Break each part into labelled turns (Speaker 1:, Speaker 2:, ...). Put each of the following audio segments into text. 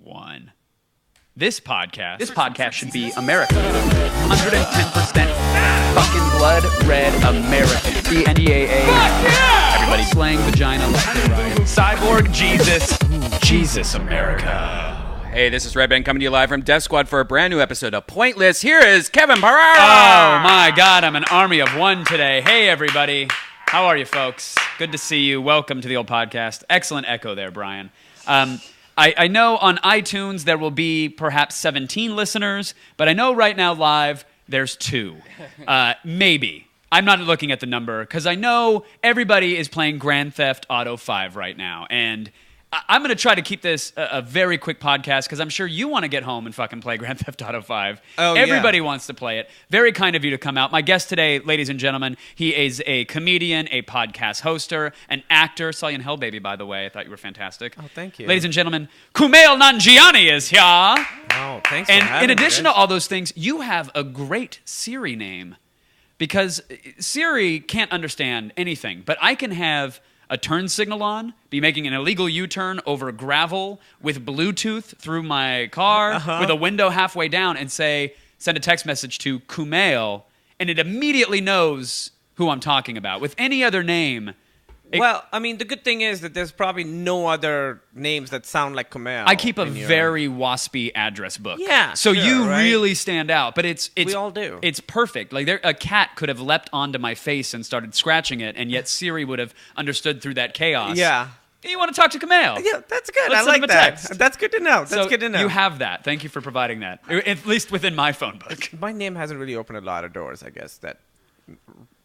Speaker 1: 1. This podcast should be America. 110% fucking blood red American. The NDAA. Fuck yeah! Everybody slaying vagina left and right. Cyborg Jesus. Jesus America.
Speaker 2: Hey, this is Redban coming to you live from Death Squad for a brand new episode of Pointless. Here is Kevin Pereira.
Speaker 1: Oh my God, I'm an army of one today. Hey everybody. How are you folks? Good to see you. Welcome to the old podcast. Excellent echo there, Brian. I know on iTunes there will be perhaps 17 listeners, but I know right now live there's 2. Maybe. I'm not looking at the number because I know everybody is playing Grand Theft Auto 5 right now. And I'm going to try to keep this a very quick podcast because I'm sure you want to get home and fucking play Grand Theft Auto 5.
Speaker 2: Oh,
Speaker 1: Everybody wants to play it. Very kind of you to come out. My guest today, ladies and gentlemen, he is a comedian, a podcast hoster, an actor. Saw you in Hell Baby, by the way. I thought you were fantastic.
Speaker 3: Oh, thank you.
Speaker 1: Ladies and gentlemen, Kumail Nanjiani is here.
Speaker 3: Oh, thanks for having me.
Speaker 1: And in addition to all those things, you have a great Siri name because Siri can't understand anything, but I can have a turn signal on, be making an illegal U-turn over gravel with Bluetooth through my car with a window halfway down and say, send a text message to Kumail, and it immediately knows who I'm talking about. With any other name...
Speaker 3: Well, I mean, the good thing is that there's probably no other names that sound like Kumail.
Speaker 1: I keep a very waspy address book.
Speaker 3: Yeah,
Speaker 1: so
Speaker 3: sure,
Speaker 1: you
Speaker 3: right?
Speaker 1: really stand out. But it's
Speaker 3: we all do.
Speaker 1: It's perfect. Like a cat could have leapt onto my face and started scratching it, and yet Siri would have understood through that chaos.
Speaker 3: Yeah.
Speaker 1: You want to talk to Kumail?
Speaker 3: Yeah, that's good.
Speaker 1: Let's
Speaker 3: I
Speaker 1: send
Speaker 3: like
Speaker 1: him a
Speaker 3: that.
Speaker 1: text.
Speaker 3: That's good to know. That's
Speaker 1: So
Speaker 3: good to know.
Speaker 1: You have that. Thank you for providing that. At least within my phone book.
Speaker 3: My name hasn't really opened a lot of doors, I guess.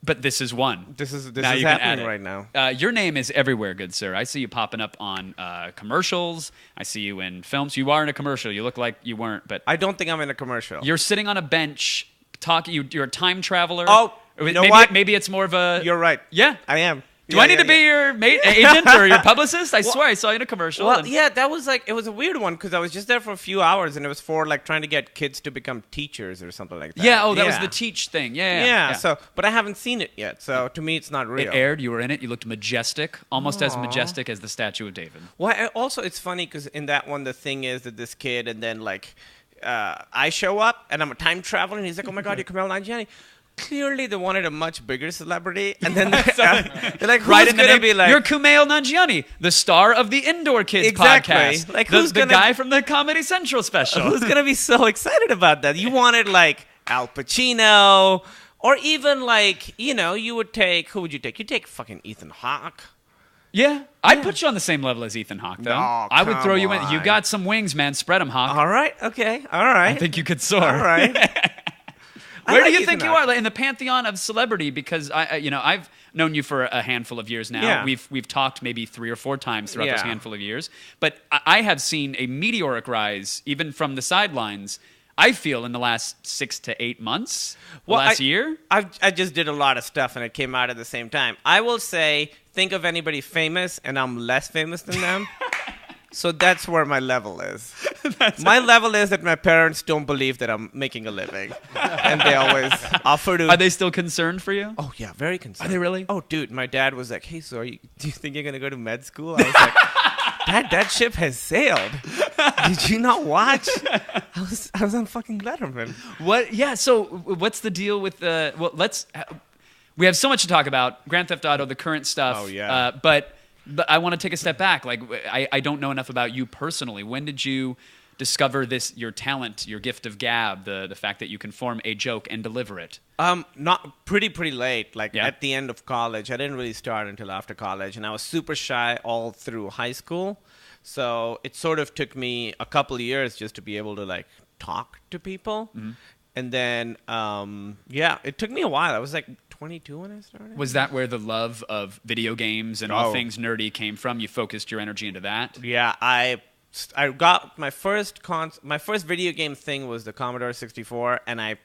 Speaker 1: But this is one.
Speaker 3: This is
Speaker 1: Now you can add
Speaker 3: happening
Speaker 1: it.
Speaker 3: right now.
Speaker 1: Your name is everywhere, good sir. I see you popping up on commercials. I see you in films. You are in a commercial. You look like you weren't, but
Speaker 3: I don't think I'm in a commercial.
Speaker 1: you're sitting on a bench talking. You're a time traveler.
Speaker 3: Oh, you know
Speaker 1: maybe,
Speaker 3: what?
Speaker 1: Maybe it's more of a...
Speaker 3: You're right.
Speaker 1: Yeah.
Speaker 3: I am.
Speaker 1: Do I need to be your agent or your publicist? I swear I saw you in a commercial.
Speaker 3: Well, yeah, that was it was a weird one because I was just there for a few hours and it was for trying to get kids to become teachers or something like that.
Speaker 1: Yeah, that was the teach thing. Yeah.
Speaker 3: So, but I haven't seen it yet, so to me it's not real.
Speaker 1: It aired, you were in it, you looked majestic, almost as majestic as the statue of David.
Speaker 3: Well, also it's funny because in that one the thing is that this kid and then I show up and I'm a time traveler and he's like, oh my God, you're Kumail Nanjiani. Clearly, they wanted a much bigger celebrity, and then they're like, "Who's
Speaker 1: right in the
Speaker 3: gonna
Speaker 1: name,
Speaker 3: be like?"
Speaker 1: You're Kumail Nanjiani, the star of the Indoor Kids
Speaker 3: Exactly.
Speaker 1: podcast.
Speaker 3: Like,
Speaker 1: the
Speaker 3: who's gonna
Speaker 1: guy from the Comedy Central special?
Speaker 3: Who's gonna be so excited about that? You wanted Al Pacino, or even you would take who would you take? You take fucking Ethan Hawke.
Speaker 1: Yeah, I'd put you on the same level as Ethan Hawke, though.
Speaker 3: No,
Speaker 1: I would throw you in.
Speaker 3: come
Speaker 1: You
Speaker 3: on.
Speaker 1: got some wings, man. Spread them, Hawke.
Speaker 3: All right, okay, all right.
Speaker 1: I think you could soar.
Speaker 3: All right.
Speaker 1: Where do you think you are in the pantheon of celebrity? Because I've known you for a handful of years now.
Speaker 3: Yeah.
Speaker 1: We've talked maybe 3 or 4 times throughout
Speaker 3: Yeah.
Speaker 1: this handful of years. But I have seen a meteoric rise, even from the sidelines. I feel in the last 6 to 8 months, last year.
Speaker 3: I just did a lot of stuff and it came out at the same time. I will say, think of anybody famous, and I'm less famous than them. So that's where my level is. My level is that my parents don't believe that I'm making a living. And they always offer to...
Speaker 1: Are they still concerned for you?
Speaker 3: Oh, yeah, very concerned.
Speaker 1: Are they really?
Speaker 3: Oh, dude, my dad was like, hey, so do you think you're going to go to med school? I was like, Dad, that ship has sailed. Did you not watch? I was on fucking Letterman.
Speaker 1: What? Yeah, so what's the deal with the... Well, we have so much to talk about. Grand Theft Auto, the current stuff.
Speaker 3: Oh, yeah.
Speaker 1: But I want to take a step back. I don't know enough about you personally. When did you discover your talent, your gift of gab, the fact that you can form a joke and deliver it?
Speaker 3: Not pretty late.
Speaker 1: Yeah.
Speaker 3: At the end of college, I didn't really start until after college, and I was super shy all through high school. So it sort of took me a couple of years just to be able to talk to people, and then it took me a while. I was 22 when I started.
Speaker 1: Was that where the love of video games and all things nerdy came from? You focused your energy into that?
Speaker 3: Yeah, I got my first video game thing was the Commodore 64, and I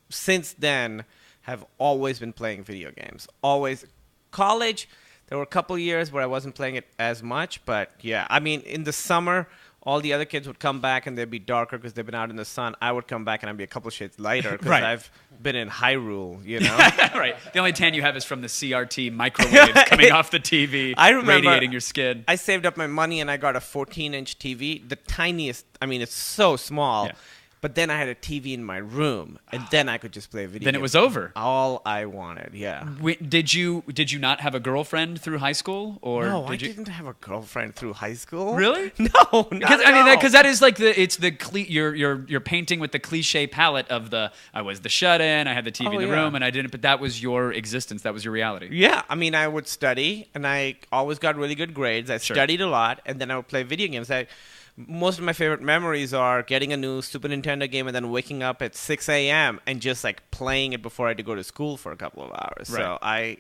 Speaker 3: since then have always been playing video games. Always. College, There were a couple years where I wasn't playing it as much, but yeah, I mean, in the summer, all the other kids would come back and they'd be darker because they've been out in the sun. I would come back and I'd be a couple shades lighter because
Speaker 1: Right.
Speaker 3: I've been in Hyrule, you know?
Speaker 1: Right. The only tan you have is from the CRT microwaves coming off the TV,
Speaker 3: I remember
Speaker 1: radiating your skin.
Speaker 3: I saved up my money and I got a 14-inch TV, the tiniest. I mean, it's so small.
Speaker 1: Yeah.
Speaker 3: But then I had a TV in my room, and then I could just play video
Speaker 1: Then it
Speaker 3: games.
Speaker 1: was over.
Speaker 3: All I wanted, yeah.
Speaker 1: Did you not have a girlfriend through high school, or
Speaker 3: No, I
Speaker 1: did you?
Speaker 3: didn't have a girlfriend through high school.
Speaker 1: Really?
Speaker 3: No, not
Speaker 1: Because
Speaker 3: at all.
Speaker 1: because that is like you're painting with the cliche palette of I was the shut-in, I had the TV in the
Speaker 3: yeah.
Speaker 1: room, and I didn't. But that was your existence. That was your reality.
Speaker 3: Yeah, I mean, I would study, and I always got really good grades. I
Speaker 1: Sure.
Speaker 3: studied a lot, and then I would play video games. Most of my favorite memories are getting a new Super Nintendo game and then waking up at 6 a.m. and just like playing it before I had to go to school for a couple of hours.
Speaker 1: Right.
Speaker 3: So I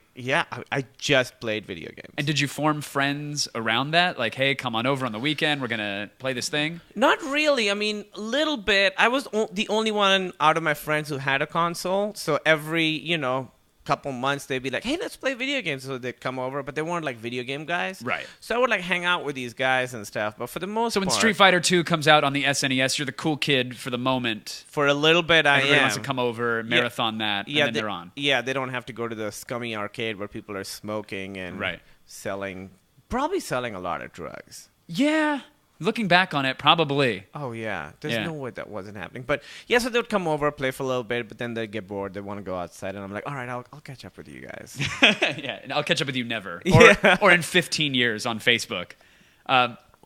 Speaker 3: just played video games.
Speaker 1: And did you form friends around that? Like, hey, come on over on the weekend. We're gonna play this thing.
Speaker 3: Not really. I mean, a little bit. I was the only one out of my friends who had a console. So every, couple months they'd be like, hey, let's play video games. So they'd come over, but they weren't like video game guys.
Speaker 1: Right.
Speaker 3: So I would like hang out with these guys and stuff. But for the most
Speaker 1: So
Speaker 3: part,
Speaker 1: when Street Fighter 2 comes out on the SNES, you're the cool kid for the moment.
Speaker 3: for a little bit,
Speaker 1: Everybody
Speaker 3: I am.
Speaker 1: wants to come over, marathon that, and then they're on.
Speaker 3: Yeah, they don't have to go to the scummy arcade where people are smoking and
Speaker 1: Right.
Speaker 3: probably selling a lot of drugs.
Speaker 1: Yeah. Looking back on it, probably.
Speaker 3: Oh, yeah. There's
Speaker 1: Yeah.
Speaker 3: no way that wasn't happening. But, yeah, so they would come over, play for a little bit, but then they'd get bored. They want to go outside. And I'm like, all right, I'll catch up with you guys.
Speaker 1: Yeah, and I'll catch up with you never.
Speaker 3: Yeah.
Speaker 1: Or in 15 years on Facebook.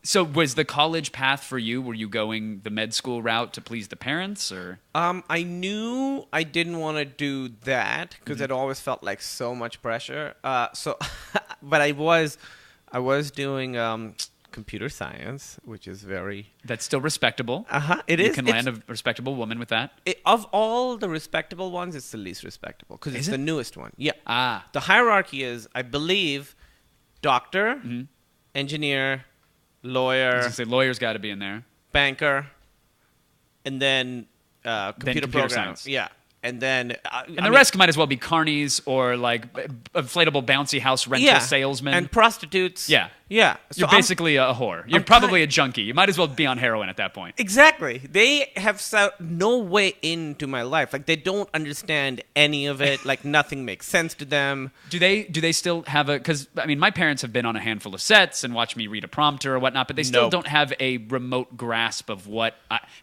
Speaker 1: So was the college path for you? Were you going the med school route to please the parents, or?
Speaker 3: I knew I didn't want to do that because
Speaker 1: Mm-hmm.
Speaker 3: it always felt like so much pressure. But I was doing computer science, which is very...
Speaker 1: That's still respectable.
Speaker 3: It
Speaker 1: You
Speaker 3: is.
Speaker 1: can land a respectable woman with that.
Speaker 3: Of all the respectable ones, it's the least respectable because it's
Speaker 1: Is it?
Speaker 3: the newest one. Yeah.
Speaker 1: Ah.
Speaker 3: The hierarchy is, I believe, doctor,
Speaker 1: Mm-hmm.
Speaker 3: engineer,
Speaker 1: I
Speaker 3: lawyer,
Speaker 1: was gonna say lawyer's got to be in there.
Speaker 3: banker, and then computer
Speaker 1: computer
Speaker 3: programmer.
Speaker 1: science.
Speaker 3: Yeah. And then...
Speaker 1: And the rest might as well be carnies or like inflatable bouncy house rental salesmen.
Speaker 3: And prostitutes.
Speaker 1: Yeah.
Speaker 3: Yeah.
Speaker 1: You're
Speaker 3: I'm-
Speaker 1: basically a whore. You're
Speaker 3: I'm
Speaker 1: probably a junkie. You might as well be on heroin at that point.
Speaker 3: Exactly. They have no way into my life. Like, they don't understand any of it. Like, nothing makes sense to them.
Speaker 1: Do they still have because I mean my parents have been on a handful of sets and watched me read a prompter or whatnot, but they still
Speaker 3: Nope.
Speaker 1: don't have a remote grasp of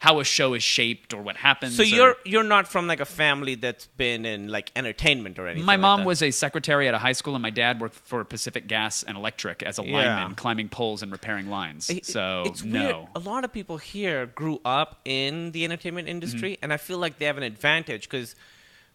Speaker 1: how a show is shaped or what happens.
Speaker 3: So
Speaker 1: or-
Speaker 3: you're not from, like, a family that's been in, like, entertainment or anything
Speaker 1: My
Speaker 3: like
Speaker 1: mom
Speaker 3: that.
Speaker 1: was a secretary at a high school, and my dad worked for Pacific Gas and Electric as a lineman, climbing poles and repairing lines. So
Speaker 3: It's
Speaker 1: no.
Speaker 3: weird. A lot of people here grew up in the entertainment industry,
Speaker 1: Mm-hmm.
Speaker 3: and I feel like they have an advantage because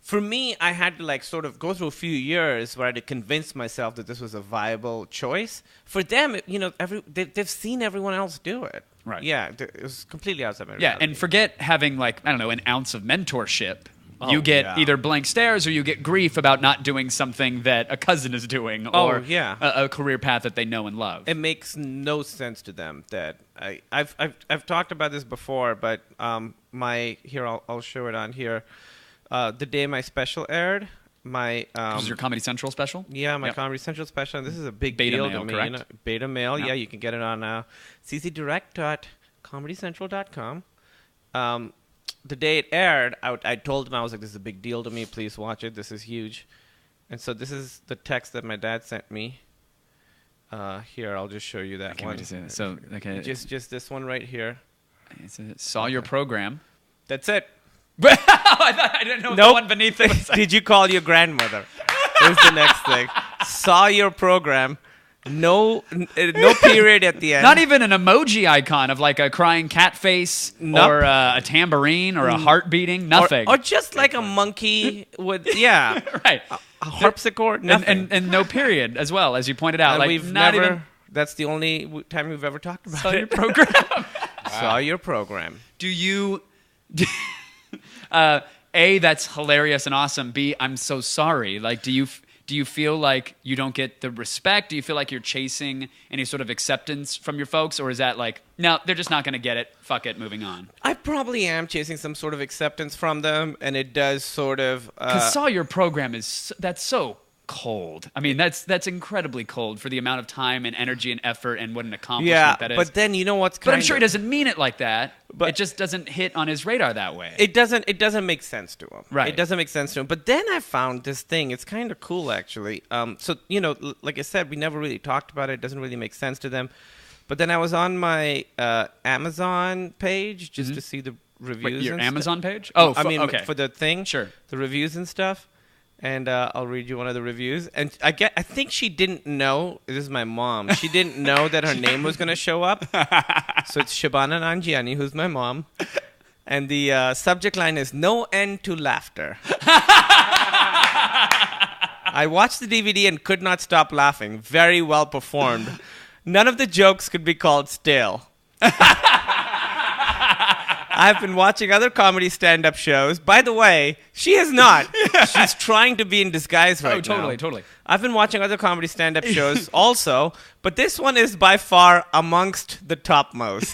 Speaker 3: for me, I had to like sort of go through a few years where I had to convince myself that this was a viable choice. For them, they've seen everyone else do it.
Speaker 1: Right.
Speaker 3: Yeah, it was completely outside my
Speaker 1: Yeah,
Speaker 3: reality.
Speaker 1: and forget having like I don't know an ounce of mentorship.
Speaker 3: Oh,
Speaker 1: You get
Speaker 3: yeah.
Speaker 1: either blank stares or you get grief about not doing something that a cousin is doing or
Speaker 3: yeah.
Speaker 1: a career path that they know and love.
Speaker 3: It makes no sense to them that I've talked about this before, but I'll show it on here. The day my special aired, my
Speaker 1: This is your Comedy Central special?
Speaker 3: my
Speaker 1: Yep.
Speaker 3: Comedy Central special, and this is a big
Speaker 1: Beta
Speaker 3: deal
Speaker 1: mail,
Speaker 3: to me.
Speaker 1: correct?
Speaker 3: Beta mail,
Speaker 1: Yep.
Speaker 3: yeah, you can get it on ccdirect.comedycentral.com. The day it aired, I told him, I was like, this is a big deal to me. Please watch it. This is huge. And so this is the text that my dad sent me. Here, I'll just show you that
Speaker 1: I can't
Speaker 3: one.
Speaker 1: wait to see that. So, okay.
Speaker 3: Just this one right here.
Speaker 1: Saw your program.
Speaker 3: That's it.
Speaker 1: I didn't know the
Speaker 3: Nope.
Speaker 1: one beneath it was
Speaker 3: Did you call your grandmother? Here's the next thing. Saw your program. No period at the end.
Speaker 1: not even an emoji icon of like a crying cat face
Speaker 3: Nope.
Speaker 1: or a tambourine or a heart beating. Nothing.
Speaker 3: Or just like a monkey with
Speaker 1: right.
Speaker 3: a harpsichord. Nothing.
Speaker 1: And no period as well, as you pointed out.
Speaker 3: And
Speaker 1: like
Speaker 3: we've
Speaker 1: not
Speaker 3: never.
Speaker 1: even
Speaker 3: That's the only time we've ever talked about
Speaker 1: saw
Speaker 3: it.
Speaker 1: your program.
Speaker 3: Saw your program.
Speaker 1: Do you? A, that's hilarious and awesome. B, I'm so sorry. Like, do you feel like you don't get the respect? Do you feel like you're chasing any sort of acceptance from your folks, or is that like, no, they're just not going to get it. Fuck it, moving on.
Speaker 3: I probably am chasing some sort of acceptance from them, and it does sort of.
Speaker 1: Because saw your program that's so cold. I mean, that's incredibly cold for the amount of time and energy and effort and what an accomplishment that is.
Speaker 3: But then you know what's
Speaker 1: But I'm sure he doesn't mean it like that. But it just doesn't hit on his radar that way.
Speaker 3: It doesn't make sense to him.
Speaker 1: Right.
Speaker 3: It doesn't make sense to him. But then I found this thing. It's kind of cool, actually. So, like I said, we never really talked about it. It doesn't really make sense to them. But then I was on my Amazon page just to see the reviews.
Speaker 1: Wait, your
Speaker 3: and
Speaker 1: Amazon page? Oh, okay.
Speaker 3: For the thing.
Speaker 1: Sure.
Speaker 3: The reviews and stuff. And I'll read you one of the reviews. And I think she didn't know. This is my mom. She didn't know that her name was going to show up. So it's Shabana Nanjiani, who's my mom. And the subject line is "No end to laughter." I watched the DVD and could not stop laughing. Very well performed. None of the jokes could be called stale. I've been watching other comedy stand-up shows. By the way, she has not. She's trying to be in disguise right now.
Speaker 1: Totally.
Speaker 3: I've been watching other comedy stand-up shows also, but this one is by far amongst the topmost.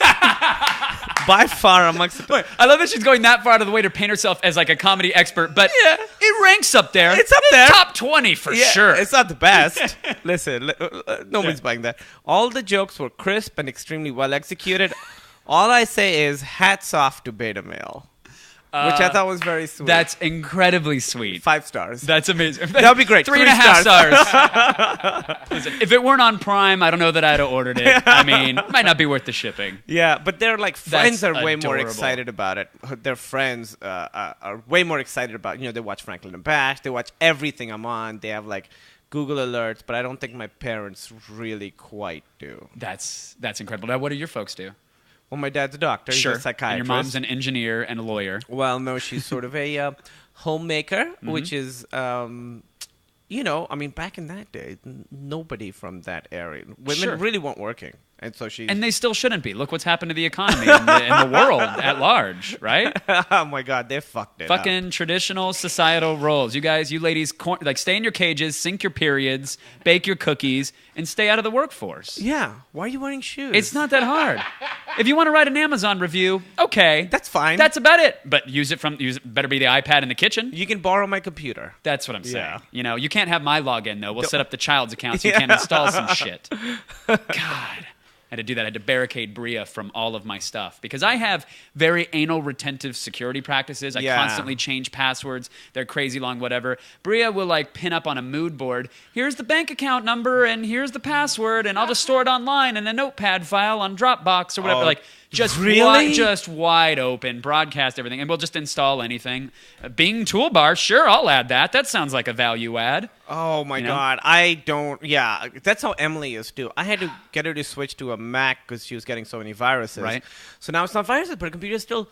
Speaker 3: By far amongst the top.
Speaker 1: I love that she's going that far out of the way to paint herself as like a comedy expert, but it ranks up there.
Speaker 3: It's up there.
Speaker 1: Top 20 for sure.
Speaker 3: It's not the best. Listen, nobody's buying that. All the jokes were crisp and extremely well executed. All I say is hats off to Beta Male, which I thought was very sweet.
Speaker 1: That's incredibly sweet.
Speaker 3: 5 stars.
Speaker 1: That's amazing.
Speaker 3: That would be great.
Speaker 1: 3.5 stars. Listen, if it weren't on Prime, I don't know that I'd have ordered it. I mean, it might not be worth the shipping.
Speaker 3: Yeah, but their friends
Speaker 1: That's
Speaker 3: are way more
Speaker 1: adorable.
Speaker 3: excited about it. Their friends are way more excited about it. They watch Franklin and Bash. They watch everything I'm on. They have Google alerts, but I don't think my parents really quite do.
Speaker 1: That's incredible. Now, what do your folks do?
Speaker 3: Well, my dad's a doctor.
Speaker 1: Sure.
Speaker 3: He's a psychiatrist.
Speaker 1: And your mom's an engineer and a lawyer.
Speaker 3: Well, no, she's sort of a homemaker, which is, I mean, back in that day, nobody from that area, women really weren't working. And so
Speaker 1: and they still shouldn't be. Look what's happened to the economy and the world at large, right?
Speaker 3: Oh my God, they fucked it
Speaker 1: Fucking
Speaker 3: up.
Speaker 1: traditional societal roles. You guys, you ladies, stay in your cages, sink your periods, bake your cookies, and stay out of the workforce.
Speaker 3: Yeah. Why are you wearing shoes?
Speaker 1: It's not that hard. If you want to write an Amazon review, okay,
Speaker 3: That's fine.
Speaker 1: That's about it. But better be the iPad in the kitchen.
Speaker 3: You can borrow my computer.
Speaker 1: That's what I'm saying.
Speaker 3: Yeah.
Speaker 1: You can't have my login though. We'll set up the child's account so you can't install some shit. God. I had to do that. I had to barricade Bria from all of my stuff because I have very anal retentive security practices. I constantly change passwords. They're crazy long, whatever. Bria will pin up on a mood board. Here's the bank account number and here's the password, and I'll just store it online in a notepad file on Dropbox or whatever. Just wide open, broadcast everything, and we'll just install anything. Bing toolbar, sure, I'll add that. That sounds like a value add.
Speaker 3: Oh my God, I don't. Yeah, that's how Emily is too. I had to get her to switch to a Mac because she was getting so many viruses.
Speaker 1: Right.
Speaker 3: So now it's not viruses, but her computer still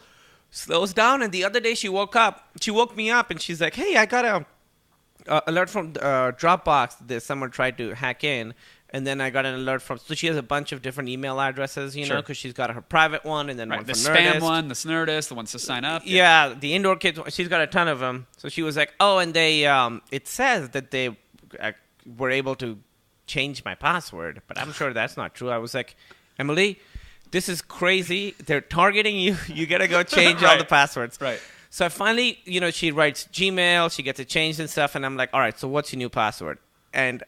Speaker 3: slows down. And the other day she woke me up, and she's like, "Hey, I got a alert from Dropbox that someone tried to hack in." And then I got an alert so she has a bunch of different email addresses, because she's got her private one and then one for
Speaker 1: the
Speaker 3: Nerdist.
Speaker 1: spam one, the Snurdist, the ones to sign up.
Speaker 3: Yeah, the indoor kids, she's got a ton of them. So she was like, oh, and they, it says that they were able to change my password, but I'm sure that's not true. I was like, Emily, this is crazy. They're targeting you. You got to go change all the passwords.
Speaker 1: Right.
Speaker 3: So I finally, she writes Gmail, she gets it changed and stuff, and I'm like, all right, so what's your new password? And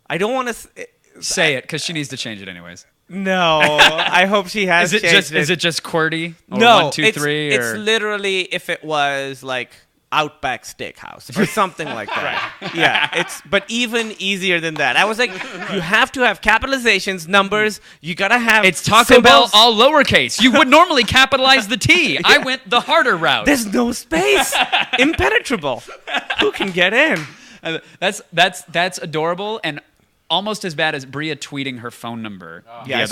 Speaker 3: I don't want to
Speaker 1: say it because she needs to change it anyways.
Speaker 3: No, I hope she has.
Speaker 1: Is it just QWERTY? Or
Speaker 3: no,
Speaker 1: 1, 2, 3.
Speaker 3: It's literally if it was like Outback Steakhouse or something like that. Right. Yeah, but even easier than that. I was like, you have to have capitalizations, numbers. You gotta have.
Speaker 1: It's Taco Bell all lowercase. You would normally capitalize the T. Yeah. I went the harder route.
Speaker 3: There's no space. Impenetrable. Who can get in?
Speaker 1: That's adorable and almost as bad as Bria tweeting her phone number.
Speaker 3: Yeah, I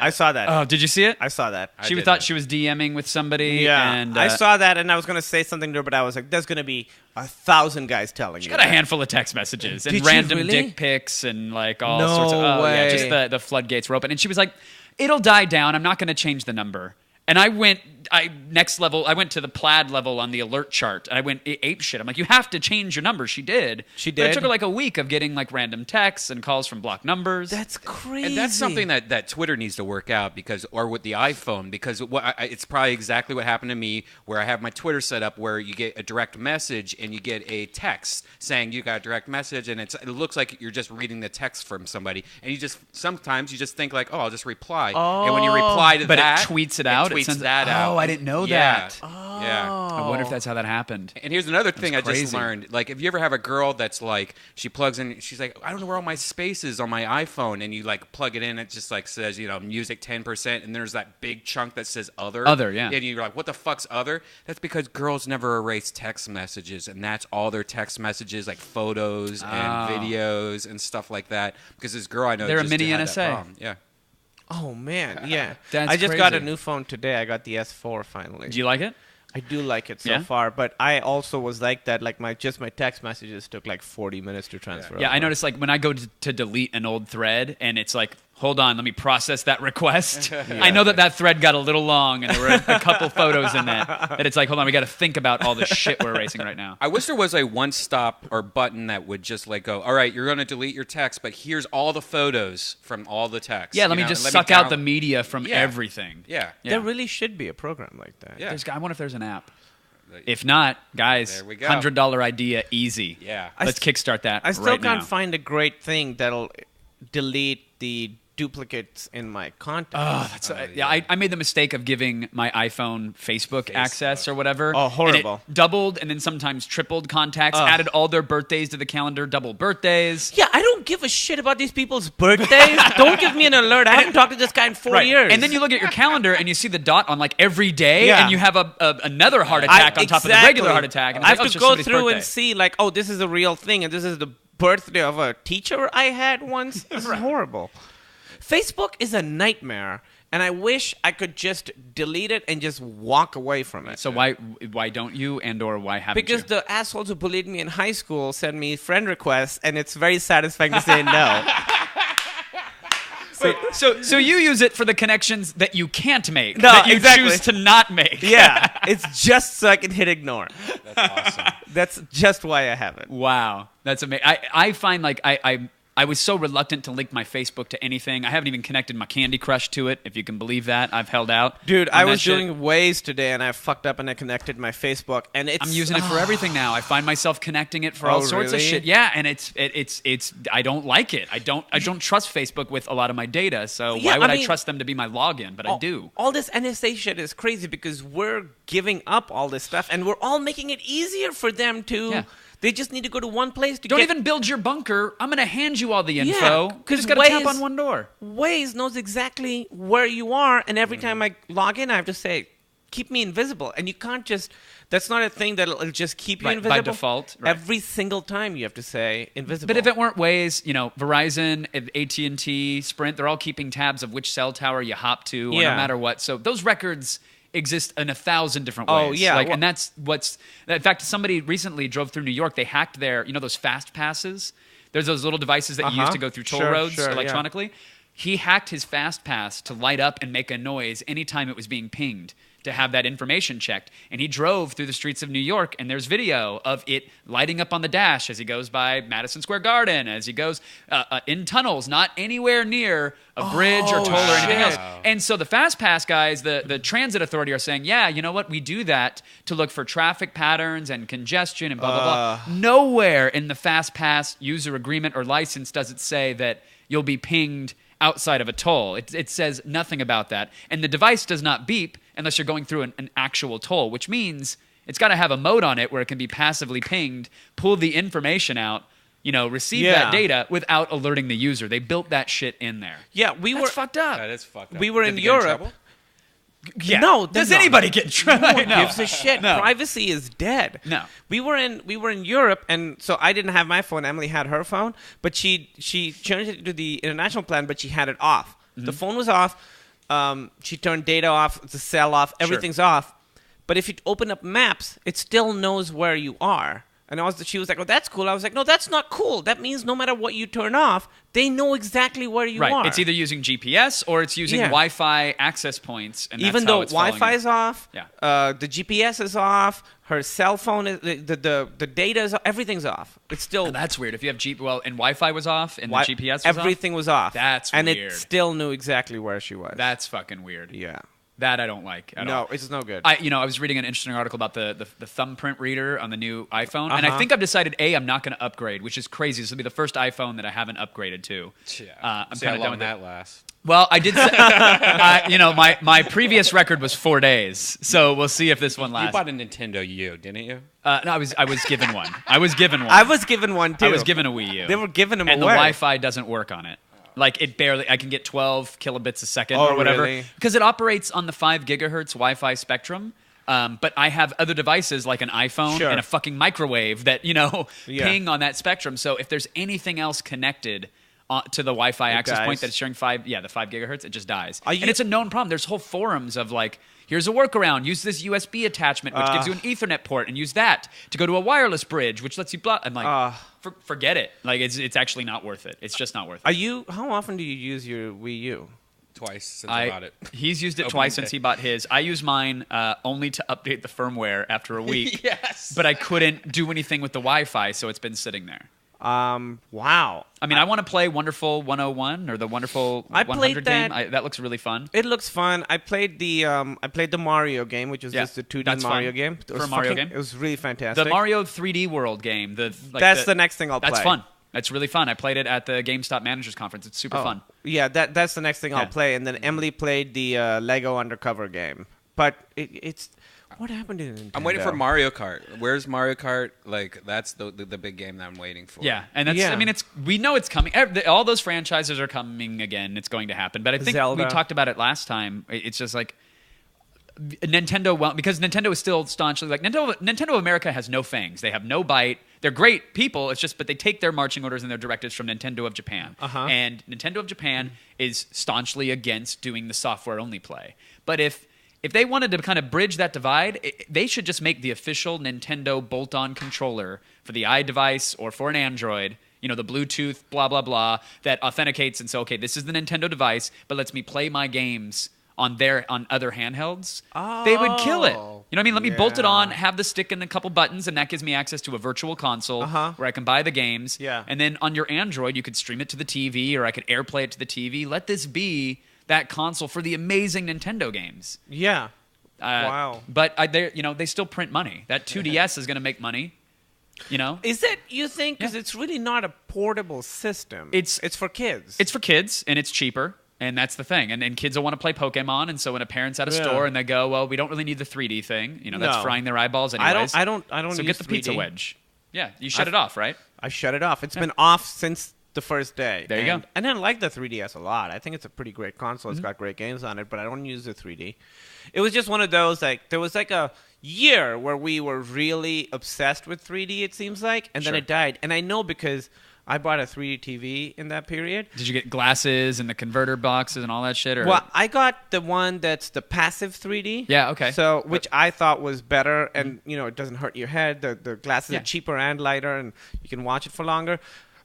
Speaker 3: saw that.
Speaker 1: Oh, did you see it?
Speaker 3: I saw that.
Speaker 1: She thought she was DMing with somebody.
Speaker 3: Yeah,
Speaker 1: and,
Speaker 3: I saw that, and I was going to say something to her, but I was like, there's going to be 1,000 guys telling you.
Speaker 1: She got a handful of text messages and
Speaker 3: Did
Speaker 1: random
Speaker 3: really?
Speaker 1: dick pics and all
Speaker 3: No
Speaker 1: sorts of...
Speaker 3: way.
Speaker 1: Yeah, just the floodgates were open. And she was like, it'll die down. I'm not going to change the number. And I went next level, I went to the plaid level on the alert chart. I went ape shit. I'm like, you have to change your number. She did.
Speaker 3: She
Speaker 1: But
Speaker 3: did?
Speaker 1: it took her like a week of getting like random texts and calls from blocked numbers.
Speaker 3: That's crazy.
Speaker 2: And that's something that Twitter needs to work out or with the iPhone, because it's probably exactly what happened to me, where I have my Twitter set up where you get a direct message and you get a text saying you got a direct message, and it looks like you're just reading the text from somebody, and sometimes you just think like, oh, I'll just reply. And when you reply to
Speaker 1: but
Speaker 2: that,
Speaker 1: it tweets it out.
Speaker 2: Tweets
Speaker 1: sends
Speaker 2: that out.
Speaker 1: Oh, I didn't know
Speaker 2: Yeah.
Speaker 1: that.
Speaker 2: Yeah.
Speaker 1: I wonder if that's how that happened.
Speaker 2: And here's another thing I just
Speaker 1: crazy.
Speaker 2: learned. Like, if you ever have a girl that's like, she plugs in, she's like, I don't know where all my space is on my iPhone, and you like plug it in, it just like says, music 10%, and there's that big chunk that says other.
Speaker 1: Other, yeah.
Speaker 2: And you're like, what the fuck's other? That's because girls never erase text messages, and that's all their text messages, like photos and videos and stuff like that. Because this girl I know,
Speaker 1: They're a
Speaker 2: just
Speaker 1: mini
Speaker 2: had
Speaker 1: NSA.
Speaker 2: that problem. Yeah.
Speaker 3: Oh man, yeah.
Speaker 1: That's
Speaker 3: I just got a
Speaker 1: crazy.
Speaker 3: new phone today. I got the S4 finally.
Speaker 1: Do you like it?
Speaker 3: I do like it so
Speaker 1: Yeah?
Speaker 3: far, but I also was like that. Like my text messages took like 40 minutes to transfer.
Speaker 1: Yeah, I
Speaker 3: over.
Speaker 1: noticed like when I go to delete an old thread and it's like, hold on, let me process that request. I know that thread got a little long and there were a couple photos in that it's like, hold on, we got to think about all the shit we're erasing right now.
Speaker 2: I wish there was a one-stop or button that would just like go, all right, you're going to delete your text, but here's all the photos from all the text.
Speaker 1: Yeah, let me just suck out the media from everything.
Speaker 2: Yeah.
Speaker 3: There really should be a program like that.
Speaker 2: Yeah.
Speaker 1: I wonder if there's an app. If not, guys,
Speaker 2: There we go.
Speaker 1: $100 idea, easy.
Speaker 2: Yeah.
Speaker 1: Let's kickstart that
Speaker 3: I still
Speaker 1: right
Speaker 3: can't
Speaker 1: now.
Speaker 3: find a great thing that'll delete the duplicates in my contacts.
Speaker 1: Oh, I made the mistake of giving my iPhone Facebook access or whatever.
Speaker 3: Oh,
Speaker 1: and
Speaker 3: horrible.
Speaker 1: it doubled and then sometimes tripled contacts, added all their birthdays to the calendar, double birthdays.
Speaker 3: Yeah, I don't give a shit about these people's birthdays. Don't give me an alert. I haven't talked to this guy in 4 years.
Speaker 1: And then you look at your calendar and you see the dot on like every day,
Speaker 3: Yeah.
Speaker 1: and you have another heart attack on top of the regular heart attack. And
Speaker 3: I
Speaker 1: it's
Speaker 3: have
Speaker 1: like,
Speaker 3: to
Speaker 1: oh,
Speaker 3: go
Speaker 1: it's just
Speaker 3: through
Speaker 1: somebody's
Speaker 3: and see, like, oh, this is a real thing, and this is the birthday of a teacher I had once. This is horrible. Facebook is a nightmare, and I wish I could just delete it and just walk away from it.
Speaker 1: So why don't you, or why haven't
Speaker 3: Because
Speaker 1: you?
Speaker 3: the assholes who bullied me in high school send me friend requests, and it's very satisfying to say no.
Speaker 1: So you use it for the connections that you can't make,
Speaker 3: No,
Speaker 1: that you
Speaker 3: exactly.
Speaker 1: choose to not make.
Speaker 3: Yeah, it's just so I can hit ignore.
Speaker 2: That's awesome.
Speaker 3: That's just why I have it.
Speaker 1: Wow, that's amazing. I find like I was so reluctant to link my Facebook to anything. I haven't even connected my Candy Crush to it, if you can believe that. I've held out.
Speaker 3: Dude,
Speaker 1: on
Speaker 3: I
Speaker 1: that
Speaker 3: was
Speaker 1: shit.
Speaker 3: doing Waze today, and I fucked up, and I connected my Facebook, and it's...
Speaker 1: I'm using it for everything now. I find myself connecting it for all sorts of
Speaker 3: really?
Speaker 1: shit. Yeah, and it's I don't like it. I don't trust Facebook with a lot of my data. So
Speaker 3: Yeah,
Speaker 1: why would
Speaker 3: I
Speaker 1: I
Speaker 3: mean-
Speaker 1: trust them to be my login? But I do.
Speaker 3: All this NSA shit is crazy because we're giving up all this stuff, and we're all making it easier for them to...
Speaker 1: Yeah.
Speaker 3: They just need to go to one place to
Speaker 1: Don't
Speaker 3: get...
Speaker 1: even build your bunker. I'm going to hand you all the info.
Speaker 3: Yeah,
Speaker 1: You
Speaker 3: 'cause
Speaker 1: just got to tap
Speaker 3: Waze-
Speaker 1: on one door.
Speaker 3: Waze knows exactly where you are, and every time I log in, I have to say, keep me invisible. And you can't just... That's not a thing that'll just keep you
Speaker 1: Right,
Speaker 3: invisible.
Speaker 1: by default, right.
Speaker 3: Every single time you have to say invisible.
Speaker 1: But if it weren't Waze, Verizon, AT&T, Sprint, they're all keeping tabs of which cell tower you hop to, or no
Speaker 3: Yeah.
Speaker 1: matter what. So those records exist in 1,000 different
Speaker 3: Oh,
Speaker 1: ways.
Speaker 3: yeah.
Speaker 1: And that's what's... In fact, somebody recently drove through New York. They hacked their, those fast passes? There's those little devices that you use to go through toll roads
Speaker 3: yeah.
Speaker 1: electronically. He hacked his fast pass to light up and make a noise anytime it was being pinged, to have that information checked. And he drove through the streets of New York, and there's video of it lighting up on the dash as he goes by Madison Square Garden, as he goes in tunnels, not anywhere near a bridge or toll or anything else. And so the Fast Pass guys, the transit authority, are saying, yeah, you know what? We do that to look for traffic patterns and congestion and blah, blah, blah. Nowhere in the Fast Pass user agreement or license does it say that you'll be pinged outside of a toll. It says nothing about that. And the device does not beep unless you're going through an actual toll, which means it's got to have a mode on it where it can be passively pinged, pull the information out, receive that data without alerting the user. They built that shit in there.
Speaker 3: Yeah,
Speaker 1: That's fucked up.
Speaker 2: That is fucked up.
Speaker 3: We were
Speaker 2: Did
Speaker 3: in
Speaker 2: they get in
Speaker 3: Europe.
Speaker 2: trouble?
Speaker 1: Yeah.
Speaker 3: No,
Speaker 1: does
Speaker 3: no.
Speaker 1: anybody get tried?
Speaker 3: Who gives a shit?
Speaker 1: No.
Speaker 3: Privacy is dead.
Speaker 1: No.
Speaker 3: We were in Europe, and so I didn't have my phone. Emily had her phone, but she changed it to the international plan, but she had it off. The phone was off. She turned data off, the cell off, everything's off. But if you open up maps, it still knows where you are. And she was like, "Oh, that's cool." I was like, "No, that's not cool. That means no matter what you turn off, they know exactly where you are."
Speaker 1: It's either using GPS or it's using Wi-Fi access points, and
Speaker 3: even
Speaker 1: that's how
Speaker 3: though
Speaker 1: it's
Speaker 3: Wi-Fi is off,
Speaker 1: Yeah.
Speaker 3: The GPS is off, her cell phone is the data is everything's off. It's still
Speaker 1: Oh, that's weird. If you have and Wi-Fi was off and the GPS was
Speaker 3: everything was off.
Speaker 1: That's
Speaker 3: and
Speaker 1: weird.
Speaker 3: it still knew exactly where she was.
Speaker 1: That's fucking weird.
Speaker 3: Yeah.
Speaker 1: That I don't like at all.
Speaker 3: No, it's no good.
Speaker 1: I was reading an interesting article about the thumbprint reader on the new iPhone, and I think I've decided I'm not going to upgrade, which is crazy. This will be the first iPhone that I haven't upgraded to.
Speaker 2: Yeah.
Speaker 1: I'm
Speaker 2: See
Speaker 1: kind
Speaker 2: how
Speaker 1: of
Speaker 2: long
Speaker 1: done with
Speaker 2: that lasts.
Speaker 1: Well, I did. My previous record was 4 days, so we'll see if this one lasts.
Speaker 2: You bought a Nintendo U, didn't you?
Speaker 1: No, I was given one. I was given one.
Speaker 3: I was given one too.
Speaker 1: I was given a Wii U.
Speaker 3: They were giving them
Speaker 1: and
Speaker 3: away.
Speaker 1: the Wi-Fi doesn't work on it. Like it barely. I can get 12 kilobits a second
Speaker 3: Oh,
Speaker 1: or whatever
Speaker 3: really?
Speaker 1: because it operates on the 5 gigahertz Wi-Fi spectrum. But I have other devices like an iPhone
Speaker 3: Sure.
Speaker 1: and a fucking microwave that
Speaker 3: Yeah.
Speaker 1: ping on that spectrum. So if there's anything else connected to the Wi-Fi access
Speaker 3: dies.
Speaker 1: point that's sharing the 5 gigahertz, it just dies.
Speaker 3: Are you-
Speaker 1: And it's a known problem. There's whole forums of like, here's a workaround. Use this USB attachment, which gives you an Ethernet port, and use that to go to a wireless bridge, which lets you block. I'm like, forget it. Like it's actually not worth it. It's just not worth it.
Speaker 3: How often do you use your Wii U?
Speaker 2: Twice since I bought it.
Speaker 1: He's used it
Speaker 2: Opening
Speaker 1: twice
Speaker 2: day.
Speaker 1: since he bought his. I use mine only to update the firmware after a week.
Speaker 2: Yes.
Speaker 1: But I couldn't do anything with the Wi-Fi, so it's been sitting there.
Speaker 3: Wow.
Speaker 1: I mean, I want to play Wonderful 101 or the Wonderful
Speaker 3: I
Speaker 1: 100
Speaker 3: played
Speaker 1: game.
Speaker 3: that.
Speaker 1: That looks really fun.
Speaker 3: It looks fun. I played the Mario game, which is
Speaker 1: Yeah,
Speaker 3: just the 2D
Speaker 1: that's
Speaker 3: Mario
Speaker 1: fun.
Speaker 3: game. It
Speaker 1: For
Speaker 3: was
Speaker 1: a Mario game?
Speaker 3: It was really fantastic.
Speaker 1: The Mario 3D World game.
Speaker 3: That's the next thing I'll play.
Speaker 1: That's fun. That's really fun. I played it at the GameStop Managers Conference. It's super fun.
Speaker 3: Yeah, that's the next thing I'll
Speaker 1: Yeah.
Speaker 3: play. And then Emily played the Lego Undercover game. But it's what happened to Nintendo?
Speaker 2: I'm waiting for Mario Kart. Where's Mario Kart? Like that's the big game that I'm waiting for.
Speaker 1: Yeah, and that's.
Speaker 3: Yeah.
Speaker 1: I mean, we know it's coming. All those franchises are coming again. It's going to happen. But I think
Speaker 3: Zelda.
Speaker 1: we talked about it last time. It's just like Nintendo won't, because Nintendo is still staunchly like Nintendo of America has no fangs. They have no bite. They're great people. It's just, but they take their marching orders and their directives from Nintendo of Japan. And Nintendo of Japan is staunchly against doing the software only play. But if they wanted to kind of bridge that divide, they should just make the official Nintendo bolt-on controller for the iDevice or for an Android. You know, the Bluetooth, blah, blah, blah, that authenticates and says, okay, this is the Nintendo device, but lets me play my games on other handhelds. They would kill it. You know what I mean? Let me bolt it on, have the stick and a couple buttons, and that gives me access to a virtual console where I can buy the games.
Speaker 3: Yeah.
Speaker 1: And then on your Android, you could stream it to the TV, or I could AirPlay it to the TV. Let this be that console for the amazing Nintendo games.
Speaker 3: Yeah. Wow.
Speaker 1: But they still print money. That 2DS is going to make money. You know,
Speaker 3: Is it, you think? Because it's really not a portable system.
Speaker 1: It's
Speaker 3: for kids.
Speaker 1: it's for kids and it's cheaper. And that's the thing. And kids will want to play Pokemon. And so when a parent's at a store and they go, well, we don't really need the 3D thing. You know, that's
Speaker 3: No.
Speaker 1: frying their eyeballs anyways.
Speaker 3: I don't
Speaker 1: So
Speaker 3: use
Speaker 1: get the pizza
Speaker 3: 3D.
Speaker 1: wedge. Yeah, you shut it off, right?
Speaker 3: I shut it off. It's been off since the first day.
Speaker 1: There you go.
Speaker 3: And I like the 3DS a lot. I think it's a pretty great console. It's got great games on it, but I don't use the 3D. It was just one of those, like, there was like a year where we were really obsessed with 3D, it seems like, and then
Speaker 1: Sure.
Speaker 3: it died. And I know because I bought a 3D TV in that period.
Speaker 1: Did you get glasses and the converter boxes and all that shit? Or?
Speaker 3: Well, I got the one that's the passive 3D.
Speaker 1: Yeah, okay.
Speaker 3: So, which I thought was better, and it doesn't hurt your head. The glasses
Speaker 1: Yeah.
Speaker 3: are cheaper and lighter, and you can watch it for longer.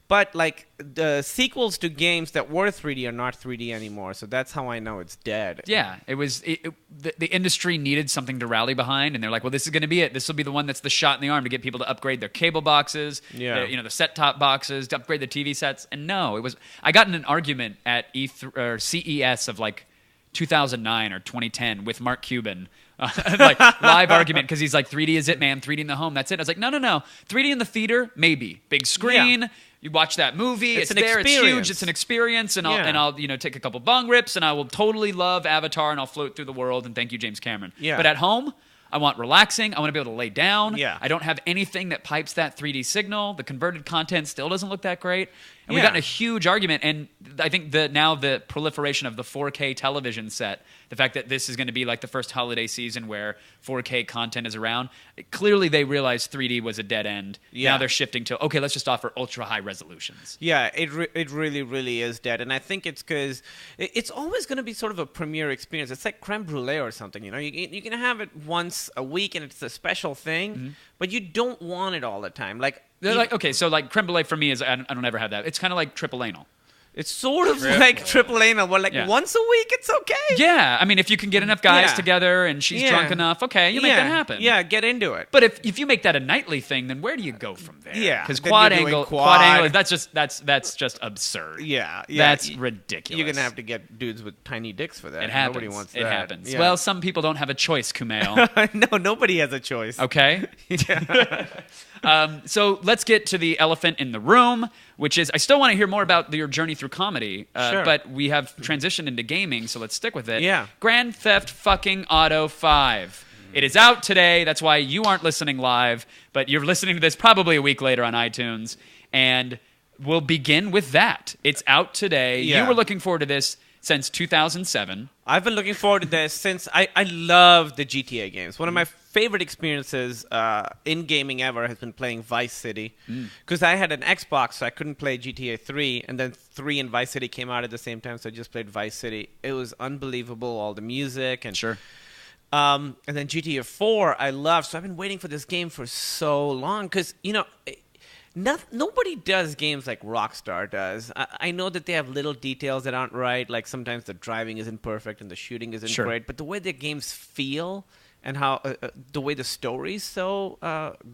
Speaker 3: But like the sequels to games that were 3D are not 3D anymore, so that's how I know it's dead.
Speaker 1: Yeah, the industry needed something to rally behind, and they're like, well, this is going to be it. This will be the one that's the shot in the arm to get people to upgrade their cable boxes,
Speaker 3: Yeah.
Speaker 1: the set-top boxes, to upgrade the TV sets. And no, I got in an argument at CES of like 2009 or 2010 with Mark Cuban. Like live argument because he's like 3D is it, man. 3D in the home, that's it. I was like, no. 3D in the theater, maybe big screen.
Speaker 3: Yeah.
Speaker 1: You watch that movie.
Speaker 3: It's an
Speaker 1: there. It's huge.
Speaker 3: experience.
Speaker 1: It's an experience, and
Speaker 3: Yeah.
Speaker 1: I'll take a couple bong rips, and I will totally love Avatar, and I'll float through the world. And thank you, James Cameron.
Speaker 3: Yeah.
Speaker 1: But at home, I want relaxing. I want to be able to lay down.
Speaker 3: Yeah.
Speaker 1: I don't have anything that pipes that 3D signal. The converted content still doesn't look that great. And we got in a huge argument, and I think now the proliferation of the 4K television set, the fact that this is going to be like the first holiday season where 4K content is around, clearly they realized 3D was a dead end. Now they're shifting to, okay, let's just offer ultra-high resolutions.
Speaker 3: Yeah, it really, really is dead. And I think it's because it's always going to be sort of a premiere experience. It's like creme brulee or something, you know? You can have it once a week, and it's a special thing, but you don't want it all the time.
Speaker 1: Okay, so like creme brulee for me is, I don't ever have that. It's kind of like triple anal.
Speaker 3: It's sort of like triple anal, where once a week it's okay.
Speaker 1: Yeah, I mean, if you can get enough guys together and she's drunk enough, okay, you make that happen.
Speaker 3: Yeah, get into it.
Speaker 1: But if you make that a nightly thing, then where do you go from there?
Speaker 3: Yeah,
Speaker 1: because quad angle, that's just absurd.
Speaker 3: Yeah,
Speaker 1: that's ridiculous.
Speaker 3: You're gonna have to get dudes with tiny dicks for that.
Speaker 1: It happens.
Speaker 3: Nobody wants that.
Speaker 1: It happens.
Speaker 3: Yeah.
Speaker 1: Well, some people don't have a choice, Kumail.
Speaker 3: No, nobody has a choice.
Speaker 1: Okay. So let's get to the elephant in the room, which is, I still want to hear more about your journey through comedy,
Speaker 3: Sure.
Speaker 1: but we have transitioned into gaming, so let's stick with it.
Speaker 3: Yeah.
Speaker 1: Grand Theft fucking Auto 5. It is out today. That's why you aren't listening live, but you're listening to this probably a week later on iTunes, and we'll begin with that. It's out today.
Speaker 3: Yeah.
Speaker 1: You were looking forward to this since 2007.
Speaker 3: I've been looking forward to this since I love the GTA games. One of my favorite experiences in gaming ever has been playing Vice City. Because I had an Xbox, so I couldn't play GTA 3, and then 3 and Vice City came out at the same time, so I just played Vice City. It was unbelievable, all the music. And
Speaker 1: Sure.
Speaker 3: And then GTA 4 I love, so I've been waiting for this game for so long. Because, you know... nobody does games like Rockstar does. I know that they have little details that aren't right, like sometimes the driving isn't perfect and the shooting isn't great, but the way their games feel and how the way the story's so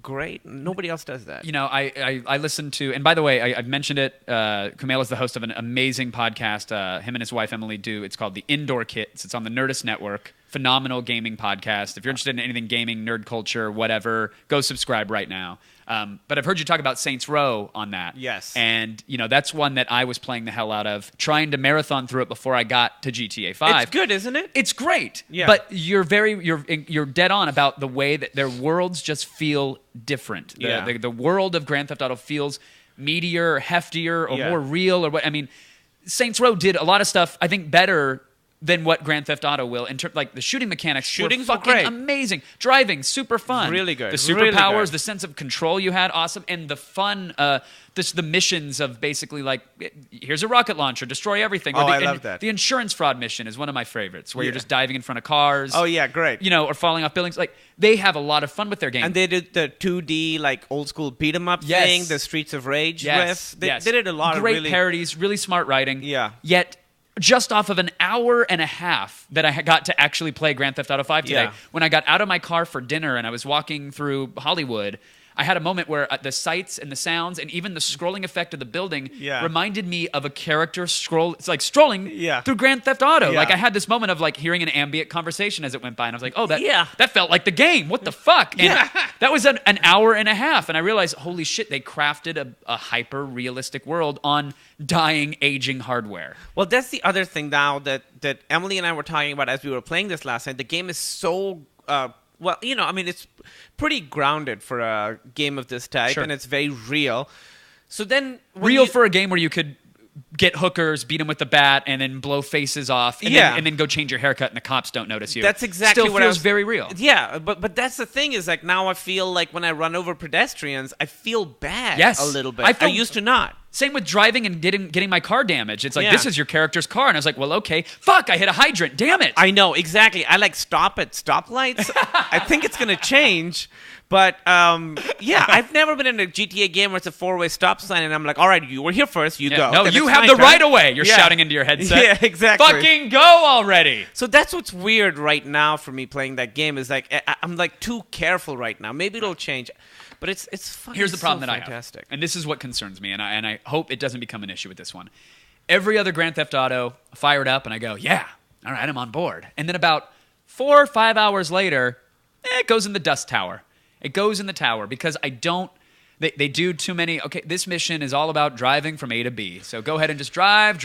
Speaker 3: great, nobody else does that.
Speaker 1: You know, I listened to, and by the way, I've mentioned it, Kumail is the host of an amazing podcast him and his wife Emily do. It's called The Indoor Kits. It's on the Nerdist Network. Phenomenal gaming podcast. If you're interested in anything gaming, nerd culture, whatever, go subscribe right now. But I've heard you talk about Saints Row on that.
Speaker 3: Yes.
Speaker 1: And, you know, that's one that I was playing the hell out of, trying to marathon through it before I got to GTA 5.
Speaker 3: It's good, isn't it?
Speaker 1: It's great.
Speaker 3: Yeah.
Speaker 1: But you're dead on about the way that their worlds just feel different. The world of Grand Theft Auto feels meatier, heftier, or more real, or what. I mean, Saints Row did a lot of stuff, I think, better than what Grand Theft Auto will. In terms, like the shooting mechanics were fucking
Speaker 3: great.
Speaker 1: Amazing. Driving, super fun.
Speaker 3: Really good.
Speaker 1: The superpowers,
Speaker 3: Really good.
Speaker 1: the sense of control you had, awesome. And the fun, the missions of basically like, here's a rocket launcher, destroy everything.
Speaker 3: I love that.
Speaker 1: The insurance fraud mission is one of my favorites, where you're just diving in front of cars.
Speaker 3: Oh, yeah, great.
Speaker 1: You know, or falling off buildings. Like, they have a lot of fun with their game.
Speaker 3: And they did the 2D, like, old school beat 'em up thing, the Streets of Rage riff. They did a lot of
Speaker 1: great parodies, really smart writing.
Speaker 3: Yeah.
Speaker 1: Yet, just off of an hour and a half that I got to actually play Grand Theft Auto 5 today, when I got out of my car for dinner and I was walking through Hollywood, I had a moment where the sights and the sounds and even the scrolling effect of the building reminded me of a character strolling through Grand Theft Auto. Like, I had this moment of like hearing an ambient conversation as it went by, and I was like, oh, that felt like the game. What the fuck? And that was an hour and a half, and I realized, holy shit, they crafted a hyper-realistic world on dying, aging hardware.
Speaker 3: Well, that's the other thing now that Emily and I were talking about as we were playing this last night. The game is so... well, you know, I mean, it's pretty grounded for a game of this type, and it's very real. So then...
Speaker 1: For a game where you could get hookers, beat them with the bat, and then blow faces off, and then go change your haircut, and the cops don't notice you.
Speaker 3: That's exactly
Speaker 1: Still
Speaker 3: what
Speaker 1: feels very real.
Speaker 3: Yeah, but that's the thing is, like, now I feel like when I run over pedestrians, I feel bad a little bit. I used to not.
Speaker 1: Same with driving and getting my car damaged. It's like, this is your character's car. And I was like, well, okay. Fuck, I hit a hydrant. Damn it.
Speaker 3: I know, exactly. I like stop at stoplights. I think it's going to change. But, I've never been in a GTA game where it's a 4-way stop sign. And I'm like, all right, you were here first. You go.
Speaker 1: No,
Speaker 3: then
Speaker 1: you
Speaker 3: it's
Speaker 1: have
Speaker 3: my
Speaker 1: the
Speaker 3: turn.
Speaker 1: right of way. You're shouting into your headset.
Speaker 3: Yeah, exactly.
Speaker 1: Fucking go already.
Speaker 3: So that's what's weird right now for me playing that game is like, I'm like too careful right now. Maybe it'll change. But it's fucking
Speaker 1: Here's the problem that
Speaker 3: fantastic.
Speaker 1: I have, and this is what concerns me, and I hope it doesn't become an issue with this one. Every other Grand Theft Auto, I fire it up, and I go, yeah, all right, I'm on board. And then about 4 or 5 hours later, it goes in the dust tower. It goes in the tower because I don't... They do too many... Okay, this mission is all about driving from A to B, so go ahead and just drive.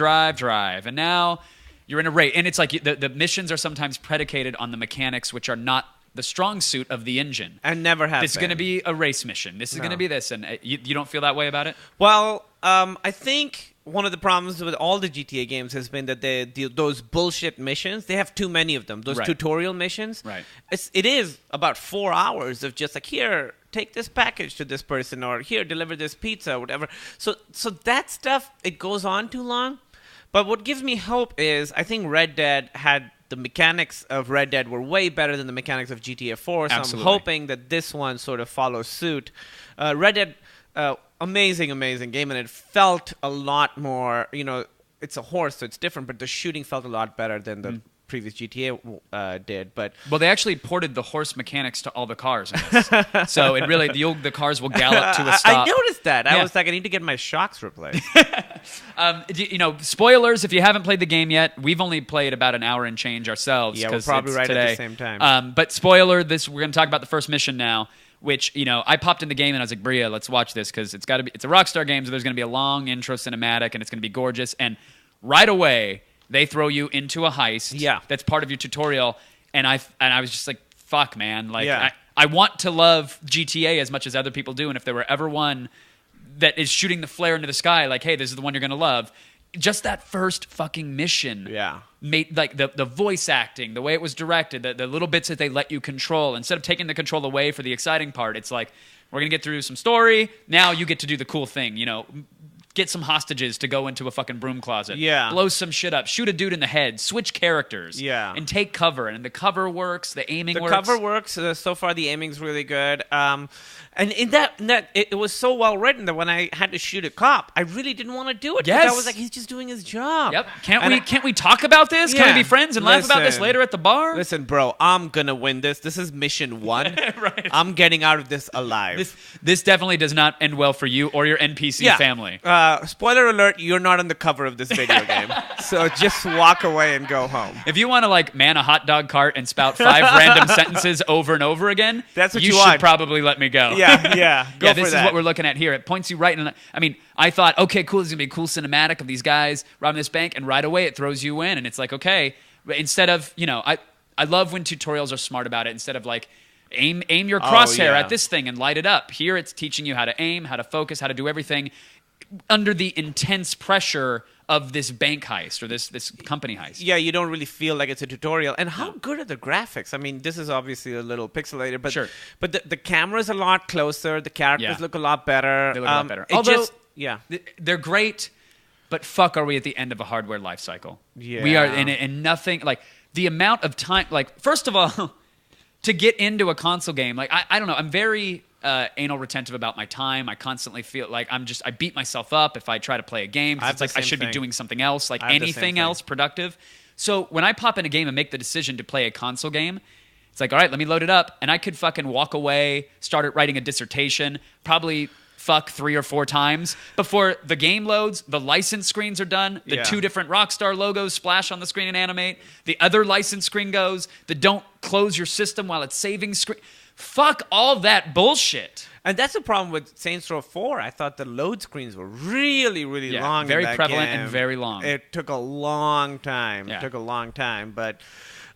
Speaker 1: And now you're in a race. And it's like the missions are sometimes predicated on the mechanics, which are not the strong suit of the engine.
Speaker 3: And never have
Speaker 1: This is going to be a race mission. This is going to be this. And you don't feel that way about it?
Speaker 3: Well, I think one of the problems with all the GTA games has been that those bullshit missions, they have too many of them. Those tutorial missions.
Speaker 1: Right.
Speaker 3: It is about 4 hours of just like, here, take this package to this person, or here, deliver this pizza, whatever. So that stuff, it goes on too long. But what gives me hope is I think Red Dead had the mechanics of Red Dead were way better than the mechanics of GTA 4. So
Speaker 1: Absolutely.
Speaker 3: I'm hoping that this one sort of follows suit. Red Dead, amazing game, and it felt a lot more, it's a horse, so it's different, but the shooting felt a lot better than the previous GTA did. But
Speaker 1: well, they actually ported the horse mechanics to all the cars in this. So it really, the cars will gallop to a stop.
Speaker 3: I noticed that.
Speaker 1: Yeah.
Speaker 3: I was like, I need to get my shocks replaced.
Speaker 1: Spoilers, if you haven't played the game yet, we've only played about an hour and change ourselves.
Speaker 3: Yeah, we're probably right
Speaker 1: today.
Speaker 3: at the same time.
Speaker 1: But spoiler, we're going to talk about the first mission now, which, I popped in the game and I was like, Bria, let's watch this because it's a Rockstar game, so there's going to be a long intro cinematic and it's going to be gorgeous. And right away, they throw you into a heist.
Speaker 3: Yeah.
Speaker 1: That's part of your tutorial. And I was just like, fuck, man. Like,
Speaker 3: Yeah.
Speaker 1: I want to love GTA as much as other people do. And if there were ever one that is shooting the flare into the sky, like, hey, this is the one you're going to love. Just that first fucking mission.
Speaker 3: Yeah.
Speaker 1: Made, like, the voice acting, the way it was directed, the little bits that they let you control. Instead of taking the control away for the exciting part, it's like, we're going to get through some story. Now you get to do the cool thing, get some hostages to go into a fucking broom closet.
Speaker 3: Yeah.
Speaker 1: Blow some shit up. Shoot a dude in the head. Switch characters.
Speaker 3: Yeah.
Speaker 1: And take cover. And the cover works. The aiming works.
Speaker 3: The cover works. So far, the aiming's really good. And in that it was so well written that when I had to shoot a cop, I really didn't want to do it.
Speaker 1: Yes.
Speaker 3: I was like, he's just doing his job.
Speaker 1: Yep. Can't we talk about this? Can we be friends and laugh about this later at the bar?
Speaker 3: Listen, bro, I'm gonna win this. This is mission 1.
Speaker 1: Right.
Speaker 3: I'm getting out of this alive.
Speaker 1: This definitely does not end well for you or your NPC family.
Speaker 3: Spoiler alert, you're not on the cover of this video game. So just walk away and go home.
Speaker 1: If you want to man a hot dog cart and spout 5 random sentences over and over again,
Speaker 3: that's what you
Speaker 1: should
Speaker 3: want.
Speaker 1: Probably let me go.
Speaker 3: Yeah. Go for
Speaker 1: this is
Speaker 3: that.
Speaker 1: what we're looking at here. It points you right in. I thought, okay, cool. This is gonna be a cool cinematic of these guys robbing this bank, and right away it throws you in, and it's like, okay. But instead of, I love when tutorials are smart about it. Instead of aim your crosshair at this thing and light it up. Here it's teaching you how to aim, how to focus, how to do everything under the intense pressure of this bank heist or this company heist.
Speaker 3: Yeah, you don't really feel like it's a tutorial. And how good are the graphics? I mean, this is obviously a little pixelated, but
Speaker 1: sure.
Speaker 3: But the camera's a lot closer. The characters look a lot better.
Speaker 1: They look a lot better.
Speaker 3: Although,
Speaker 1: they're great, but fuck, are we at the end of a hardware life cycle?
Speaker 3: Yeah.
Speaker 1: We are, and nothing, the amount of time, first of all, to get into a console game, I don't know, I'm very anal retentive about my time. I constantly feel like I beat myself up if I try to play a game. It's like I should be doing something else, anything else productive. So when I pop in a game and make the decision to play a console game, it's like, all right, let me load it up. And I could fucking walk away, start writing a dissertation, probably fuck 3 or 4 times before the game loads, the license screens are done, the 2 different Rockstar logos splash on the screen and animate, the other license screen goes, the don't close your system while it's saving screen. Fuck all that bullshit.
Speaker 3: And that's the problem with Saints Row 4. I thought the load screens were really, really long.
Speaker 1: Very
Speaker 3: in that
Speaker 1: prevalent
Speaker 3: game.
Speaker 1: and very long.
Speaker 3: It took a long time.
Speaker 1: Yeah.
Speaker 3: It took a long time, but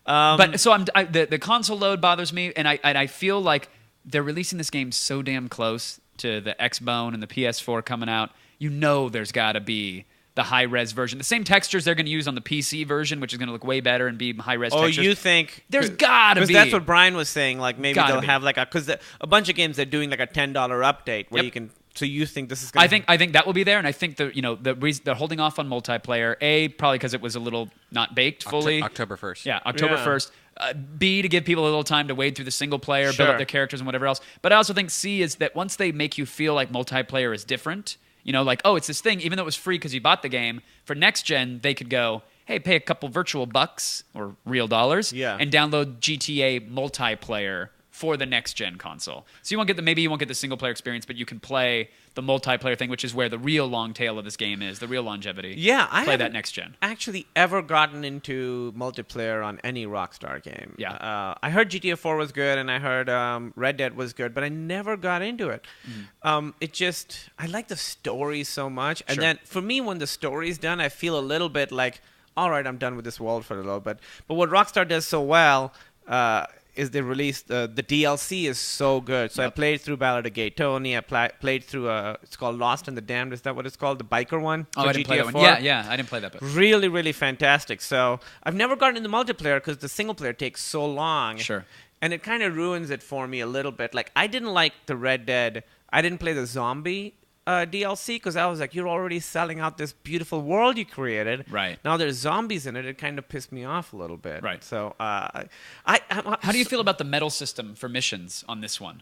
Speaker 1: so the console load bothers me, and I feel like they're releasing this game so damn close to the Xbone and the PS4 coming out. There's got to be the high-res version. The same textures they're going to use on the PC version, which is going to look way better and be high-res textures.
Speaker 3: Oh, you think...
Speaker 1: There's got to be.
Speaker 3: Because that's what Brian was saying. Maybe they'll have because a bunch of games, they're doing a $10 update where you can... So you think this is going to...
Speaker 1: I think that will be there, and I think the reason they're holding off on multiplayer, probably because it was a little not baked fully.
Speaker 2: October 1st.
Speaker 1: Yeah, October 1st. B, to give people a little time to wade through the single player, build up their characters and whatever else. But I also think C is that once they make you feel like multiplayer is different, it's this thing, even though it was free because you bought the game, for next gen, they could go, hey, pay a couple virtual bucks or real dollars and download GTA multiplayer for the next gen console. So you won't get maybe you won't get the single player experience, but you can play the multiplayer thing, which is where the real long tail of this game is, the real longevity.
Speaker 3: Yeah, I
Speaker 1: play
Speaker 3: haven't
Speaker 1: that next gen.
Speaker 3: Actually, ever gotten into multiplayer on any Rockstar game?
Speaker 1: Yeah,
Speaker 3: I heard GTA 4 was good, and I heard Red Dead was good, but I never got into it. I like the story so much, and then for me, when the story's done, I feel a little bit like, all right, I'm done with this world for a little bit. But what Rockstar does so well. is they released the DLC is so good. So I played through Ballad of Gay Tony. I played through it's called Lost and the Damned. Is that what it's called? The biker one?
Speaker 1: Oh,
Speaker 3: for
Speaker 1: I didn't play
Speaker 3: GTA
Speaker 1: that
Speaker 3: 4?
Speaker 1: one. Yeah, I didn't play that. But
Speaker 3: Really, really fantastic. So I've never gotten into multiplayer because the single player takes so long.
Speaker 1: Sure.
Speaker 3: And it kind of ruins it for me a little bit. Like, I didn't like the Red Dead. I didn't play the zombie DLC because I was like, you're already selling out this beautiful world you created.
Speaker 1: Right.
Speaker 3: Now there's zombies in it. It kind of pissed me off a little bit.
Speaker 1: Right.
Speaker 3: So,
Speaker 1: how do you feel about the medal system for missions on this one?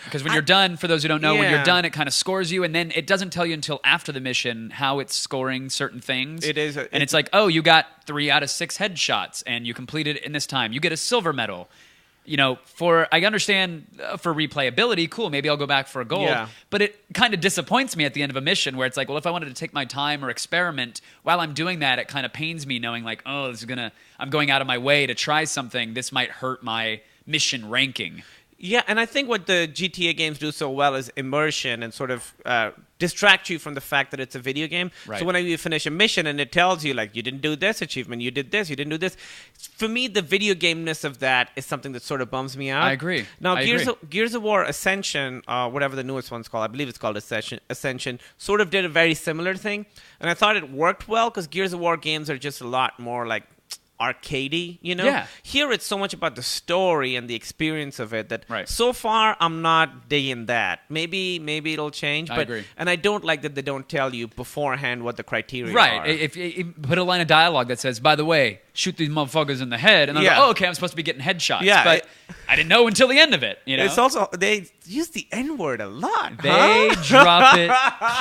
Speaker 1: Because when you're done, for those who don't know, when you're done, it kind of scores you, and then it doesn't tell you until after the mission how it's scoring certain things.
Speaker 3: It is.
Speaker 1: And it's like, oh, you got 3 out of 6 headshots, and you completed it in this time. You get a silver medal. You know, I understand for replayability, cool, maybe I'll go back for a gold.
Speaker 3: Yeah.
Speaker 1: But it kind of disappoints me at the end of a mission where it's like, well, if I wanted to take my time or experiment, while I'm doing that, it kind of pains me knowing like, oh, I'm going out of my way to try something. This might hurt my mission ranking.
Speaker 3: Yeah, and I think what the GTA games do so well is immersion and sort of distract you from the fact that it's a video game.
Speaker 1: Right.
Speaker 3: So whenever you finish a mission and it tells you, like, you didn't do this achievement, you did this, you didn't do this. For me, the video game-ness of that is something that sort of bums me out.
Speaker 1: I agree.
Speaker 3: Now, Gears of War Ascension, whatever the newest one's called, I believe it's called Ascension, sort of did a very similar thing. And I thought it worked well because Gears of War games are just a lot more like arcadey, you know?
Speaker 1: Yeah.
Speaker 3: Here it's so much about the story and the experience of it that
Speaker 1: Right.
Speaker 3: so far I'm not digging that. Maybe it'll change.
Speaker 1: I agree.
Speaker 3: And I don't like that they don't tell you beforehand what the criteria are.
Speaker 1: Right. If you put a line of dialogue that says, by the way, shoot these motherfuckers in the head, and I'm like, oh, okay, I'm supposed to be getting headshots.
Speaker 3: Yeah,
Speaker 1: but I didn't know until the end of it, you know?
Speaker 3: It's also, they use the N-word a lot.
Speaker 1: They drop it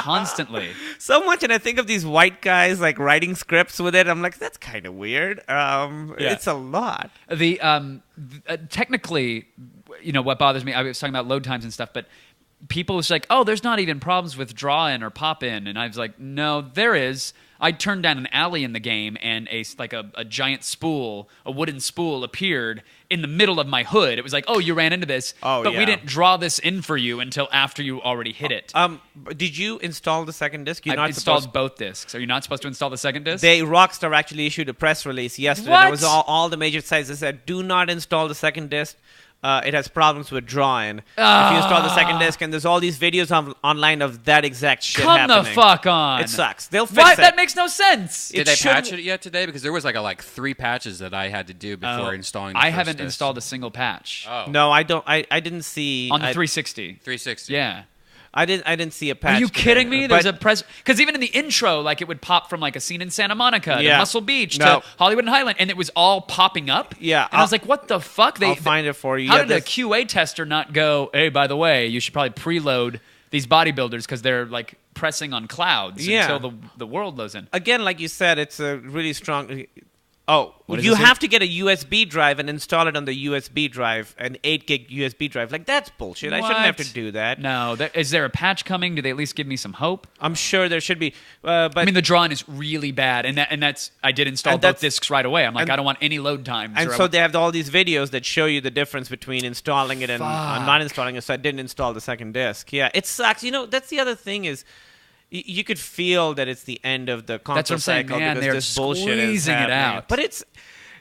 Speaker 1: constantly.
Speaker 3: So much, and I think of these white guys like writing scripts with it. I'm like, that's kind of weird. It's a lot.
Speaker 1: Technically, you know, what bothers me, I was talking about load times and stuff, but people was like, oh, there's not even problems with draw in or pop in, and I was like, no, there is. I turned down an alley in the game, and a giant spool, a wooden spool, appeared in the middle of my hood. It was like, oh, you ran into this, but we didn't draw this in for you until after you already hit it.
Speaker 3: Did you install the second disc?
Speaker 1: I installed both discs. Are you not supposed to install the second disc?
Speaker 3: Rockstar actually issued a press release yesterday.
Speaker 1: What?
Speaker 3: There was all the major sites that said, do not install the second disc. It has problems with drawing. If you install the second disc, and there's all these videos online of that exact shit happening.
Speaker 1: Come the fuck on.
Speaker 3: It sucks. They'll fix
Speaker 1: What?
Speaker 3: it.
Speaker 1: That makes no sense.
Speaker 2: Did they patch it yet today? Because there was like 3 patches that I had to do before installing the
Speaker 1: I
Speaker 2: first
Speaker 1: haven't
Speaker 2: disc.
Speaker 1: installed a single patch.
Speaker 2: Oh.
Speaker 3: No, I don't. I didn't see
Speaker 1: On the 360.
Speaker 2: 360.
Speaker 1: Yeah.
Speaker 3: I didn't see a patch.
Speaker 1: Are you
Speaker 3: today.
Speaker 1: kidding me? There's
Speaker 3: But-
Speaker 1: a press because even in the intro, like it would pop from like a scene in Santa Monica to
Speaker 3: Yeah.
Speaker 1: Muscle Beach
Speaker 3: No.
Speaker 1: to Hollywood and Highland, and it was all popping up.
Speaker 3: Yeah,
Speaker 1: and I was like, "What the fuck?"
Speaker 3: I'll find it for you.
Speaker 1: How
Speaker 3: Yeah,
Speaker 1: did a
Speaker 3: that's-
Speaker 1: QA tester not go? Hey, by the way, you should probably preload these bodybuilders because they're like pressing on clouds
Speaker 3: Yeah.
Speaker 1: until the world loads in.
Speaker 3: Again, like you said, it's a really strong. Oh,
Speaker 1: What is
Speaker 3: you
Speaker 1: this here?
Speaker 3: have to get a USB drive and install it on the USB drive, an 8 gig USB drive. Like, that's bullshit. I shouldn't have
Speaker 1: What?
Speaker 3: to do that.
Speaker 1: No, is there a patch coming? Do they at least give me some hope?
Speaker 3: I'm sure there should be. But
Speaker 1: I mean, the drawing is really bad, and that's I did install
Speaker 3: And
Speaker 1: both
Speaker 3: that's-
Speaker 1: discs right away. I'm like,
Speaker 3: and-
Speaker 1: I don't want any load times.
Speaker 3: and
Speaker 1: or I
Speaker 3: so
Speaker 1: want-
Speaker 3: they have all these videos that show you the difference between installing it and
Speaker 1: Fuck.
Speaker 3: not installing it. So I didn't install the second disc. Yeah, it sucks. You know, that's the other thing is. You could feel that it's the end of the console
Speaker 1: That's what I'm saying,
Speaker 3: cycle
Speaker 1: man,
Speaker 3: because
Speaker 1: they're
Speaker 3: this bullshit is
Speaker 1: squeezing it
Speaker 3: happening.
Speaker 1: out.
Speaker 3: But it's.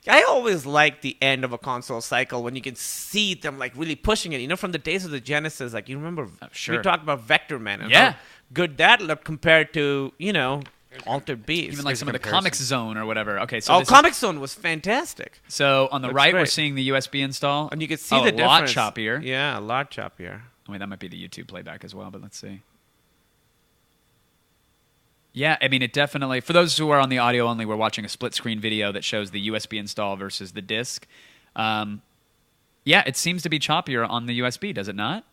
Speaker 3: I always like the end of a console cycle when you can see them like really pushing it. You know, from the days of the Genesis, like you remember
Speaker 1: sure.
Speaker 3: we talked about Vector Man and
Speaker 1: Yeah.
Speaker 3: how good that looked compared to Altered Beast.
Speaker 1: even like
Speaker 2: Here's
Speaker 1: some
Speaker 2: a
Speaker 1: of the
Speaker 2: comparison.
Speaker 1: Comics Zone or whatever. Okay, so this is-
Speaker 3: Comic Zone was fantastic,
Speaker 1: So on the
Speaker 3: Looks
Speaker 1: right, we're
Speaker 3: great.
Speaker 1: seeing the USB install,
Speaker 3: and you could see
Speaker 1: oh,
Speaker 3: the
Speaker 1: a lot
Speaker 3: difference.
Speaker 1: choppier.
Speaker 3: Yeah, a lot choppier.
Speaker 1: I mean, that might be the YouTube playback as well, but let's see. Yeah, I mean, it definitely. For those who are on the audio only, we're watching a split screen video that shows the USB install versus the disc. Yeah, it seems to be choppier on the USB, does it not?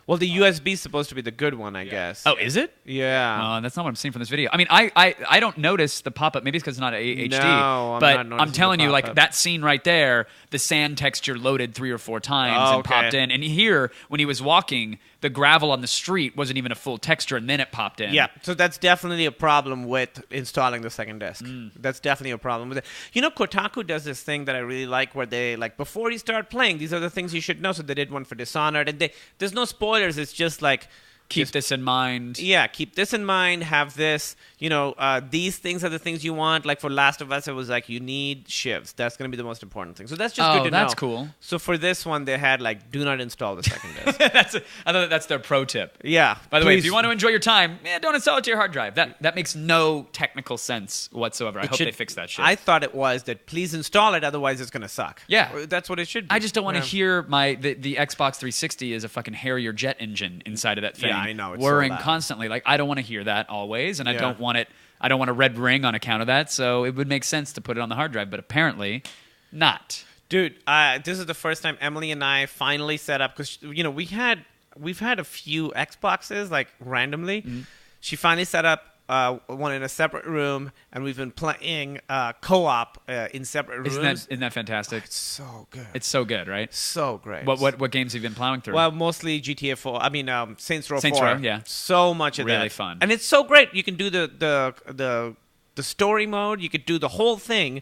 Speaker 3: Well, the USB is supposed to be the good one, I guess.
Speaker 1: Oh, is it?
Speaker 3: Yeah.
Speaker 1: That's not what I'm seeing from this video. I mean, I don't notice the pop-up. Maybe it's because it's not HD.
Speaker 3: No, I'm
Speaker 1: but
Speaker 3: not noticing
Speaker 1: I'm telling
Speaker 3: the
Speaker 1: you, like,
Speaker 3: pop-up.
Speaker 1: that scene right there, the sand texture loaded 3 or 4 times
Speaker 3: Oh,
Speaker 1: and popped
Speaker 3: okay.
Speaker 1: in. And here, when he was walking, the gravel on the street wasn't even a full texture, and then it popped in.
Speaker 3: Yeah, so that's definitely a problem with installing the second disc. That's definitely a problem with it. You know, Kotaku does this thing that I really like where they, like, before you start playing, these are the things you should know. So they did one for Dishonored, and there's no spoilers. It's just like
Speaker 1: Keep this in mind.
Speaker 3: Yeah, keep this in mind. Have this. These things are the things you want. Like for Last of Us, it was like you need shivs. That's going to be the most important thing. So that's just good to know.
Speaker 1: Oh, that's cool.
Speaker 3: So for this one, they had like, do not install the second disc.
Speaker 1: I thought that's their pro tip.
Speaker 3: Yeah.
Speaker 1: By the way, if you want to enjoy your time, don't install it to your hard drive. That makes no technical sense whatsoever. I hope they fix that shit.
Speaker 3: I thought it was that please install it, otherwise it's going to suck.
Speaker 1: Yeah.
Speaker 3: That's what it should be.
Speaker 1: I just don't want to hear the Xbox 360 is a fucking Harrier jet engine inside of that thing.
Speaker 3: Yeah, I know. It's
Speaker 1: whirring
Speaker 3: so loud.
Speaker 1: constantly. Like, I don't want to hear that always, and I don't want a red ring on account of that, so it would make sense to put it on the hard drive, but apparently not.
Speaker 3: Dude, this is the first time Emily and I finally set up, because we've had a few Xboxes like randomly.
Speaker 1: Mm-hmm.
Speaker 3: She finally set up one in a separate room, and we've been playing co-op in separate rooms.
Speaker 1: Isn't that fantastic?
Speaker 3: It's so good.
Speaker 1: It's so good, right?
Speaker 3: So great.
Speaker 1: What games have you been plowing through?
Speaker 3: Well, mostly GTA 4. I mean, Saints Row 4.
Speaker 1: Saints Row, yeah.
Speaker 3: So much of that.
Speaker 1: Really fun.
Speaker 3: And it's so great. You can do the story mode. You could do the whole thing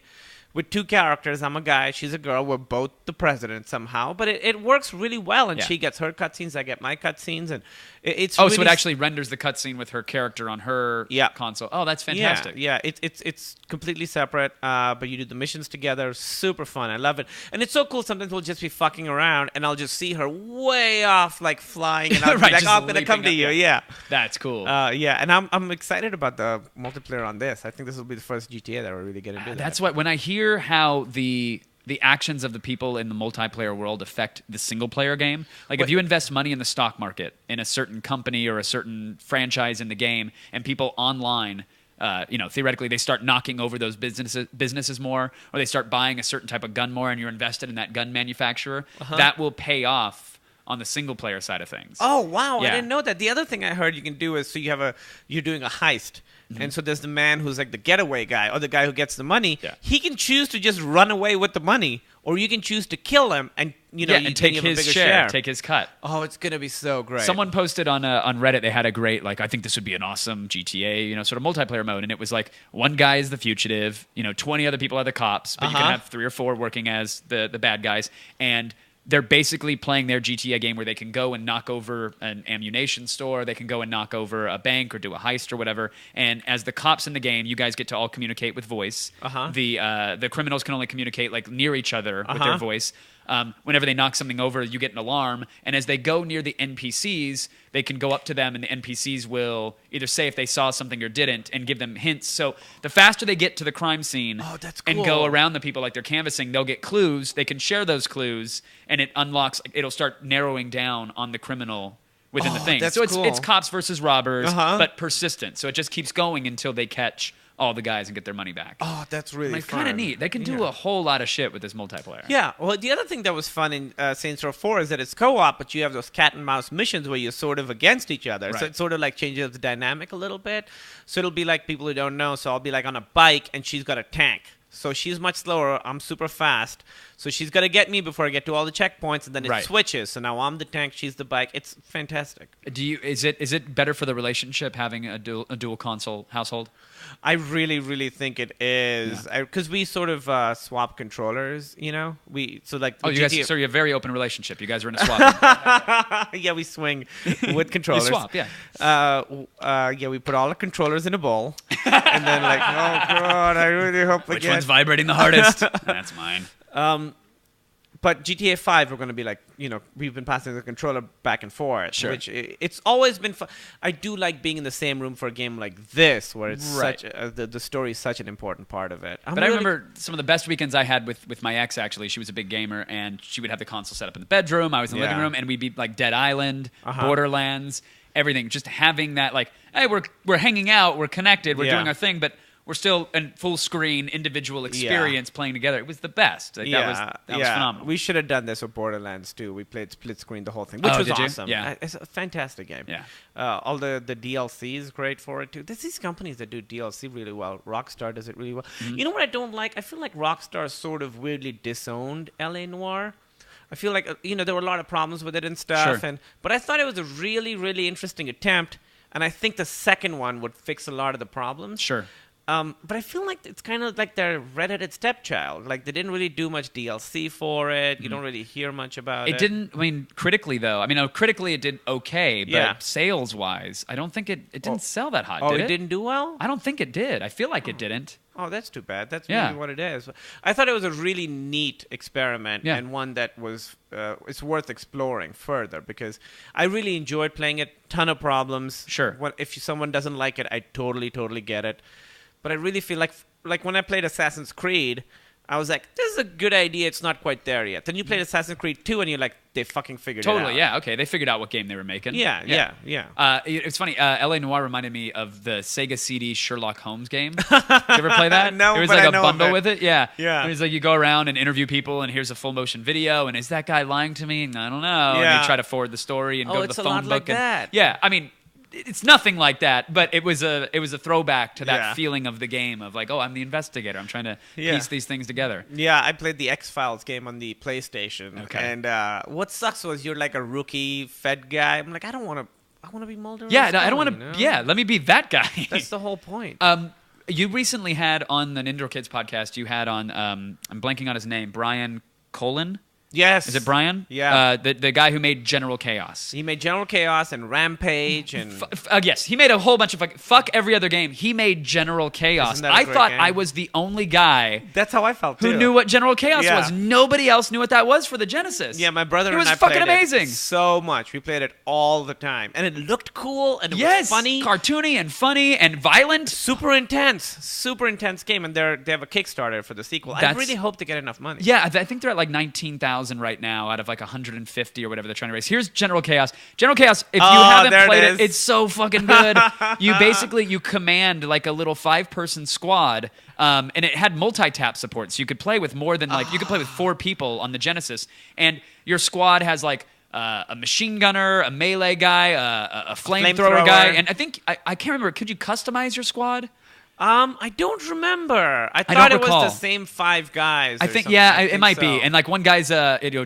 Speaker 3: with two characters. I'm a guy. She's a girl. We're both the president somehow. But it works really well. And she gets her cutscenes. I get my cutscenes. And it's really
Speaker 1: so it actually renders the cutscene with her character on her console. Oh, that's fantastic.
Speaker 3: Yeah. It's completely separate. But you do the missions together. Super fun. I love it. And it's so cool. Sometimes we'll just be fucking around, and I'll just see her way off, like flying, and I'll be like, I'm gonna come to you. Yeah.
Speaker 1: That's cool.
Speaker 3: And I'm excited about the multiplayer on this. I think this will be the first GTA that we're really getting into.
Speaker 1: That's what when I hear how the actions of the people in the multiplayer world affect the single player game. Like if you invest money in the stock market in a certain company or a certain franchise in the game, and people online, theoretically they start knocking over those businesses more, or they start buying a certain type of gun more, and you're invested in that gun manufacturer, that will pay off on the single player side of things.
Speaker 3: Oh wow,
Speaker 1: Yeah.
Speaker 3: I didn't know that. The other thing I heard you can do is you're doing a heist. And so there's the man who's like the getaway guy, or the guy who gets the money.
Speaker 1: Yeah.
Speaker 3: He can choose to just run away with the money, or you can choose to kill him and you
Speaker 1: take
Speaker 3: give him a
Speaker 1: his
Speaker 3: bigger
Speaker 1: share, take his cut.
Speaker 3: Oh, it's gonna be so great.
Speaker 1: Someone posted on Reddit, they had a great, like, I think this would be an awesome GTA, sort of multiplayer mode, and it was like one guy is the fugitive, 20 other people are the cops, but you can have 3 or 4 working as the bad guys, and they're basically playing their GTA game where they can go and knock over an ammunition store, they can go and knock over a bank or do a heist or whatever. And as the cops in the game, you guys get to all communicate with voice. The criminals can only communicate like near each other with their voice. Whenever they knock something over, you get an alarm. And as they go near the NPCs, they can go up to them, and the NPCs will either say if they saw something or didn't and give them hints. So the faster they get to the crime scene and go around the people like they're canvassing, they'll get clues. They can share those clues, and it unlocks. It'll start narrowing down on the criminal within the thing. So it's cops versus robbers, but persistent. So it just keeps going until they catch all the guys and get their money back.
Speaker 3: Oh, that's really fun.
Speaker 1: Kind of neat. They can do a whole lot of shit with this multiplayer.
Speaker 3: Yeah. Well, the other thing that was fun in Saints Row 4 is that it's co-op, but you have those cat and mouse missions where you're sort of against each other.
Speaker 1: Right.
Speaker 3: So it sort of like changes the dynamic a little bit. So it'll be like people who don't know. So I'll be like on a bike, and she's got a tank. So she's much slower. I'm super fast. So she's got to get me before I get to all the checkpoints, and then it switches. So now I'm the tank, she's the bike. It's fantastic.
Speaker 1: Is it better for the relationship having a dual console household?
Speaker 3: I really, really think it is, because we sort of swap controllers. You have
Speaker 1: so you have a very open relationship. You guys are in a swap.
Speaker 3: Yeah, we swing with controllers.
Speaker 1: You swap, yeah.
Speaker 3: We put all the controllers in a bowl, and then like, oh god, I really hope
Speaker 1: which one's vibrating the hardest? That's mine.
Speaker 3: But GTA 5, we're going to be like, we've been passing the controller back and forth.
Speaker 1: Sure.
Speaker 3: Which it's always been fun. I do like being in the same room for a game like this, where it's such the story is such an important part of it.
Speaker 1: I remember some of the best weekends I had with my ex, actually. She was a big gamer, and she would have the console set up in the bedroom. I was in the living room, and we'd be like Dead Island, Borderlands, everything. Just having that, like, hey, we're hanging out, we're connected, we're doing our thing, but we're still in full screen individual experience playing together. It was the best. That was phenomenal.
Speaker 3: We should have done this with Borderlands too. We played split screen the whole thing, which was awesome.
Speaker 1: Yeah.
Speaker 3: It's a fantastic game.
Speaker 1: Yeah.
Speaker 3: All the DLC is great for it too. There's these companies that do DLC really well. Rockstar does it really well. You know what I don't like? I feel like Rockstar sort of weirdly disowned LA Noire. I feel like there were a lot of problems with it and stuff, but I thought it was a really, really interesting attempt, and I think the second one would fix a lot of the problems.
Speaker 1: Sure.
Speaker 3: But I feel like it's kind of like their redheaded stepchild. Like they didn't really do much DLC for it. You don't really hear much about it.
Speaker 1: It didn't. I mean, critically though. I mean, critically it did okay, but
Speaker 3: Yeah.
Speaker 1: sales-wise, I don't think it didn't sell that hot.
Speaker 3: Oh,
Speaker 1: did
Speaker 3: it didn't do well?
Speaker 1: I don't think it did. I feel like it didn't.
Speaker 3: Oh, that's too bad. That's
Speaker 1: Yeah.
Speaker 3: really what it is. I thought it was a really neat experiment
Speaker 1: Yeah.
Speaker 3: and one that was it's worth exploring further because I really enjoyed playing it. Ton of problems.
Speaker 1: Sure.
Speaker 3: If someone doesn't like it, I totally get it. But I really feel like when I played Assassin's Creed, I was like, this is a good idea. It's not quite there yet. Then you played Assassin's Creed 2 and you're like, they fucking figured it out.
Speaker 1: Totally, yeah. Okay, they figured out what game they were making.
Speaker 3: Yeah.
Speaker 1: It's funny. LA Noire reminded me of the Sega CD Sherlock Holmes game. Did you ever play that?
Speaker 3: No,
Speaker 1: it was
Speaker 3: but
Speaker 1: like
Speaker 3: I
Speaker 1: a
Speaker 3: know of
Speaker 1: bundle
Speaker 3: it.
Speaker 1: with it. Yeah.
Speaker 3: Yeah.
Speaker 1: It was like you go around and interview people, and here's a full motion video, and is that guy lying to me? I don't know. And
Speaker 3: Yeah.
Speaker 1: you try to forward the story and
Speaker 3: Oh,
Speaker 1: go to
Speaker 3: it's
Speaker 1: the
Speaker 3: a
Speaker 1: phone
Speaker 3: lot
Speaker 1: book.
Speaker 3: like
Speaker 1: and,
Speaker 3: that.
Speaker 1: Yeah, I mean, it's nothing like that, but it was a throwback to that
Speaker 3: Yeah.
Speaker 1: feeling of the game of like, oh, I'm the investigator. I'm trying to
Speaker 3: Yeah.
Speaker 1: piece these things together.
Speaker 3: Yeah, I played the X-Files game on the PlayStation.
Speaker 1: Okay.
Speaker 3: And what sucks was you're like a rookie Fed guy. I'm like, I want to be Mulder. and
Speaker 1: Yeah, no, I don't
Speaker 3: Scully,
Speaker 1: want to. Yeah, let me be that guy.
Speaker 3: That's the whole point.
Speaker 1: You recently had on the Ninja Kids podcast, you had on, I'm blanking on his name, Brian Colin?
Speaker 3: Yes.
Speaker 1: Is it Brian?
Speaker 3: Yeah.
Speaker 1: The guy who made General Chaos.
Speaker 3: He made General Chaos and Rampage and
Speaker 1: Yes, he made a whole bunch of fuck every other game. He made General Chaos.
Speaker 3: Isn't that a
Speaker 1: I
Speaker 3: great
Speaker 1: thought
Speaker 3: game?
Speaker 1: I was the only guy
Speaker 3: that's how I felt
Speaker 1: who
Speaker 3: too.
Speaker 1: knew what General Chaos
Speaker 3: Yeah.
Speaker 1: was. Nobody else knew what that was for the Genesis.
Speaker 3: Yeah, my brother
Speaker 1: it
Speaker 3: and
Speaker 1: was
Speaker 3: I
Speaker 1: fucking
Speaker 3: played
Speaker 1: amazing.
Speaker 3: it so much. We played it all the time, and it looked cool and it
Speaker 1: Yes,
Speaker 3: was funny,
Speaker 1: cartoony and funny and violent.
Speaker 3: super intense game. And they have a Kickstarter for the sequel. I
Speaker 1: That's-
Speaker 3: really hope to get enough money.
Speaker 1: Yeah, I think they're at like 19,000 right now out of like 150 or whatever they're trying to raise. Here's General Chaos. General Chaos, if you haven't
Speaker 3: there it
Speaker 1: played
Speaker 3: is.
Speaker 1: it's so fucking good. You command like a little 5-person squad, and it had multi-tap support, so you could play with more than you could play with 4 people on the Genesis, and your squad has like a machine gunner, a melee guy, a flamethrower guy, and I think I can't remember. Could you customize your squad?
Speaker 3: I don't remember. I
Speaker 1: don't
Speaker 3: thought it
Speaker 1: recall.
Speaker 3: was the same 5 guys.
Speaker 1: I
Speaker 3: or
Speaker 1: think
Speaker 3: something.
Speaker 1: yeah,
Speaker 3: I
Speaker 1: it
Speaker 3: think
Speaker 1: might
Speaker 3: so.
Speaker 1: be. And like one guy's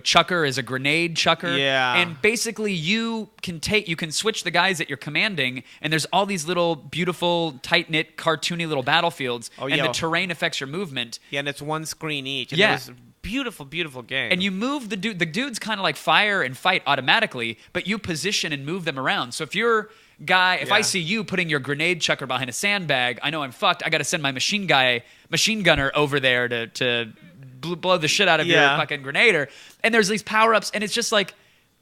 Speaker 1: chucker is a grenade chucker.
Speaker 3: Yeah.
Speaker 1: And basically you can switch the guys that you're commanding, and there's all these little beautiful, tight knit, cartoony little battlefields, and
Speaker 3: yeah.
Speaker 1: the terrain affects your movement.
Speaker 3: Yeah, and it's one screen each. And
Speaker 1: Yeah.
Speaker 3: it was a beautiful game.
Speaker 1: And you move the dudes kind of like fire and fight automatically, but you position and move them around. So if if I
Speaker 3: Yeah.
Speaker 1: see you putting your grenade chucker behind a sandbag, I know I'm fucked. I got to send my machine gunner over there to blow the shit out of your
Speaker 3: Yeah.
Speaker 1: fucking grenader. And there's these power-ups, and it's just like,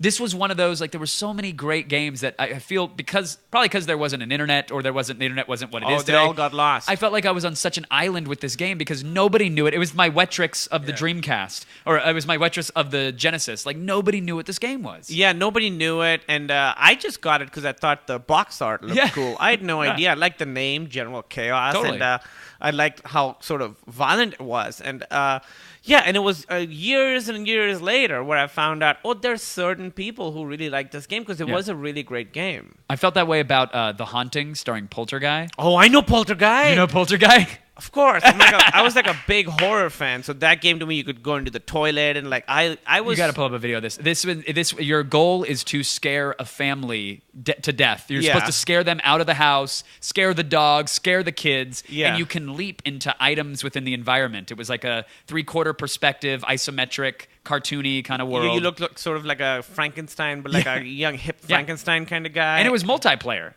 Speaker 1: this was one of those, like, there were so many great games that I feel probably because there wasn't an internet, or the internet wasn't what it is
Speaker 3: they
Speaker 1: today.
Speaker 3: all got lost.
Speaker 1: I felt like I was on such an island with this game because nobody knew it. It was my Wetrix of the Dreamcast, or it was my Wetrix of the Genesis. Like, nobody knew what this game was.
Speaker 3: Yeah, nobody knew it, and I just got it because I thought the box art looked
Speaker 1: Yeah.
Speaker 3: cool. I had no idea. I liked the name, General Chaos,
Speaker 1: Totally.
Speaker 3: and I liked how sort of violent it was. And and it was years and years later where I found out, there's certain people who really like this game because it
Speaker 1: Yeah.
Speaker 3: was a really great game.
Speaker 1: I felt that way about The Haunting, starring Polterguy.
Speaker 3: Oh, I know Polterguy.
Speaker 1: You know Polterguy?
Speaker 3: Of course. I was like a big horror fan, so that game to me, you could go into the toilet and like I was.
Speaker 1: You got to pull up a video of this. This your goal is to scare a family to death. You're supposed to scare them out of the house, scare the dog, scare the kids,
Speaker 3: Yeah.
Speaker 1: and you can leap into items within the environment. It was like a 3/4 perspective, isometric, cartoony kind of world.
Speaker 3: You look sort of like a Frankenstein, but like a young hip
Speaker 1: Yeah.
Speaker 3: Frankenstein kind of guy.
Speaker 1: and it was multiplayer.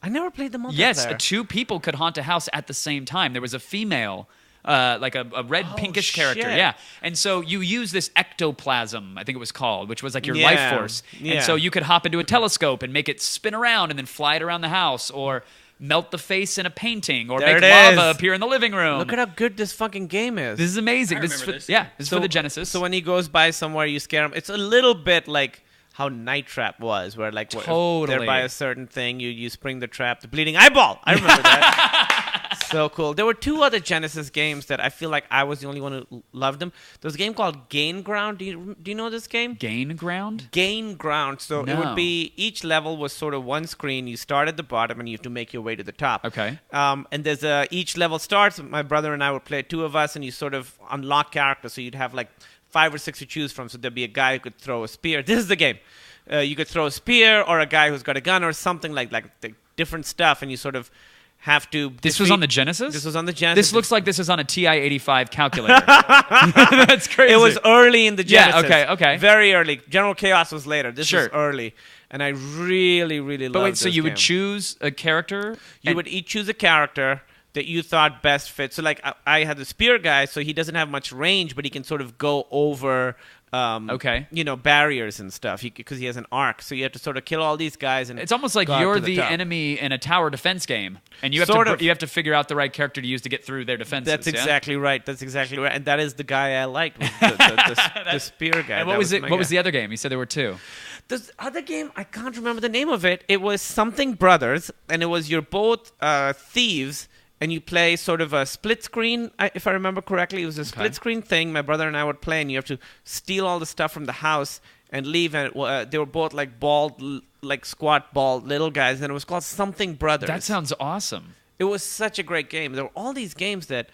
Speaker 3: I never played the multiplayer.
Speaker 1: Yes, 2 people could haunt a house at the same time. There was a female, like a red pinkish character.
Speaker 3: shit.
Speaker 1: Yeah. And so you use this ectoplasm, I think it was called, which was like your
Speaker 3: Yeah.
Speaker 1: life force.
Speaker 3: Yeah.
Speaker 1: And so you could hop into a telescope and make it spin around and then fly it around the house, or melt the face in a painting, or
Speaker 3: There
Speaker 1: make
Speaker 3: it
Speaker 1: lava
Speaker 3: is.
Speaker 1: appear in the living room.
Speaker 3: Look at how good this fucking game is.
Speaker 1: This is amazing.
Speaker 2: I
Speaker 1: This is
Speaker 2: remember
Speaker 1: for,
Speaker 2: this.
Speaker 1: Yeah, this is for the Genesis.
Speaker 3: So when he goes by somewhere, you scare him. It's a little bit like how Night Trap was, where like if
Speaker 1: Totally.
Speaker 3: they're by a certain thing, you spring the trap, the bleeding eyeball. I remember that. So cool. There were 2 other Genesis games that I feel like I was the only one who loved them. There was a game called Gain Ground. Do you know this game?
Speaker 1: Gain ground?
Speaker 3: Gain Ground. So it
Speaker 1: No.
Speaker 3: would be, each level was sort of one screen. You start at the bottom and you have to make your way to the top.
Speaker 1: Okay.
Speaker 3: And there's each level starts. My brother and I would play 2 of us, and you sort of unlock characters. So you'd have like 5 or 6 to choose from. So there'd be a guy who could throw a spear. This is the game. You could throw a spear, or a guy who's got a gun, or something like the different stuff, and you sort of have to.
Speaker 1: This was on the Genesis?
Speaker 3: This was on the Genesis.
Speaker 1: This looks like this is on a TI-85 calculator. That's crazy.
Speaker 3: It was early in the Genesis.
Speaker 1: Yeah, okay.
Speaker 3: Very early. General Chaos was later. This
Speaker 1: Sure.
Speaker 3: was early. And I really, really loved
Speaker 1: But wait,
Speaker 3: this
Speaker 1: so you would
Speaker 3: game.
Speaker 1: choose a character?
Speaker 3: You would each choose a character that you thought best fit. So, like, I had the spear guy, so he doesn't have much range, but he can sort of go over,
Speaker 1: Okay.
Speaker 3: barriers and stuff because he has an arc. So you have to sort of kill all these guys. And
Speaker 1: It's almost like
Speaker 3: go up
Speaker 1: you're
Speaker 3: to
Speaker 1: the
Speaker 3: top.
Speaker 1: enemy in a tower defense game, and you have
Speaker 3: Sort
Speaker 1: to
Speaker 3: of.
Speaker 1: you have to figure out the right character to use to get through their defenses.
Speaker 3: That's
Speaker 1: yeah?
Speaker 3: exactly right. That's exactly right. And that is the guy I liked, was the spear guy.
Speaker 1: And what
Speaker 3: That
Speaker 1: was it?
Speaker 3: my
Speaker 1: What was
Speaker 3: guy.
Speaker 1: the other game? You said there were two.
Speaker 3: This other game, I can't remember the name of it. It was something Brothers, and it was you're both thieves, and you play sort of a split screen. If I remember correctly, it was a split screen thing. My brother and I would play, and you have to steal all the stuff from the house and leave. And they were both like bald, like squat, bald little guys, and it was called Something Brothers.
Speaker 1: That sounds awesome.
Speaker 3: It was such a great game. There were all these games that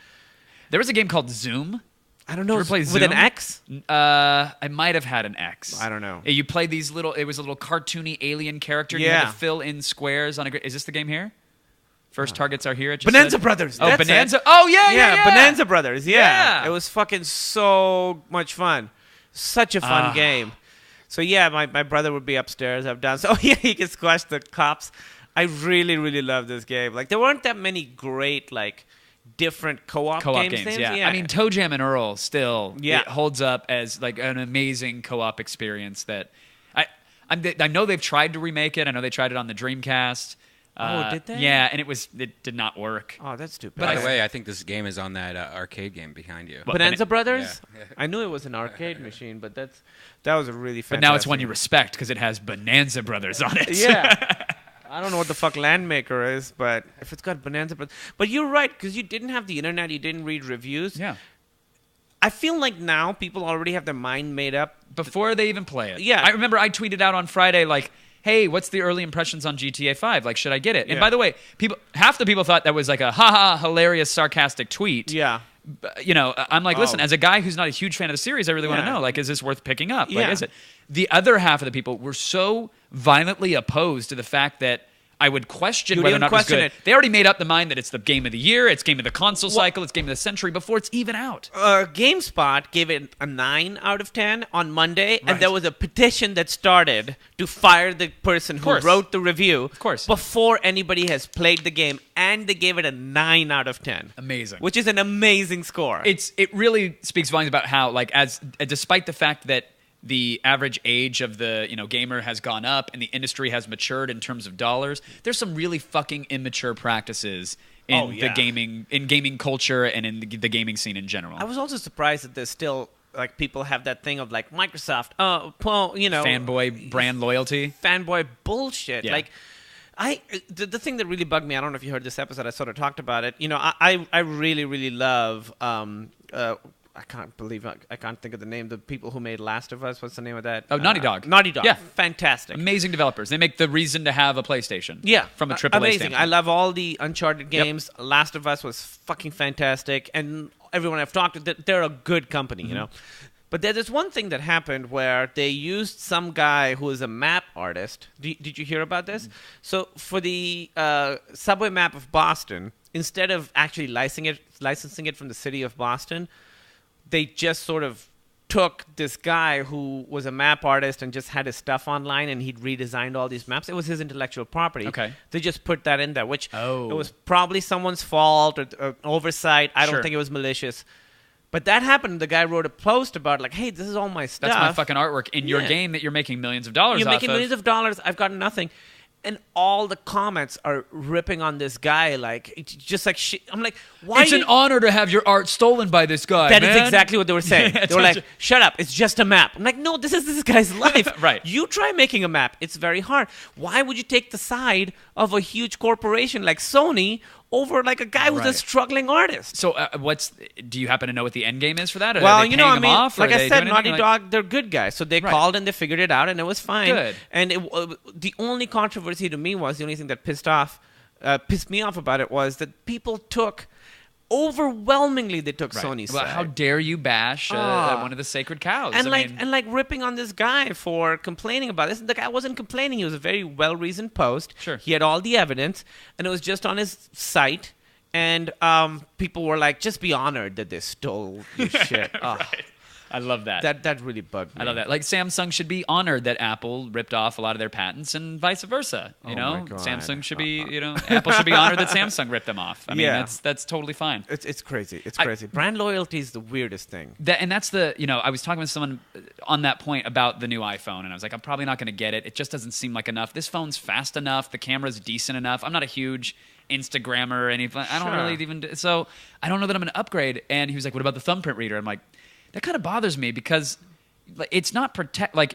Speaker 1: There was a game called Zoom.
Speaker 3: I don't know.
Speaker 1: Did you ever play
Speaker 3: With
Speaker 1: Zoom?
Speaker 3: an X?
Speaker 1: I might have had an X.
Speaker 3: I don't know.
Speaker 1: You played these little. It was a little cartoony alien character. And You had
Speaker 3: Yeah.
Speaker 1: to fill in squares on a. Is this the game here? First targets are here. It just
Speaker 3: Bonanza
Speaker 1: said?
Speaker 3: Brothers.
Speaker 1: Oh,
Speaker 3: that's
Speaker 1: Bonanza.
Speaker 3: it.
Speaker 1: Oh yeah.
Speaker 3: Bonanza Brothers. Yeah.
Speaker 1: Yeah.
Speaker 3: It was fucking so much fun. Such a fun game. So yeah, my brother would be upstairs. I've done so. Oh yeah, he can squash the cops. I really, really love this game. Like there weren't that many great like different co-op games.
Speaker 1: Yeah. I mean, Toe Jam and Earl still
Speaker 3: Yeah.
Speaker 1: it holds up as like an amazing co-op experience that I know they've tried to remake it. I know they tried it on the Dreamcast.
Speaker 3: Did they?
Speaker 1: Yeah, and it did not work.
Speaker 3: Oh, that's stupid.
Speaker 2: By the way, I think this game is on that arcade game behind you.
Speaker 3: Bonanza Brothers?
Speaker 2: Yeah.
Speaker 3: I knew it was an arcade machine, but that was a really fantastic.
Speaker 1: But now it's one you respect because it has Bonanza Brothers on it.
Speaker 3: Yeah. I don't know what the fuck Landmaker is, but if it's got Bonanza Brothers. But you're right, because you didn't have the internet, you didn't read reviews.
Speaker 1: Yeah.
Speaker 3: I feel like now people already have their mind made up.
Speaker 1: Before they even play it.
Speaker 3: Yeah.
Speaker 1: I remember I tweeted out on Friday like, hey, what's the early impressions on GTA 5? Like, should I get it? And
Speaker 3: Yeah.
Speaker 1: by the way, half the people thought that was like a haha hilarious sarcastic tweet.
Speaker 3: Yeah.
Speaker 1: I'm like, listen,
Speaker 3: Oh.
Speaker 1: as a guy who's not a huge fan of the series, I really want to
Speaker 3: Yeah.
Speaker 1: know, like, is this worth picking up?
Speaker 3: Yeah.
Speaker 1: Like, is it? The other half of the people were so violently opposed to the fact that I would question
Speaker 3: You would
Speaker 1: whether or
Speaker 3: even
Speaker 1: not it was
Speaker 3: question
Speaker 1: good.
Speaker 3: it.
Speaker 1: They already made up the mind that it's the game of the year, it's game of the console cycle, it's game of the century before it's even out.
Speaker 3: GameSpot gave it a 9 out of 10 on Monday,
Speaker 1: Right.
Speaker 3: and there was a petition that started to fire the person who
Speaker 1: course.
Speaker 3: wrote the review
Speaker 1: Of course.
Speaker 3: before anybody has played the game, and they gave it a 9 out of 10.
Speaker 1: Amazing.
Speaker 3: Which is an amazing score.
Speaker 1: It really speaks volumes about how, like, despite the fact that the average age of the gamer has gone up and the industry has matured in terms of dollars, there's some really fucking immature practices in the gaming culture and in the gaming scene in general.
Speaker 3: I was also surprised that there's still like people have that thing of like Microsoft,
Speaker 1: fanboy brand loyalty.
Speaker 3: fanboy bullshit.
Speaker 1: Yeah.
Speaker 3: Like the thing that really bugged me, I don't know if you heard this episode, I sort of talked about it. I really, really love I can't believe I can't think of the name. The people who made Last of Us. What's the name of that?
Speaker 1: Oh, Naughty Dog.
Speaker 3: Naughty Dog.
Speaker 1: Yeah.
Speaker 3: Fantastic.
Speaker 1: Amazing developers. They make the reason to have a PlayStation.
Speaker 3: Yeah,
Speaker 1: From a AAA
Speaker 3: amazing.
Speaker 1: standpoint.
Speaker 3: I love all the Uncharted games. Last of Us was fucking fantastic, and everyone I've talked to, they're a good company, you know. But there's this one thing that happened where they used some guy who is a map artist. Did you hear about this? So for the subway map of Boston, instead of actually licensing it from the city of Boston, they just sort of took this guy who was a map artist and just had his stuff online, and he'd redesigned all these maps. It was his intellectual property.
Speaker 1: Okay.
Speaker 3: They just put that in there, which
Speaker 1: Oh.
Speaker 3: it was probably someone's fault or oversight. I
Speaker 1: Sure.
Speaker 3: don't think it was malicious. But that happened. The guy wrote a post about like, hey, this is all my stuff.
Speaker 1: That's my fucking artwork in your
Speaker 3: Yeah.
Speaker 1: game that you're making millions of dollars
Speaker 3: You're
Speaker 1: off
Speaker 3: making millions of dollars. I've got nothing. And all the comments are ripping on this guy, like it's just like shit. I'm like, why?
Speaker 1: It's an honor to have your art stolen by this guy.
Speaker 3: That is
Speaker 1: man.
Speaker 3: exactly what they were saying.
Speaker 1: Yeah,
Speaker 3: They were
Speaker 1: it's
Speaker 3: like, shut up, it's just a map. I'm like, no, this is this guy's life.
Speaker 1: Right.
Speaker 3: You try making a map. It's very hard. Why would you take the side of a huge corporation like Sony over like a guy who's a
Speaker 1: Right.
Speaker 3: struggling artist?
Speaker 1: So, do you happen to know what the end game is for that? Are
Speaker 3: Well,
Speaker 1: they paying them off, or
Speaker 3: like
Speaker 1: are
Speaker 3: I
Speaker 1: they
Speaker 3: said,
Speaker 1: doing
Speaker 3: Naughty
Speaker 1: anything? Like-
Speaker 3: Dog, they're good guys. So they
Speaker 1: Right.
Speaker 3: called and they figured it out, and it was fine.
Speaker 1: Good.
Speaker 3: And the only controversy to me was, the only thing that pissed me off about it was that people took overwhelmingly they took
Speaker 1: Right.
Speaker 3: Sony's
Speaker 1: Well,
Speaker 3: side.
Speaker 1: how dare you bash one of the sacred cows?
Speaker 3: And
Speaker 1: I mean,
Speaker 3: like ripping on this guy for complaining about this. The guy wasn't complaining. It was a very well-reasoned post.
Speaker 1: Sure.
Speaker 3: He had all the evidence, and it was just on his site. And people were like, just be honored that they stole your shit. Oh,
Speaker 1: right. I love that.
Speaker 3: that really bugged me.
Speaker 1: I love that. Like Samsung should be honored that Apple ripped off a lot of their patents, and vice versa. You know,
Speaker 3: my God.
Speaker 1: Samsung should be, Apple should be honored that Samsung ripped them off. I mean,
Speaker 3: Yeah.
Speaker 1: that's totally fine.
Speaker 3: It's crazy. It's crazy. Brand loyalty is the weirdest thing.
Speaker 1: That's the, I was talking with someone on that point about the new iPhone, and I was like, I'm probably not going to get it. It just doesn't seem like enough. This phone's fast enough. The camera's decent enough. I'm not a huge Instagrammer or anything. I don't really even, so I don't know that I'm going to upgrade. And he was like, what about the thumbprint reader? I'm like, that kind of bothers me because it's not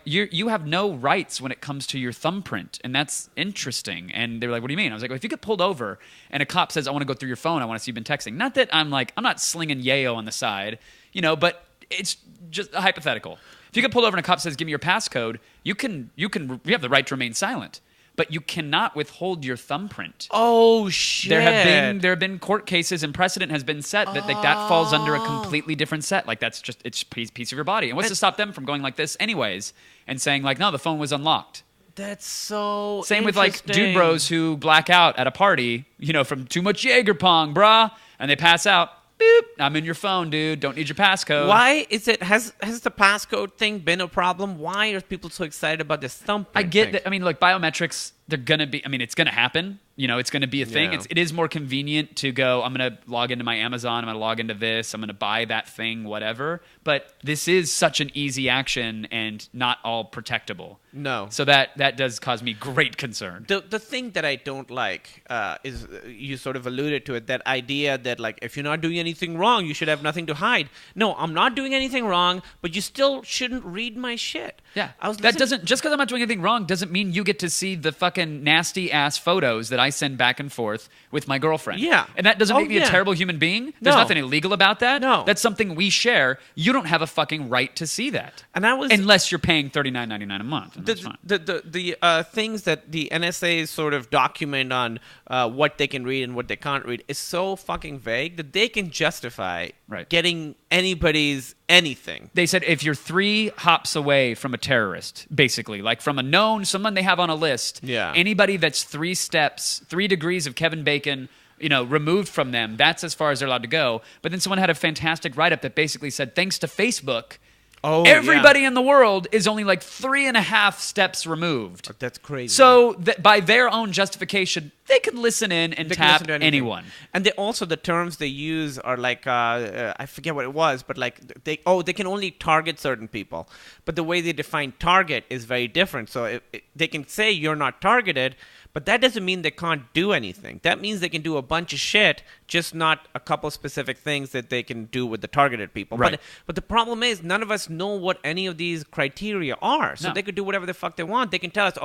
Speaker 1: you have no rights when it comes to your thumbprint, and that's interesting. And they were like, what do you mean? I was like, well, if you get pulled over and a cop says, I want to go through your phone, I want to see you've been texting. Not that I'm not slinging yayo on the side, but it's just a hypothetical. If you get pulled over and a cop says, give me your passcode, you have the right to remain silent. But you cannot withhold your thumbprint.
Speaker 3: Oh shit!
Speaker 1: There have been court cases, and precedent has been set that that falls under a completely different set. Like it's a piece of your body. And what's to stop them from going like this anyways and saying like, no, the phone was unlocked.
Speaker 3: That's so
Speaker 1: Same with like dude bros who black out at a party, from too much Jaeger pong, brah, and they pass out. Boop, I'm in your phone, dude. Don't need your passcode.
Speaker 3: Why is it? Has the passcode thing been a problem? Why are people so excited about this thumbprint?
Speaker 1: I get
Speaker 3: thing?
Speaker 1: that. I mean, look, biometrics. They're gonna be. I mean, it's gonna happen. It's gonna be a thing.
Speaker 3: Yeah.
Speaker 1: It is more convenient to go. I'm gonna log into my Amazon. I'm gonna log into this. I'm gonna buy that thing, whatever. But this is such an easy action and not all protectable.
Speaker 3: No.
Speaker 1: So that does cause me great concern.
Speaker 3: The thing that I don't like is you sort of alluded to it, that idea that like if you're not doing anything wrong, you should have nothing to hide. No, I'm not doing anything wrong, but you still shouldn't read my shit.
Speaker 1: Yeah, that doesn't, just because I'm not doing anything wrong doesn't mean you get to see the fucking nasty ass photos that I send back and forth with my girlfriend.
Speaker 3: Yeah.
Speaker 1: And that doesn't make me a terrible human being. There's nothing illegal about that.
Speaker 3: No.
Speaker 1: That's something we share. You don't have a fucking right to see that.
Speaker 3: And I was
Speaker 1: unless you're paying $39.99 a month. And that's fine.
Speaker 3: The things that the NSA sort of document on what they can read and what they can't read is so fucking vague that they can justify getting anybody's anything.
Speaker 1: They said if you're 3 hops away from a terrorist, basically, like from someone they have on a list, anybody that's 3 degrees of Kevin Bacon, removed from them, that's as far as they're allowed to go. But then someone had a fantastic write-up that basically said, thanks to Facebook, everybody in the world is only like 3.5 steps removed.
Speaker 3: That's crazy.
Speaker 1: So by their own justification, they can listen in and tap anyone.
Speaker 3: And the terms they use are like I forget what it was, but like they can only target certain people. But the way they define target is very different. So they can say you're not targeted, but that doesn't mean they can't do anything. That means they can do a bunch of shit, just not a couple specific things that they can do with the targeted people.
Speaker 1: Right.
Speaker 3: But the problem is none of us know what any of these criteria are. So they could do whatever the fuck they want. They can tell us,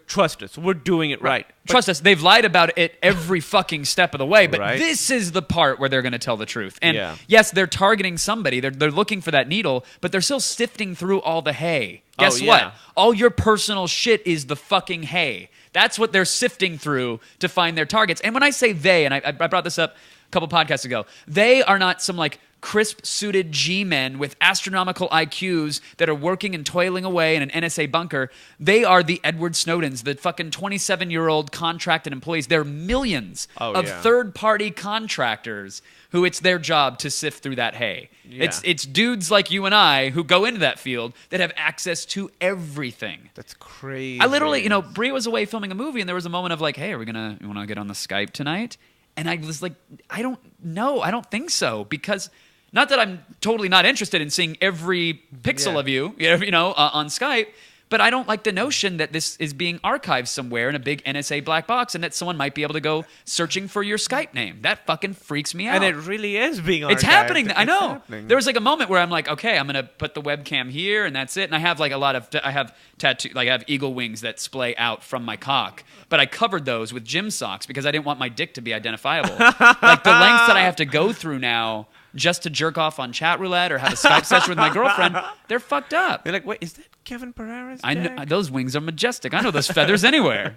Speaker 3: trust us, we're doing it right.
Speaker 1: Trust us, they've lied about it every fucking step of the way, but this is the part where they're going to tell the truth. And yes, they're targeting somebody, they're looking for that needle, but they're still sifting through all the hay. Guess what? All your personal shit is the fucking hay. That's what they're sifting through to find their targets. And when I say they, and I brought this up a couple podcasts ago, they are not some like crisp-suited G-men with astronomical IQs that are working and toiling away in an NSA bunker. They are the Edward Snowdens, the fucking 27-year-old contracted employees. There are millions of third-party contractors who it's their job to sift through that hay. Yeah. It's dudes like you and I who go into that field that have access to everything.
Speaker 3: That's crazy.
Speaker 1: I literally, Bria was away filming a movie, and there was a moment of like, hey, you want to get on the Skype tonight? And I was like, I don't know. I don't think so, because not that I'm totally not interested in seeing every pixel of you, on Skype, but I don't like the notion that this is being archived somewhere in a big NSA black box and that someone might be able to go searching for your Skype name. That fucking freaks me out.
Speaker 3: And it really is being archived.
Speaker 1: It's happening. I know.
Speaker 3: Happening.
Speaker 1: There was like a moment where I'm like, okay, I'm going to put the webcam here and that's it. And I have like I have tattoo, like I have eagle wings that splay out from my cock, but I covered those with gym socks because I didn't want my dick to be identifiable. Like the lengths that I have to go through now just to jerk off on chat roulette or have a Skype session with my girlfriend, they're fucked up.
Speaker 3: They're like, wait, is that Kevin Pereira's
Speaker 1: I know, those wings are majestic. I know those feathers anywhere.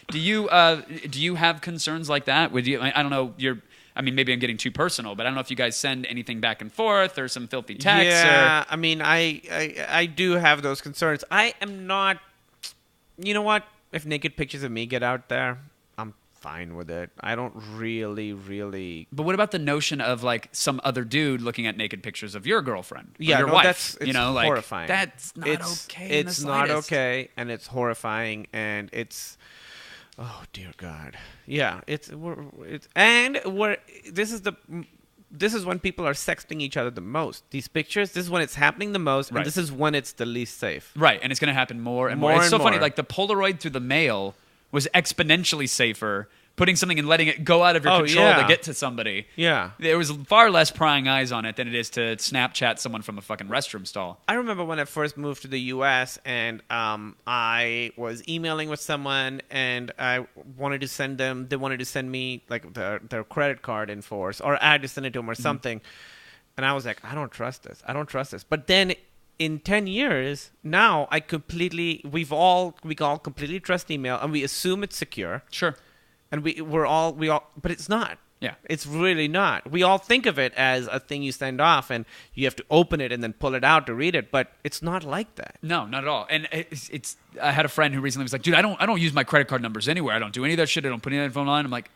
Speaker 1: Do you have concerns like that? Would you? I don't know. I mean, maybe I'm getting too personal, but I don't know if you guys send anything back and forth or some filthy texts.
Speaker 3: Yeah, I mean, I do have those concerns. I am not. You know what? If naked pictures of me get out there, I'm fine with it. I don't really.
Speaker 1: But what about the notion of like some other dude looking at naked pictures of your girlfriend, or
Speaker 3: Yeah,
Speaker 1: your
Speaker 3: no,
Speaker 1: wife?
Speaker 3: it's horrifying.
Speaker 1: That's not okay. in the
Speaker 3: It's not
Speaker 1: slightest.
Speaker 3: okay, and it's horrifying, and it's. Oh dear God! Yeah, this is when people are sexting each other the most. These pictures, this is when it's happening the most,
Speaker 1: Right.
Speaker 3: and this is when it's the least safe.
Speaker 1: Right, and it's going to happen more and more.
Speaker 3: More
Speaker 1: It's so
Speaker 3: and
Speaker 1: funny.
Speaker 3: more.
Speaker 1: Like the Polaroid through the mail was exponentially safer. Putting something and letting it go out of your control
Speaker 3: yeah.
Speaker 1: to get to somebody.
Speaker 3: Yeah.
Speaker 1: There was far less prying eyes on it than it is to Snapchat someone from a fucking restroom stall.
Speaker 3: I remember when I first moved to the U.S. and I was emailing with someone and I wanted to send them. They wanted to send me like their credit card info or I had to send it to them or something. And I was like, I don't trust this. But then in 10 years, now we all completely trust email and we assume it's secure.
Speaker 1: Sure.
Speaker 3: And we all, but it's not.
Speaker 1: Yeah.
Speaker 3: It's really not. We all think of it as a thing you send off and you have to open it and then pull it out to read it, but it's not like that.
Speaker 1: No, not at all. And it's I had a friend who recently was like, dude, I don't use my credit card numbers anywhere. I don't do any of that shit. I don't put any of that info online. I'm like,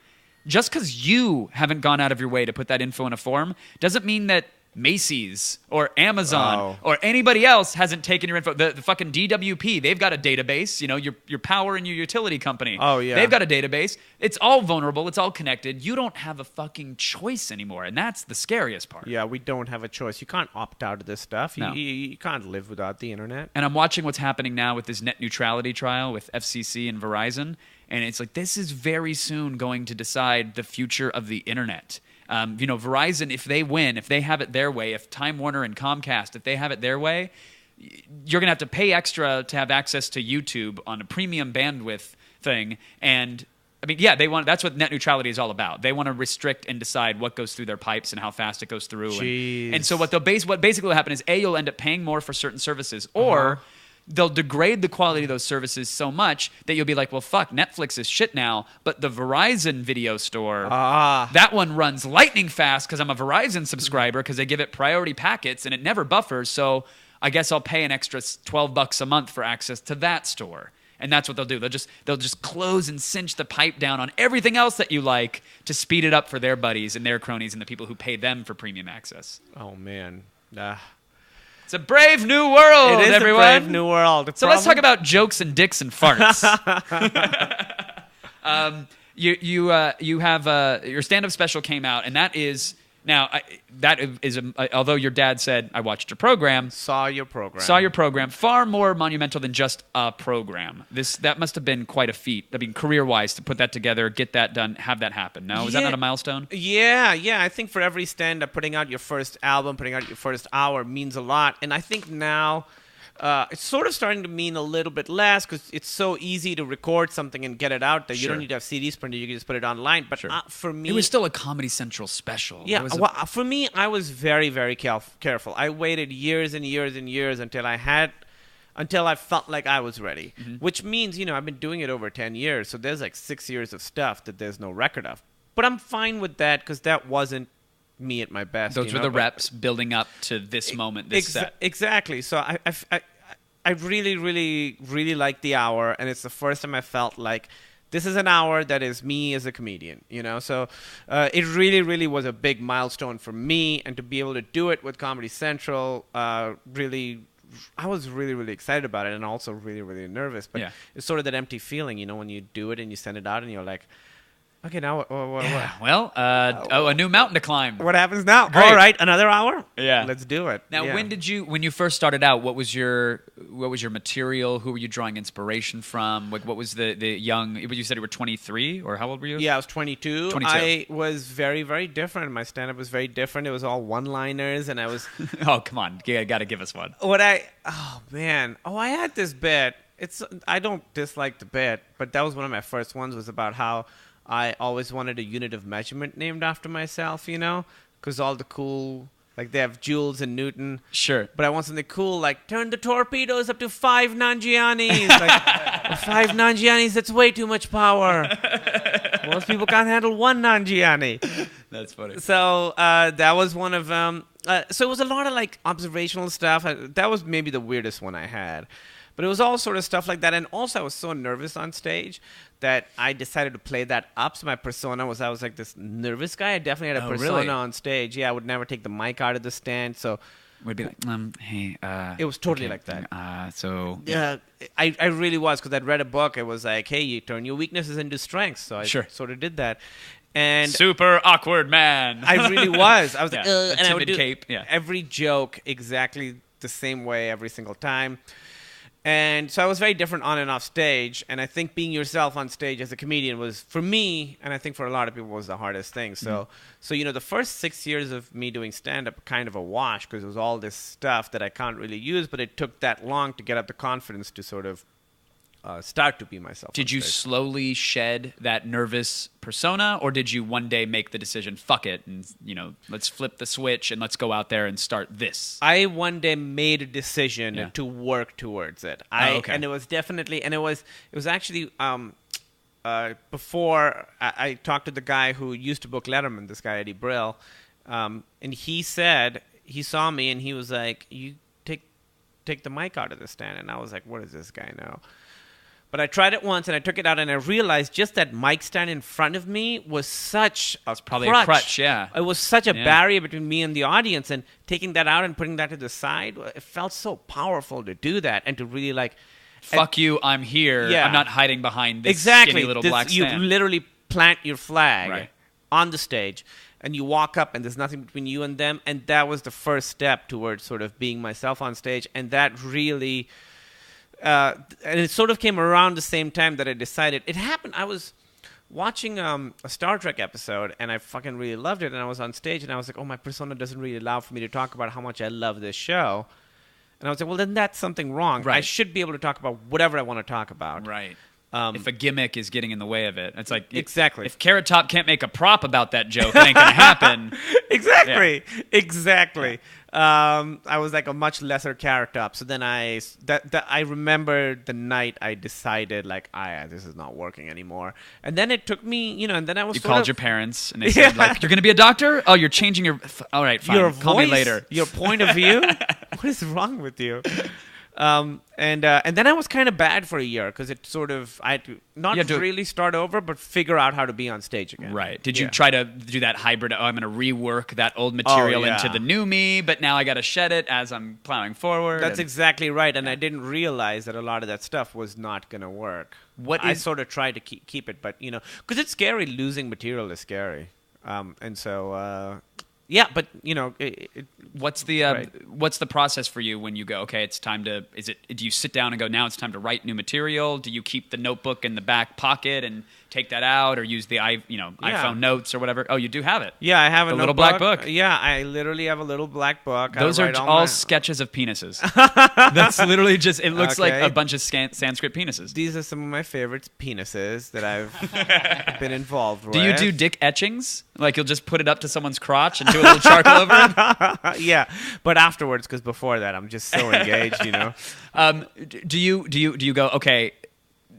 Speaker 1: just because you haven't gone out of your way to put that info in a form doesn't mean that Macy's or Amazon or anybody else hasn't taken your info. The fucking DWP, they've got a database. You know, your power and your utility company.
Speaker 3: Oh, yeah.
Speaker 1: They've got a database. It's all vulnerable. It's all connected. You don't have a fucking choice anymore, and that's the scariest part.
Speaker 3: Yeah, we don't have a choice. You can't opt out of this stuff.
Speaker 1: No.
Speaker 3: You can't live without the internet.
Speaker 1: And I'm watching what's happening now with this net neutrality trial with FCC and Verizon, and it's like this is very soon going to decide the future of the internet. Verizon, if they win, if they have it their way, if Time Warner and Comcast, if they have it their way, you're going to have to pay extra to have access to YouTube on a premium bandwidth thing. And I mean, yeah, that's what net neutrality is all about. They want to restrict and decide what goes through their pipes and how fast it goes through. And so what basically will happen is you'll end up paying more for certain services, or they'll degrade the quality of those services so much that you'll be like, well, fuck, Netflix is shit now, but the Verizon video store, that one runs lightning fast because I'm a Verizon subscriber because they give it priority packets and it never buffers, so I guess I'll pay an extra $12 a month for access to that store. And that's what they'll do. They'll just close and cinch the pipe down on everything else that you like to speed it up for their buddies and their cronies and the people who pay them for premium access.
Speaker 3: Oh, man.
Speaker 1: It's a brave new world,
Speaker 3: It is
Speaker 1: everyone.
Speaker 3: a brave new world.
Speaker 1: Let's talk about jokes and dicks and farts. You have your stand-up special came out, and that is now although your dad said I watched your program,
Speaker 3: Saw your program.
Speaker 1: far more monumental than just a program. That must have been quite a feat. I mean, career-wise, to put that together, get that done, have that happen. No, is that not a milestone?
Speaker 3: Yeah. I think for every stand-up, putting out your first album, putting out your first hour means a lot. And I think now it's sort of starting to mean a little bit less because it's so easy to record something and get it out there. You don't need to have CDs printed. You can just put it online. But for me...
Speaker 1: It was still a Comedy Central special.
Speaker 3: Yeah, for me, I was very, very careful. I waited years and years and years until I felt like I was ready. Which means, I've been doing it over 10 years. So there's like 6 years of stuff that there's no record of. But I'm fine with that because that wasn't me at my best.
Speaker 1: Those were the reps building up to this moment, this set.
Speaker 3: Exactly. So I really, really, really liked the hour, and it's the first time I felt like this is an hour that is me as a comedian, So it really, really was a big milestone for me, and to be able to do it with Comedy Central, I was really, really excited about it, and also really, really nervous. But it's sort of that empty feeling, when you do it and you send it out, and you're like, okay, now what?
Speaker 1: Well, a new mountain to climb.
Speaker 3: What happens now?
Speaker 1: Great.
Speaker 3: All right, another hour?
Speaker 1: Yeah.
Speaker 3: Let's do it.
Speaker 1: Now, when you first started out, what was your material? Who were you drawing inspiration from? What was the young, you said you were 23, or how old were you?
Speaker 3: Yeah, I was 22.
Speaker 1: 22.
Speaker 3: I was very, very different. My stand-up was very different. It was all one-liners, and I was...
Speaker 1: Oh, come on. You got to give us one.
Speaker 3: I had this bit. I don't dislike the bit, but that was one of my first ones, was about how I always wanted a unit of measurement named after myself, because all the cool, like they have joules and Newton.
Speaker 1: Sure.
Speaker 3: But I want something cool, like turn the torpedoes up to 5 Nanjianis. Like 5 Nanjianis, that's way too much power. Most people can't handle 1 Nanjiani.
Speaker 1: That's funny.
Speaker 3: So that was one of them. So it was a lot of like observational stuff. That was maybe the weirdest one I had. But it was all sort of stuff like that. And also I was so nervous on stage that I decided to play that up. So my persona was, I was like this nervous guy. I definitely had a persona
Speaker 1: really?
Speaker 3: on stage. Yeah, I would never take the mic out of the stand. So
Speaker 1: Would be like, hey.
Speaker 3: it was totally like that.
Speaker 1: Yeah.
Speaker 3: I really was, because I'd read a book. It was like, hey, you turn your weaknesses into strengths. So I
Speaker 1: Sure.
Speaker 3: sort of did that. And
Speaker 1: Super awkward man.
Speaker 3: I really was. I was like,
Speaker 1: Yeah.
Speaker 3: and I would
Speaker 1: timid
Speaker 3: do
Speaker 1: cape. Yeah.
Speaker 3: every joke exactly the same way every single time. And so I was very different on and off stage. And I think being yourself on stage as a comedian was, for me, and I think for a lot of people, was the hardest thing. So, the first 6 years of me doing stand-up kind of a wash, because it was all this stuff that I can't really use, but it took that long to get up the confidence to sort of start to be myself.
Speaker 1: Did you slowly shed that nervous persona, or did you one day make the decision, fuck it, and let's flip the switch and let's go out there and start this?
Speaker 3: I one day made a decision to work towards it.
Speaker 1: Okay.
Speaker 3: And it was definitely, and it was actually before I talked to the guy who used to book Letterman, this guy Eddie Brill, and he said he saw me and he was like, "You take the mic out of the stand," and I was like, "What does this guy know?" But I tried it once and I took it out and I realized just that mic stand in front of me was such a
Speaker 1: probably
Speaker 3: crutch.
Speaker 1: a crutch, yeah.
Speaker 3: It was such a barrier between me and the audience, and taking that out and putting that to the side, it felt so powerful to do that and to really like...
Speaker 1: Fuck you, I'm here.
Speaker 3: Yeah.
Speaker 1: I'm not hiding behind this
Speaker 3: Exactly.
Speaker 1: skinny little black
Speaker 3: You
Speaker 1: stand.
Speaker 3: literally plant your flag
Speaker 1: Right.
Speaker 3: on the stage and you walk up and there's nothing between you and them, and that was the first step towards sort of being myself on stage, and that really... and it sort of came around the same time that I decided. It happened. I was watching a Star Trek episode, and I fucking really loved it. And I was on stage, and I was like, "Oh, my persona doesn't really allow for me to talk about how much I love this show." And I was like, "Well, then that's something wrong.
Speaker 1: Right.
Speaker 3: I should be able to talk about whatever I want to talk about."
Speaker 1: Right. If a gimmick is getting in the way of it. It's like...
Speaker 3: Exactly.
Speaker 1: If Carrot Top can't make a prop about that joke, it ain't going to happen.
Speaker 3: Exactly. Exactly. I was like a much lesser Carrot Top. So then I remember the night I decided, like, this is not working anymore. And then it took me, and then I was
Speaker 1: You called your parents, and they said, like, you're going to be a doctor? Oh, you're changing your... All right, fine.
Speaker 3: your
Speaker 1: Call me
Speaker 3: voice,
Speaker 1: later.
Speaker 3: Your point of view? What is wrong with you? And then I was kind of bad for a year, because it sort of, I had to not really start over, but figure out how to be on stage again.
Speaker 1: Right. Did you try to do that hybrid? Oh, I'm going to rework that old material into the new me, but now I got to shed it as I'm plowing forward.
Speaker 3: That's exactly right. And I didn't realize that a lot of that stuff was not going to work. I sort of tried to keep it, but, because it's scary. Losing material is scary. And so... yeah, but
Speaker 1: what's the process for you when you go, okay, it's time to? Do you sit down and go, now it's time to write new material? Do you keep the notebook in the back pocket and take that out, or use the iPhone notes or whatever? Oh, you do have it.
Speaker 3: Yeah, I have a
Speaker 1: little black book.
Speaker 3: Yeah, I literally have a little black book.
Speaker 1: Those are all sketches of penises. That's literally just. It looks like a bunch of Sanskrit penises.
Speaker 3: These are some of my favorite penises that I've been involved with.
Speaker 1: Do you do dick etchings? Like you'll just put it up to someone's crotch and do a little charcoal over it?
Speaker 3: Yeah, but afterwards, because before that, I'm just so engaged,
Speaker 1: Do you go, okay,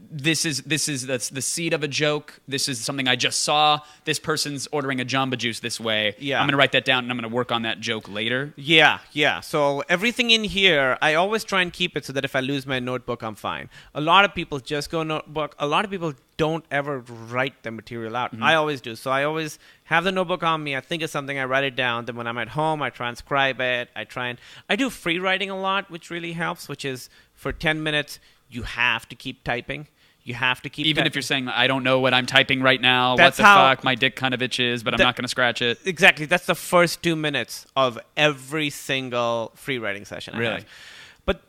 Speaker 1: this is the seed of a joke. This is something I just saw. This person's ordering a Jamba Juice this way.
Speaker 3: Yeah.
Speaker 1: I'm going to write that down and I'm going to work on that joke later.
Speaker 3: Yeah. So everything in here, I always try and keep it so that if I lose my notebook, I'm fine. A lot of people just go notebook. A lot of people don't ever write the material out. Mm-hmm. I always do. So I always have the notebook on me. I think of something, I write it down. Then when I'm at home, I transcribe it. I do free writing a lot, which really helps, which is for 10 minutes, you have to keep typing. You have to keep
Speaker 1: Even
Speaker 3: typing.
Speaker 1: if you're saying, I don't know what I'm typing right now.
Speaker 3: That's
Speaker 1: what the fuck? My dick kind of itches, but I'm not going to scratch it.
Speaker 3: Exactly. That's the first 2 minutes of every single free writing session I have. But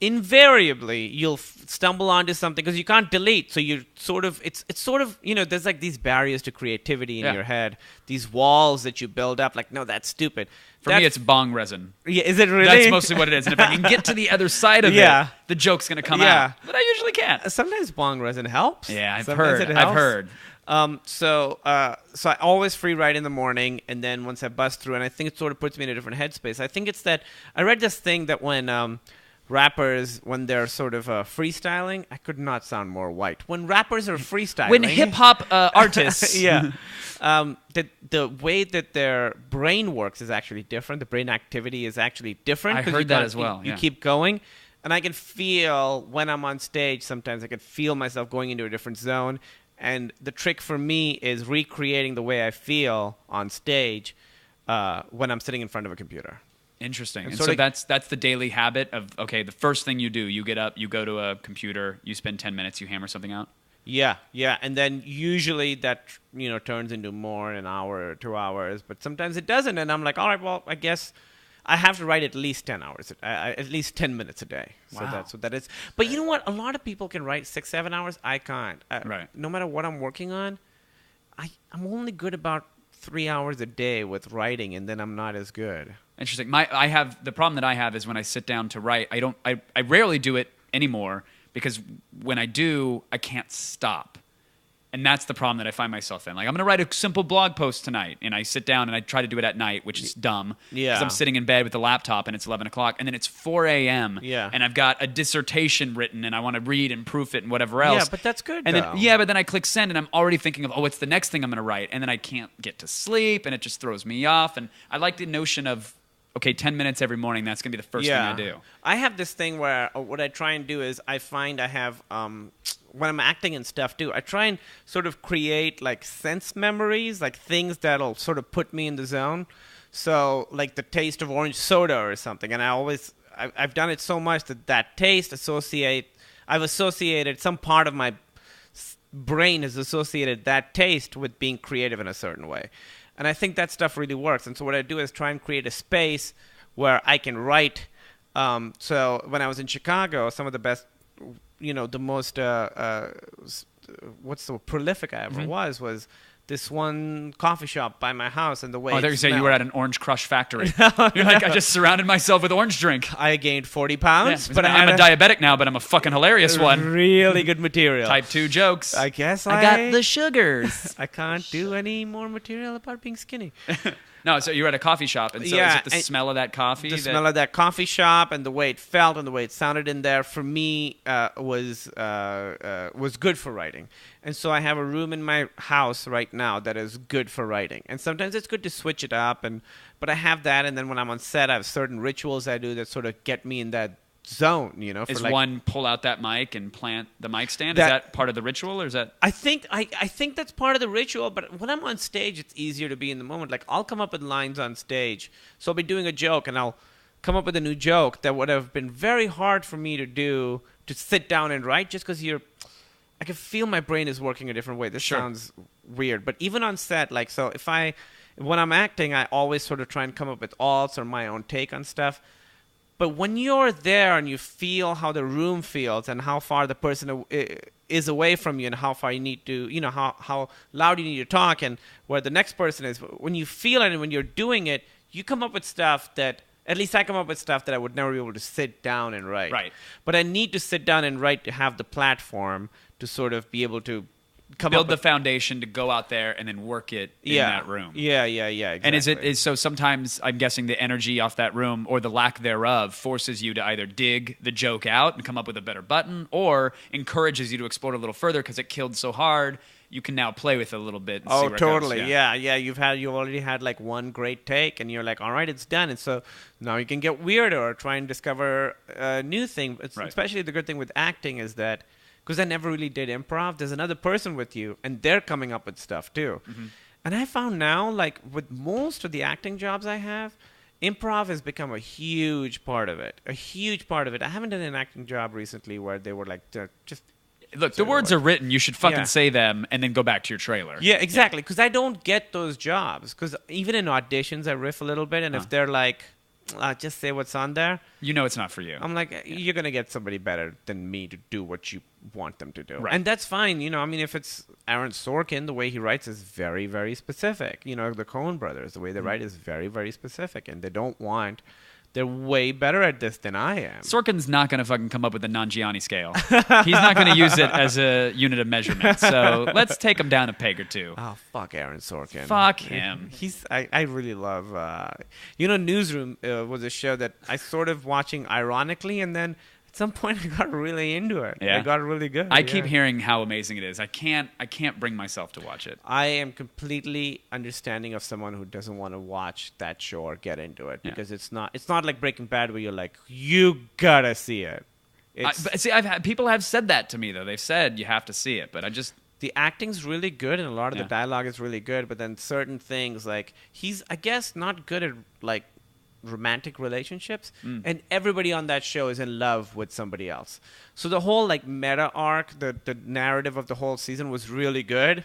Speaker 3: invariably, you'll stumble onto something because you can't delete. So you're sort of, it's sort of, there's like these barriers to creativity in your head. These walls that you build up. Like, no, that's stupid.
Speaker 1: For me, it's bong resin.
Speaker 3: Yeah, is it really?
Speaker 1: That's mostly what it is. And if I can get to the other side of it, the joke's going to come out. But I usually can't.
Speaker 3: Sometimes bong resin helps.
Speaker 1: Yeah, I've
Speaker 3: Sometimes
Speaker 1: heard.
Speaker 3: So I always free write in the morning, and then once I bust through, and I think it sort of puts me in a different headspace. I think it's that I read this thing that when rappers, when they're sort of freestyling, I could not sound more white. When rappers are freestyling,
Speaker 1: When hip hop artists,
Speaker 3: yeah, the way that their brain works is actually different. The brain activity is actually different.
Speaker 1: I
Speaker 3: 'cause
Speaker 1: heard
Speaker 3: you
Speaker 1: that
Speaker 3: can't-
Speaker 1: as well,
Speaker 3: You
Speaker 1: yeah.
Speaker 3: keep going, and I can feel when I'm on stage. Sometimes I can feel myself going into a different zone. And the trick for me is recreating the way I feel on stage when I'm sitting in front of a computer.
Speaker 1: Interesting. And
Speaker 3: sort
Speaker 1: so
Speaker 3: of-
Speaker 1: that's the daily habit of, okay, the first thing you do, you get up, you go to a computer, you spend 10 minutes, you hammer something out.
Speaker 3: Yeah, and then usually that turns into more an hour or 2 hours, but sometimes it doesn't, and I'm like, all right, well, I guess I have to write at least 10 hours, at least 10 minutes a day. So
Speaker 1: Wow.
Speaker 3: that's what that is. But you know what? A lot of people can write 6-7 hours. I can't.
Speaker 1: Right.
Speaker 3: No matter what I'm working on, I'm only good about 3 hours a day with writing, and then I'm not as good.
Speaker 1: Interesting. The problem that I have is when I sit down to write, I rarely do it anymore because when I do, I can't stop. And that's the problem that I find myself in. Like, I'm going to write a simple blog post tonight, and I sit down and I try to do it at night, which is dumb.
Speaker 3: Yeah.
Speaker 1: Because I'm sitting in bed with the laptop and it's 11 o'clock, and then it's 4 a.m.
Speaker 3: Yeah.
Speaker 1: And I've got a dissertation written, and I want to read and proof it and whatever else.
Speaker 3: Yeah, but that's good,
Speaker 1: And
Speaker 3: though.
Speaker 1: but then I click send, and I'm already thinking of, what's the next thing I'm going to write? And then I can't get to sleep, and it just throws me off. And I like the notion of, okay, 10 minutes every morning, that's going to be the first thing I do.
Speaker 3: I have this thing where what I try and do is I find I have, when I'm acting and stuff too, I try and sort of create like sense memories, like things that'll sort of put me in the zone. So like the taste of orange soda or something. And I've done it so much that taste I've associated some part of my brain has associated that taste with being creative in a certain way. And I think that stuff really works. And so what I do is try and create a space where I can write. So when I was in Chicago, some of the best, the most, what's the prolific I ever was this one coffee shop by my house, and the way
Speaker 1: I thought you said you were at an Orange Crush factory. You're like, I just surrounded myself with orange drink.
Speaker 3: I gained 40 pounds,
Speaker 1: Yeah,
Speaker 3: but
Speaker 1: I'm a diabetic now, but I'm a fucking hilarious one.
Speaker 3: Really good material.
Speaker 1: Type 2 jokes.
Speaker 3: I guess
Speaker 1: I got the sugars.
Speaker 3: I can't do any more material about being skinny.
Speaker 1: No, so you're at a coffee shop, and so
Speaker 3: Yeah,
Speaker 1: is it the smell of that coffee?
Speaker 3: The smell of that coffee shop and the way it felt and the way it sounded in there, for me, was good for writing. And so I have a room in my house right now that is good for writing. And sometimes it's good to switch it up, but I have that. And then when I'm on set, I have certain rituals I do that sort of get me in that zone, for
Speaker 1: Is
Speaker 3: like,
Speaker 1: one pull out that mic and plant the mic stand? Is that part of the ritual, or is that?
Speaker 3: I think that's part of the ritual, but when I'm on stage, it's easier to be in the moment. Like, I'll come up with lines on stage. So I'll be doing a joke, and I'll come up with a new joke that would have been very hard for me to do, to sit down and write, just because I can feel my brain is working a different way. This sounds weird, but even on set, like, so when I'm acting, I always sort of try and come up with alts or my own take on stuff. But when you're there and you feel how the room feels and how far the person is away from you and how far you need to, how loud you need to talk and where the next person is, when you feel it and when you're doing it, you come up with stuff that, at least I come up with stuff that I would never be able to sit down and write.
Speaker 1: Right.
Speaker 3: But I need to sit down and write to have the platform to sort of be able to
Speaker 1: build the foundation to go out there and then work it in that room.
Speaker 3: Yeah, exactly.
Speaker 1: And is so sometimes I'm guessing the energy off that room or the lack thereof forces you to either dig the joke out and come up with a better button, or encourages you to explore it a little further because it killed so hard. You can now play with it a little bit. And see where
Speaker 3: totally.
Speaker 1: It goes.
Speaker 3: Yeah. You've already had like one great take, and you're like, all right, it's done. And so now you can get weirder or try and discover a new thing.
Speaker 1: Right.
Speaker 3: Especially the good thing with acting is that, because I never really did improv, there's another person with you, and they're coming up with stuff too. Mm-hmm. And I found now, like with most of the acting jobs I have, improv has become a huge part of it. A huge part of it. I haven't done an acting job recently where they were like, just...
Speaker 1: Look, the words are written. You should fucking say them and then go back to your trailer.
Speaker 3: Yeah, exactly. Because I don't get those jobs. Because even in auditions, I riff a little bit. And if they're like, just say what's on there.
Speaker 1: It's not for you.
Speaker 3: I'm like, you're going to get somebody better than me to do what you want them to do.
Speaker 1: Right.
Speaker 3: And that's fine. If it's Aaron Sorkin, the way he writes is very, very specific. The Coen brothers, the way they write is very, very specific. And they don't want they're way better at this than I am.
Speaker 1: Sorkin's not going to fucking come up with a Nanjiani scale. He's not going to use it as a unit of measurement. So let's take him down a peg or two.
Speaker 3: Oh, fuck Aaron Sorkin.
Speaker 1: Fuck him.
Speaker 3: I really love, Newsroom was a show that I sort of watching ironically, and then at some point I got really into it.
Speaker 1: Yeah.
Speaker 3: It got really good.
Speaker 1: I keep hearing how amazing it is. I can't bring myself to watch it.
Speaker 3: I am completely understanding of someone who doesn't want to watch that show or get into it because it's not like Breaking Bad where you're like, you gotta see it.
Speaker 1: People have said that to me though. They've said you have to see it, but I just
Speaker 3: the acting's really good and a lot of the dialogue is really good, but then certain things like he's I guess not good at like romantic relationships, and everybody on that show is in love with somebody else. So the whole like meta arc, the narrative of the whole season was really good.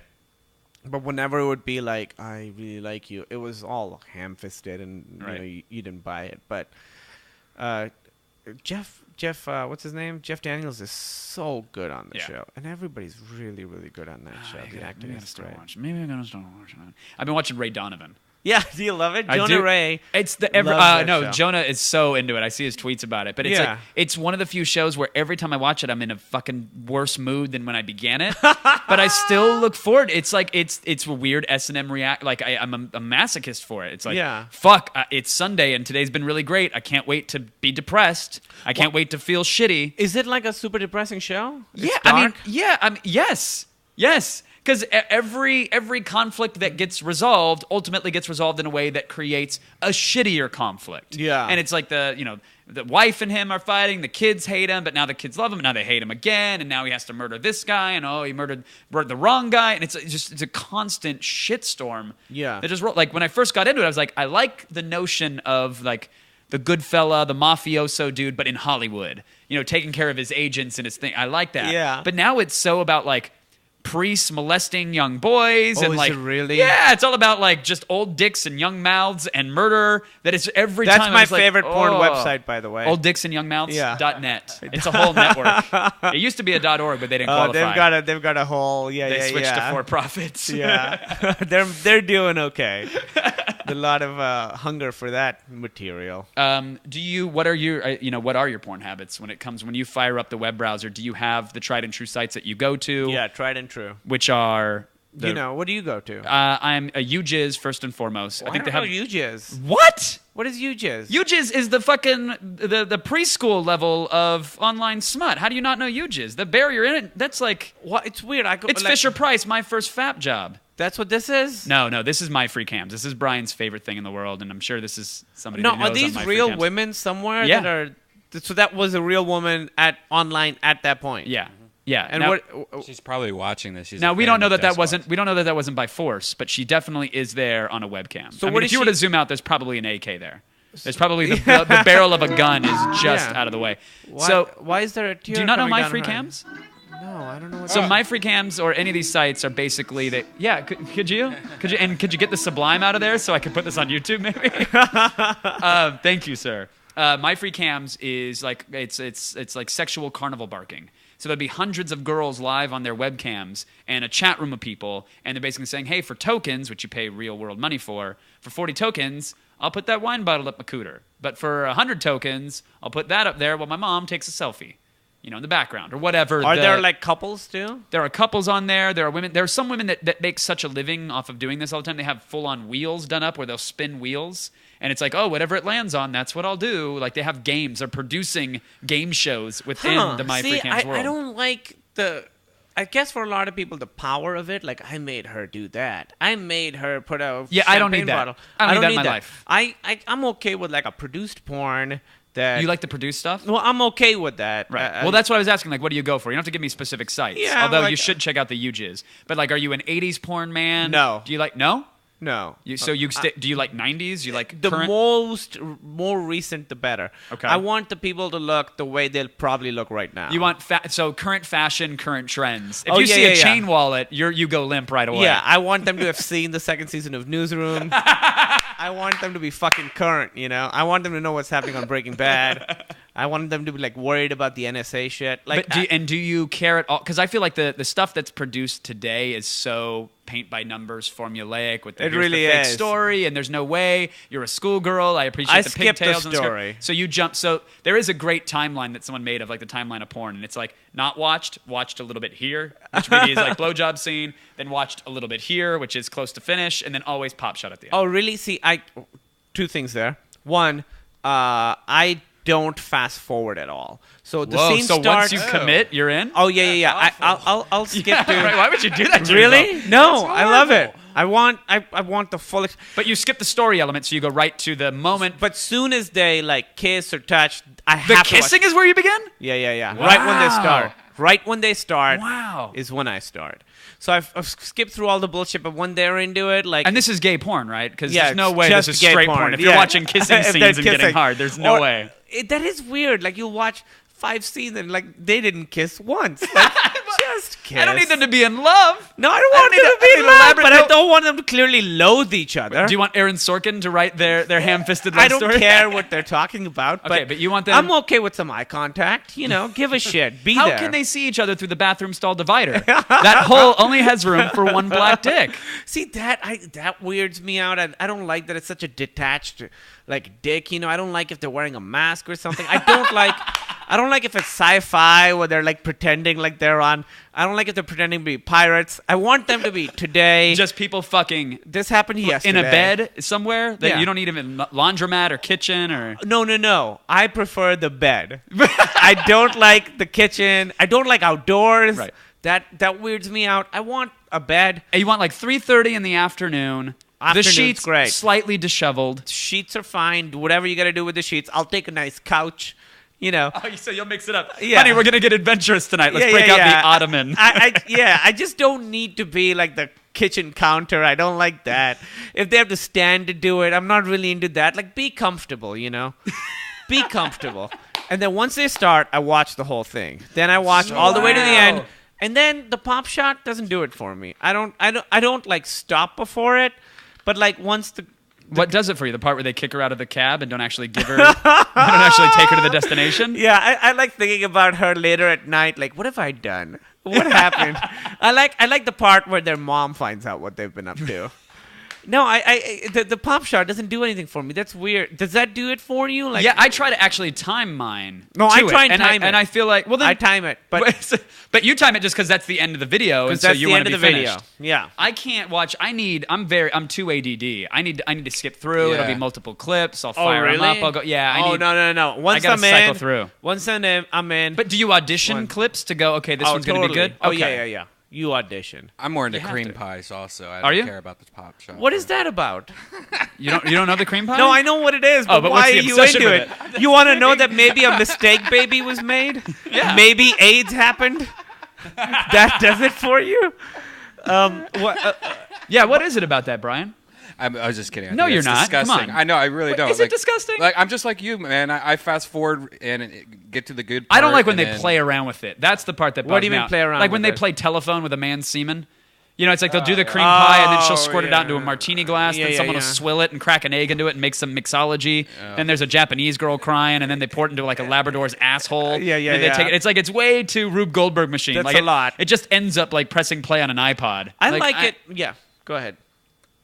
Speaker 3: But whenever it would be like, I really like you, it was all ham-fisted and you didn't buy it. But Jeff, what's his name? Jeff Daniels is so good on the show, and everybody's really, really good on that show. The acting is great.
Speaker 1: Maybe I'm gonna start watching it. I've been watching Ray Donovan.
Speaker 3: Yeah, do you love it? Jonah Ray.
Speaker 1: It's
Speaker 3: show.
Speaker 1: Jonah is so into it. I see his tweets about it. But it's like it's one of the few shows where every time I watch it, I'm in a fucking worse mood than when I began it. But I still look forward. It's like it's a weird S&M react. Like I'm a masochist for it. It's like fuck. It's Sunday and today's been really great. I can't wait to be depressed. I can't wait to feel shitty.
Speaker 3: Is it like a super depressing show?
Speaker 1: Yes. Because every conflict that gets resolved ultimately gets resolved in a way that creates a shittier conflict.
Speaker 3: Yeah.
Speaker 1: And it's like the wife and him are fighting, the kids hate him, but now the kids love him, and now they hate him again, and now he has to murder this guy, and he murdered the wrong guy, and it's a constant shitstorm.
Speaker 3: Yeah.
Speaker 1: That just like when I first got into it, I was like, I like the notion of like the good fella, the mafioso dude, but in Hollywood, taking care of his agents and his thing. I like that.
Speaker 3: Yeah.
Speaker 1: But now it's so about like priests molesting young boys and like
Speaker 3: is it really?
Speaker 1: Yeah, it's all about like just old dicks and young mouths and murder. That is every
Speaker 3: That's
Speaker 1: time.
Speaker 3: That's my favorite porn website, by the way.
Speaker 1: Old dicks and young mouths. .net. It's a whole network. It used to be a .org, but they didn't qualify.
Speaker 3: They've got a whole
Speaker 1: They switched to for profits.
Speaker 3: Yeah, they're doing okay. A lot of hunger for that material.
Speaker 1: What are your porn habits when you fire up the web browser? Do you have the tried and true sites that you go to?
Speaker 3: Yeah, tried and true.
Speaker 1: Which are
Speaker 3: what do you go to?
Speaker 1: I'm a UJizz first and foremost.
Speaker 3: I think they have UJizz.
Speaker 1: What?
Speaker 3: What is UJizz?
Speaker 1: UJizz is the fucking the preschool level of online smut. How do you not know UJizz? The barrier in it, that's like
Speaker 3: what? It's weird.
Speaker 1: It's Fisher Price, my first FAP job.
Speaker 3: That's what this is?
Speaker 1: No, this is my free cams. This is Brian's favorite thing in the world, and I'm sure this is somebody who knows
Speaker 3: are these real women somewhere that are... So that was a real woman online at that point?
Speaker 1: Yeah. Yeah.
Speaker 3: And
Speaker 2: now, she's probably watching this.
Speaker 1: Now we don't know that wasn't by force, but she definitely is there on a webcam. So if you were to zoom out, there's probably an AK there. There's probably the barrel of a gun is just out of the way.
Speaker 3: Why is there a tear?
Speaker 1: Do you not know my free cams?
Speaker 3: No, I don't know.
Speaker 1: So my free cams or any of these sites are basically that. Yeah, could you get the Sublime out of there so I could put this on YouTube maybe? Thank you, sir. My free cams is like it's like sexual carnival barking. So there'd be hundreds of girls live on their webcams and a chat room of people, and they're basically saying, hey, for tokens, which you pay real world money for 40 tokens, I'll put that wine bottle up my cooter. But for 100 tokens, I'll put that up there while my mom takes a selfie. In the background or whatever.
Speaker 3: Are there like couples too?
Speaker 1: There are couples on there. There are women. There are some women that make such a living off of doing this all the time. They have full-on wheels done up where they'll spin wheels. And it's like, whatever it lands on, that's what I'll do. Like they have games. They're producing game shows within the My Free Cams world.
Speaker 3: I don't like I guess for a lot of people, the power of it, like I made her do that. I made her put a
Speaker 1: I don't need that.
Speaker 3: Bottle.
Speaker 1: I don't need that in my life.
Speaker 3: I'm okay with like a produced porn. That
Speaker 1: you like to produce stuff?
Speaker 3: Well, I'm okay with that.
Speaker 1: Right. Well, that's what I was asking. Like, what do you go for? You don't have to give me specific sites.
Speaker 3: Yeah,
Speaker 1: although you should check out the UJizz. But like, are you an 80s porn man?
Speaker 3: No.
Speaker 1: Do you like no?
Speaker 3: No.
Speaker 1: Do you like 90s? You like
Speaker 3: the
Speaker 1: current?
Speaker 3: more recent the better.
Speaker 1: Okay.
Speaker 3: I want the people to look the way they'll probably look right now.
Speaker 1: You want so current fashion, current trends. If you see a chain wallet, you go limp right away.
Speaker 3: Yeah, I want them to have seen the second season of Newsroom. I want them to be fucking current, I want them to know what's happening on Breaking Bad. I want them to be like worried about the NSA shit. Like,
Speaker 1: But do you care at all? Because I feel like the stuff that's produced today is so paint by numbers, formulaic. With
Speaker 3: It
Speaker 1: here's
Speaker 3: really
Speaker 1: the fake
Speaker 3: is.
Speaker 1: story, and there's no way you're a schoolgirl. I appreciate
Speaker 3: I
Speaker 1: the
Speaker 3: skipped the
Speaker 1: pigtails and stuff.
Speaker 3: story.
Speaker 1: So you jump. So there is a great timeline that someone made of like the timeline of porn, and it's like not watched a little bit here, which maybe is like blowjob scene, then watched a little bit here, which is close to finish, and then always pop shot at the end.
Speaker 3: oh, really? See, two things there. One, I don't fast forward at all. So the
Speaker 1: Whoa!
Speaker 3: scene
Speaker 1: So
Speaker 3: starts.
Speaker 1: once you commit, you're in.
Speaker 3: Oh yeah. I'll skip
Speaker 1: Yeah,
Speaker 3: to.
Speaker 1: right. Why would you do that to
Speaker 3: Really?
Speaker 1: yourself?
Speaker 3: No,
Speaker 1: That's
Speaker 3: I love it.
Speaker 1: horrible.
Speaker 3: I want the full.
Speaker 1: But you skip the story element, so you go right to the moment.
Speaker 3: But soon as they like kiss or touch, I
Speaker 1: The
Speaker 3: have to watch.
Speaker 1: kissing is where you begin.
Speaker 3: Yeah. Right when they
Speaker 1: Wow.
Speaker 3: start. Right when they start.
Speaker 1: Wow.
Speaker 3: Is when I start. So I've skipped through all the bullshit, but when they're into it, like.
Speaker 1: And this is gay porn, right? Because
Speaker 3: Yeah,
Speaker 1: there's no
Speaker 3: it's
Speaker 1: way this
Speaker 3: just
Speaker 1: is
Speaker 3: gay
Speaker 1: straight
Speaker 3: porn.
Speaker 1: porn. If you're
Speaker 3: Yeah.
Speaker 1: watching kissing
Speaker 3: If they're
Speaker 1: scenes and getting
Speaker 3: kissing.
Speaker 1: hard, there's no
Speaker 3: Or-
Speaker 1: way.
Speaker 3: That is weird. Like you watch 5 scenes and like they didn't kiss once. Like, just kiss.
Speaker 1: I don't need them to be in love.
Speaker 3: No, I don't want
Speaker 1: need
Speaker 3: them
Speaker 1: a-
Speaker 3: to be
Speaker 1: I need
Speaker 3: in
Speaker 1: an
Speaker 3: love,
Speaker 1: elaborate
Speaker 3: but I
Speaker 1: note.
Speaker 3: don't want them to clearly loathe each other.
Speaker 1: Do you want Aaron Sorkin to write their ham-fisted love
Speaker 3: I don't
Speaker 1: story?
Speaker 3: care what they're talking about.
Speaker 1: Okay, but you want them-
Speaker 3: I'm okay with some eye contact. You know, give a shit. Be
Speaker 1: How
Speaker 3: there.
Speaker 1: can they see each other through the bathroom stall divider? That hole only has room for one black dick.
Speaker 3: See that weirds me out. I don't like that it's such a detached like dick. You know, I don't like if they're wearing a mask or something. I don't like if it's sci-fi where they're like pretending like they're on. I don't like if they're pretending to be pirates. I want them to be today.
Speaker 1: Just people fucking
Speaker 3: This happened yesterday.
Speaker 1: in a bed somewhere that
Speaker 3: Yeah.
Speaker 1: you don't need even laundromat or kitchen or.
Speaker 3: No. I prefer the bed. I don't like the kitchen. I don't like outdoors.
Speaker 1: Right.
Speaker 3: That weirds me out. I want a bed.
Speaker 1: You want like 3:30 in the afternoon. The
Speaker 3: Afternoon's
Speaker 1: sheets
Speaker 3: great.
Speaker 1: slightly disheveled.
Speaker 3: Sheets are fine. Do whatever you got to do with the sheets. I'll take a nice couch. You know.
Speaker 1: Oh, so you'll mix it up.
Speaker 3: Yeah.
Speaker 1: Honey, we're gonna get adventurous tonight. Let's
Speaker 3: Yeah,
Speaker 1: break
Speaker 3: yeah,
Speaker 1: out
Speaker 3: yeah.
Speaker 1: the ottoman.
Speaker 3: I just don't need to be like the kitchen counter. I don't like that. If they have to stand to do it, I'm not really into that. Like, be comfortable, you know? Be comfortable. And then once they start, I watch the whole thing. Then I watch all the way to the
Speaker 1: Wow.
Speaker 3: end. And then the pop shot doesn't do it for me. I don't like stop before it, but like once the
Speaker 1: What does it for you? The part where they kick her out of the cab and don't actually give her, don't actually take her to the destination?
Speaker 3: Yeah, I like thinking about her later at night. Like, what have I done? What happened? I like the part where their mom finds out what they've been up to. No, the pop shot doesn't do anything for me. That's weird. Does that do it for you? Like,
Speaker 1: Yeah, I try to actually time mine.
Speaker 3: No,
Speaker 1: to
Speaker 3: I
Speaker 1: it,
Speaker 3: try and time it.
Speaker 1: and I feel like then,
Speaker 3: I time it, but
Speaker 1: but you time it just because that's the end of the video, and so
Speaker 3: that's
Speaker 1: you
Speaker 3: the
Speaker 1: want
Speaker 3: end
Speaker 1: to
Speaker 3: of
Speaker 1: be
Speaker 3: the
Speaker 1: finished.
Speaker 3: video. Yeah.
Speaker 1: I can't watch. I'm too ADD. I need to skip through. It'll
Speaker 2: Yeah.
Speaker 1: be multiple clips. I'll
Speaker 3: Oh,
Speaker 1: fire them
Speaker 3: really?
Speaker 1: up. I'll go. Yeah. I need,
Speaker 3: no. Once
Speaker 1: gotta
Speaker 3: I'm in,
Speaker 1: cycle through.
Speaker 3: Once I'm in.
Speaker 1: But do you audition
Speaker 3: One.
Speaker 1: clips to go? Okay, this
Speaker 3: oh,
Speaker 1: one's gonna be
Speaker 3: totally.
Speaker 1: good.
Speaker 3: Oh
Speaker 1: Okay.
Speaker 3: yeah. You audition.
Speaker 2: I'm more into
Speaker 1: You have
Speaker 2: cream
Speaker 1: to.
Speaker 2: pies also. I
Speaker 1: Are
Speaker 2: don't
Speaker 1: you?
Speaker 2: care about the pop shot.
Speaker 3: What is that about?
Speaker 1: You don't know the cream pie?
Speaker 3: No, I know what it is, but,
Speaker 1: but
Speaker 3: why
Speaker 1: what's
Speaker 3: are
Speaker 1: the
Speaker 3: you
Speaker 1: obsession
Speaker 3: into
Speaker 1: with
Speaker 3: it? You want to know that maybe a mistake baby was made?
Speaker 1: Yeah.
Speaker 3: Maybe AIDS happened? That does it for you?
Speaker 1: Yeah. What is it about that, Brian?
Speaker 2: I was just kidding. I
Speaker 1: No,
Speaker 2: think
Speaker 1: you're
Speaker 2: it's
Speaker 1: not. Come
Speaker 2: Disgusting.
Speaker 1: on.
Speaker 2: I know. I really
Speaker 1: Wait,
Speaker 2: don't.
Speaker 1: is it disgusting?
Speaker 2: Like I'm just like you, man. I fast forward and get to the good part.
Speaker 1: I don't like when
Speaker 2: and
Speaker 1: they
Speaker 2: then-
Speaker 1: play around with it. That's the part that bugs
Speaker 3: What do you
Speaker 1: me
Speaker 3: mean
Speaker 1: out.
Speaker 3: play around
Speaker 1: Like when
Speaker 3: with
Speaker 1: they
Speaker 3: it?
Speaker 1: play telephone with a man's semen. You know, it's like they'll do the cream pie and then she'll squirt it out into a
Speaker 3: yeah.
Speaker 1: martini glass.
Speaker 3: Yeah,
Speaker 1: then
Speaker 3: yeah,
Speaker 1: someone will
Speaker 3: yeah.
Speaker 1: swill it and crack an egg into it and make some mixology. Then there's a Japanese girl crying, and then they pour it into like a Labrador's asshole.
Speaker 3: Yeah, yeah,
Speaker 1: And they
Speaker 3: yeah.
Speaker 1: take it. It's like it's way too Rube Goldberg machine.
Speaker 3: That's
Speaker 1: like
Speaker 3: a lot.
Speaker 1: It just ends up like pressing play on an iPod.
Speaker 3: I like it. Yeah, go ahead.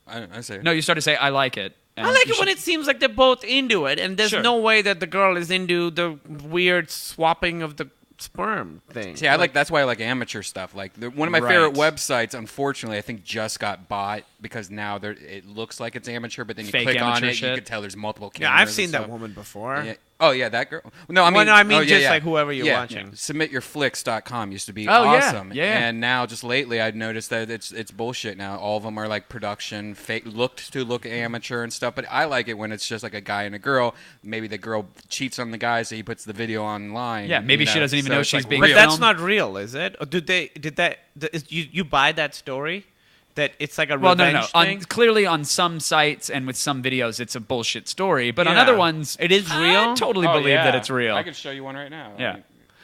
Speaker 2: I say
Speaker 1: No, you start to say I like it. And
Speaker 3: I like
Speaker 1: you
Speaker 3: it when
Speaker 1: should-
Speaker 3: it seems like they're both into it, and there's
Speaker 1: Sure.
Speaker 3: no way that the girl is into the weird swapping of the sperm thing.
Speaker 2: See, that's why I like amateur stuff. Like one of my
Speaker 1: Right.
Speaker 2: favorite websites, unfortunately, I think just got bought because now it looks like it's amateur, but then you
Speaker 1: Fake
Speaker 2: click on
Speaker 1: amateur
Speaker 2: it,
Speaker 1: shit.
Speaker 2: you can tell there's multiple
Speaker 3: Yeah,
Speaker 2: cameras.
Speaker 3: I've seen
Speaker 2: and
Speaker 3: that
Speaker 2: stuff.
Speaker 3: woman before.
Speaker 2: Yeah. Oh yeah, that girl. No, I mean,
Speaker 3: Well, no, I mean
Speaker 2: oh, yeah,
Speaker 3: just
Speaker 2: yeah.
Speaker 3: like whoever you're
Speaker 2: Yeah.
Speaker 3: watching.
Speaker 2: Submityourflicks.com used to be
Speaker 1: Oh, yeah.
Speaker 2: awesome.
Speaker 1: Yeah.
Speaker 2: And now just lately I've noticed that it's bullshit now. All of them are like production, fake, look amateur and stuff. But I like it when it's just like a guy and a girl. Maybe the girl cheats on the guy, so he puts the video online.
Speaker 1: Yeah, maybe
Speaker 2: you
Speaker 1: she doesn't even
Speaker 2: so
Speaker 1: know
Speaker 2: it's,
Speaker 1: she's
Speaker 2: like,
Speaker 1: being
Speaker 3: But
Speaker 2: real.
Speaker 3: that's
Speaker 1: film.
Speaker 3: not real, is it? Or you buy that story? That it's like a
Speaker 1: Well,
Speaker 3: revenge
Speaker 1: no.
Speaker 3: thing?
Speaker 1: Clearly, on some sites and with some videos, it's a bullshit story. But on
Speaker 3: Yeah.
Speaker 1: other ones,
Speaker 3: It is real?
Speaker 1: I totally
Speaker 2: Oh,
Speaker 1: believe
Speaker 2: yeah.
Speaker 1: that it's real.
Speaker 2: I could show you one right now.
Speaker 1: Yeah.